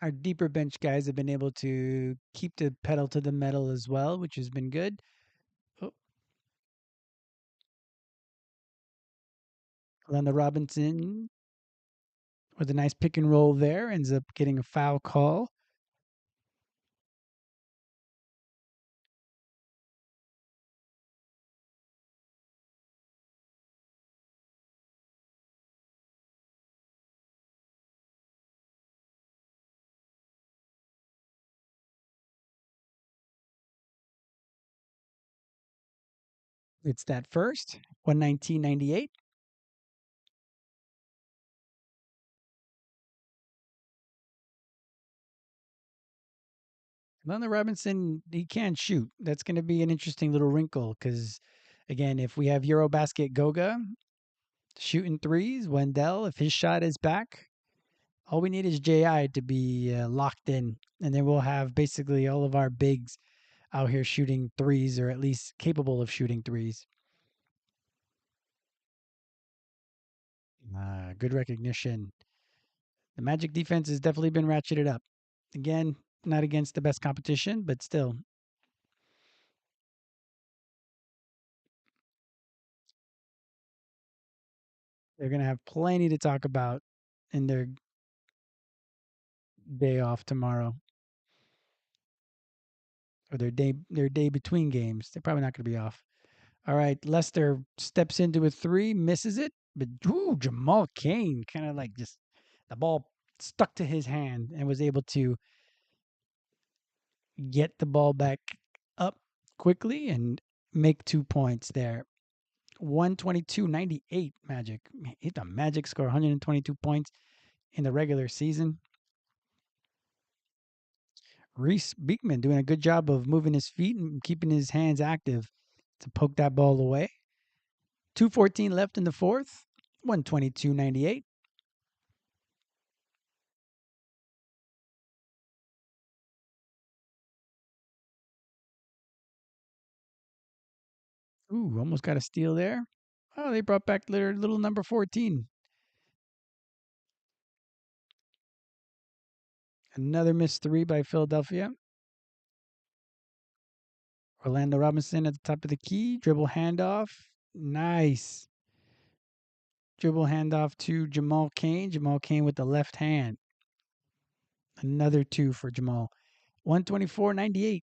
Our deeper bench guys have been able to keep the pedal to the metal as well, which has been good. Oh, Orlando Robinson with a nice pick and roll there ends up getting a foul call. It's that first, 119.98. Orlando Robinson, he can shoot. That's going to be an interesting little wrinkle because, again, if we have Eurobasket Goga shooting threes, Wendell, if his shot is back, all we need is JI to be locked in. And then we'll have basically all of our bigs out here shooting threes or at least capable of shooting threes. Good recognition. The Magic defense has definitely been ratcheted up. Again, not against the best competition, but still, they're going to have plenty to talk about in their day off tomorrow or their day between games. They're probably not going to be off. All right, Lester steps into a three, misses it, but Jamal Kane kind of like just the ball stuck to his hand and was able to get the ball back up quickly and make 2 points there. 122.98 Magic. Hit the Magic score 122 points in the regular season. Reese Beekman doing a good job of moving his feet and keeping his hands active to poke that ball away. 2:14 left in the fourth. 122.98. Ooh, almost got a steal there. Oh, they brought back their little number 14. Another missed three by Philadelphia. Orlando Robinson at the top of the key. Dribble handoff. Nice. Dribble handoff to Jamal Kane. Jamal Kane with the left hand. Another two for Jamal. 124.98.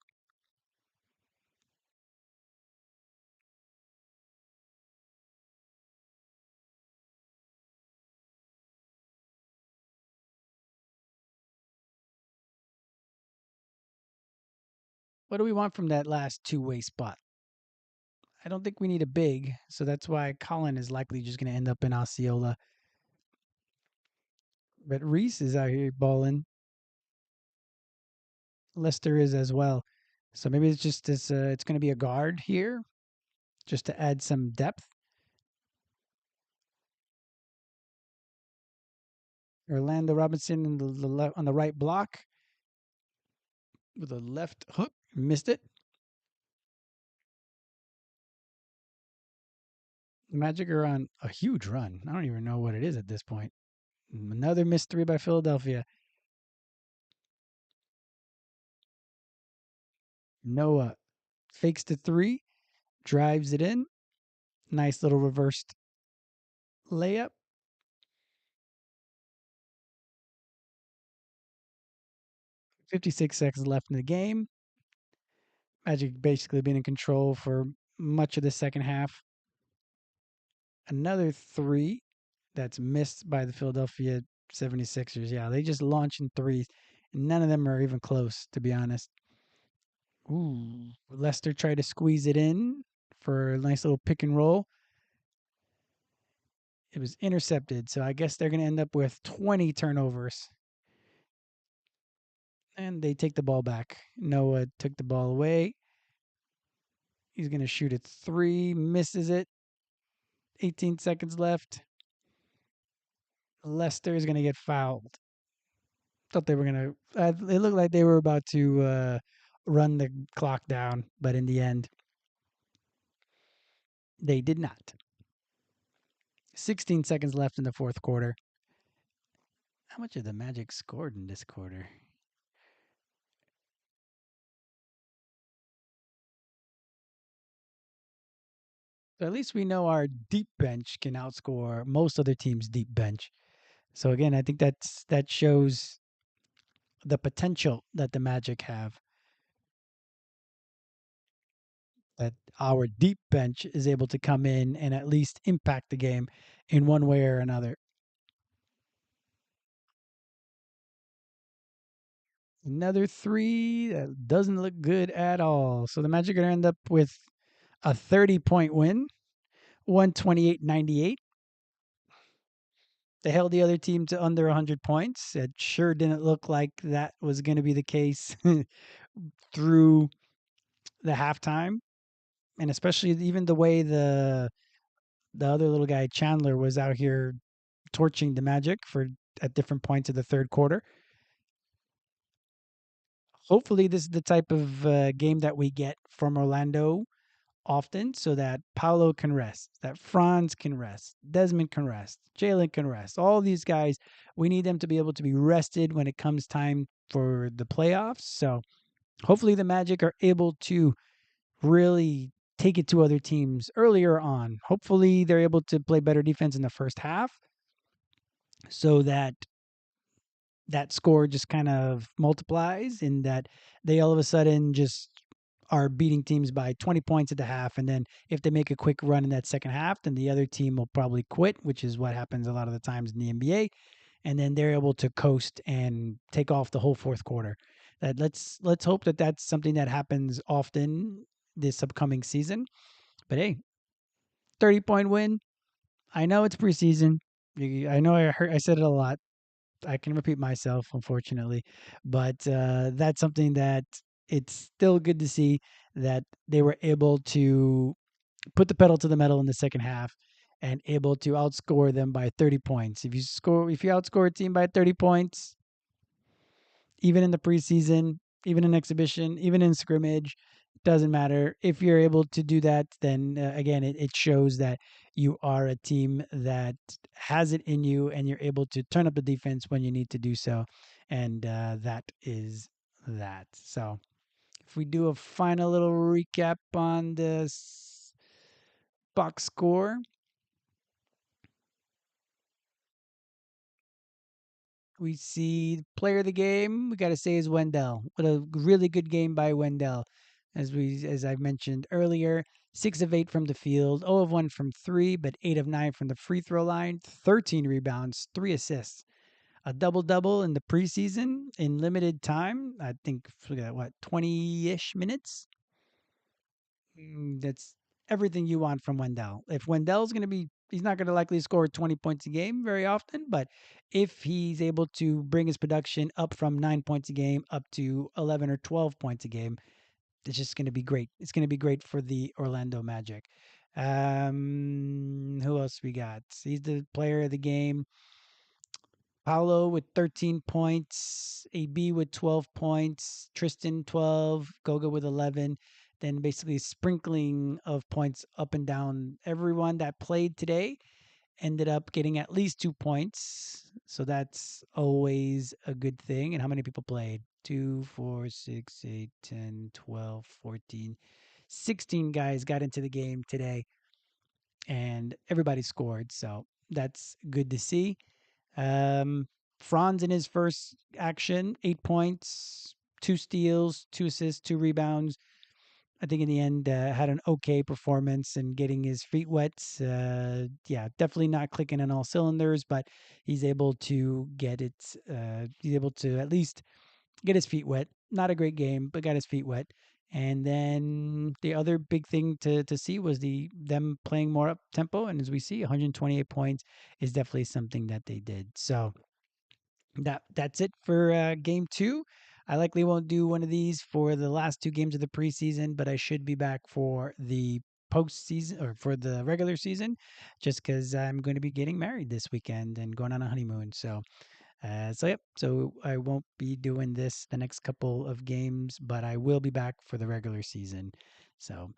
What do we want from that last two-way spot? I don't think we need a big, so that's why Colin is likely just going to end up in Osceola. But Reese is out here balling. Lester is as well. So maybe it's just this. It's going to be a guard here, just to add some depth. Orlando Robinson in on the right block with a left hook, missed it. The Magic are on a huge run. I don't even know what it is at this point. Another missed three by Philadelphia. Noah fakes the three, drives it in. Nice little reversed layup. 56 seconds left in the game. Magic basically been in control for much of the second half. Another three that's missed by the Philadelphia 76ers. Yeah, they just launch in threes. None of them are even close, to be honest. Ooh. Leicester tried to squeeze it in for a nice little pick and roll. It was intercepted, so I guess they're going to end up with 20 turnovers. And they take the ball back. Noah took the ball away. He's going to shoot it three, misses it. 18 seconds left. Leicester is going to get fouled. Thought they were going to, it looked like they were about to run the clock down, but in the end, they did not. 16 seconds left in the fourth quarter. How much of the Magic scored in this quarter? So at least we know our deep bench can outscore most other teams' deep bench. So again, I think that shows the potential that the Magic have. That our deep bench is able to come in and at least impact the game in one way or another. Another three that doesn't look good at all. So the Magic are going to end up with a 30-point win, 128-98. They held the other team to under 100 points. It sure didn't look like that was going to be the case through the halftime, and especially even the way the other little guy Chandler was out here torching the Magic for at different points of the third quarter. Hopefully, this is the type of game that we get from Orlando often, so that Paolo can rest, that Franz can rest, Desmond can rest, Jalen can rest. All these guys, we need them to be able to be rested when it comes time for the playoffs. So hopefully, the Magic are able to really take it to other teams earlier on. Hopefully, they're able to play better defense in the first half so that that score just kind of multiplies in that they all of a sudden just are beating teams by 20 points at the half. And then if they make a quick run in that second half, then the other team will probably quit, which is what happens a lot of the times in the NBA. And then they're able to coast and take off the whole fourth quarter. That let's hope that that's something that happens often this upcoming season. But hey, 30-point win. I know it's preseason. I know I said it a lot. I can repeat myself, unfortunately, but that's something that it's still good to see that they were able to put the pedal to the metal in the second half and able to outscore them by 30 points. If you outscore a team by 30 points, even in the preseason, even in exhibition, even in scrimmage, doesn't matter. If you're able to do that, then again, it shows that you are a team that has it in you and you're able to turn up the defense when you need to do so. And that is that. So if we do a final little recap on this box score, we see player of the game. We got to say is Wendell. What a really good game by Wendell. As I mentioned earlier, 6 of 8 from the field, 0 of 1 from three, but 8 of 9 from the free throw line. 13 rebounds, 3 assists, a double double in the preseason in limited time. I think what 20-ish minutes. That's everything you want from Wendell. If Wendell's going to be, he's not going to likely score 20 points a game very often, but if he's able to bring his production up from 9 points a game up to 11 or 12 points a game, it's just going to be great. It's going to be great for the Orlando Magic. Who else we got? He's the player of the game. Paulo with 13 points, AB with 12 points, Tristan 12, Goga with 11. Then basically sprinkling of points up and down. Everyone that played today ended up getting at least 2 points. So that's always a good thing. And how many people played? 2, 4, 6, 8, 10, 12, 14, 16 guys got into the game today. And everybody scored. So that's good to see. Franz in his first action, 8 points, 2 steals, 2 assists, 2 rebounds. I think in the end had an okay performance and getting his feet wet. Yeah, definitely not clicking on all cylinders, but he's able to get it. He's able to at least get his feet wet. Not a great game, but got his feet wet. And then the other big thing to see was them playing more up tempo. And as we see, 128 points is definitely something that they did. So that's it for game two. I likely won't do one of these for the last two games of the preseason, but I should be back for the postseason or for the regular season, just because I'm going to be getting married this weekend and going on a honeymoon. So yep. So I won't be doing this the next couple of games, but I will be back for the regular season. So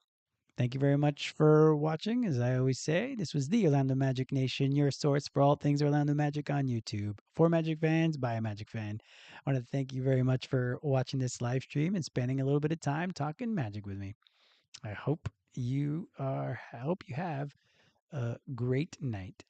thank you very much for watching. As I always say, this was the Orlando Magic Nation, your source for all things Orlando Magic on YouTube. For Magic fans, by a Magic fan. I want to thank you very much for watching this live stream and spending a little bit of time talking Magic with me. I hope you have a great night.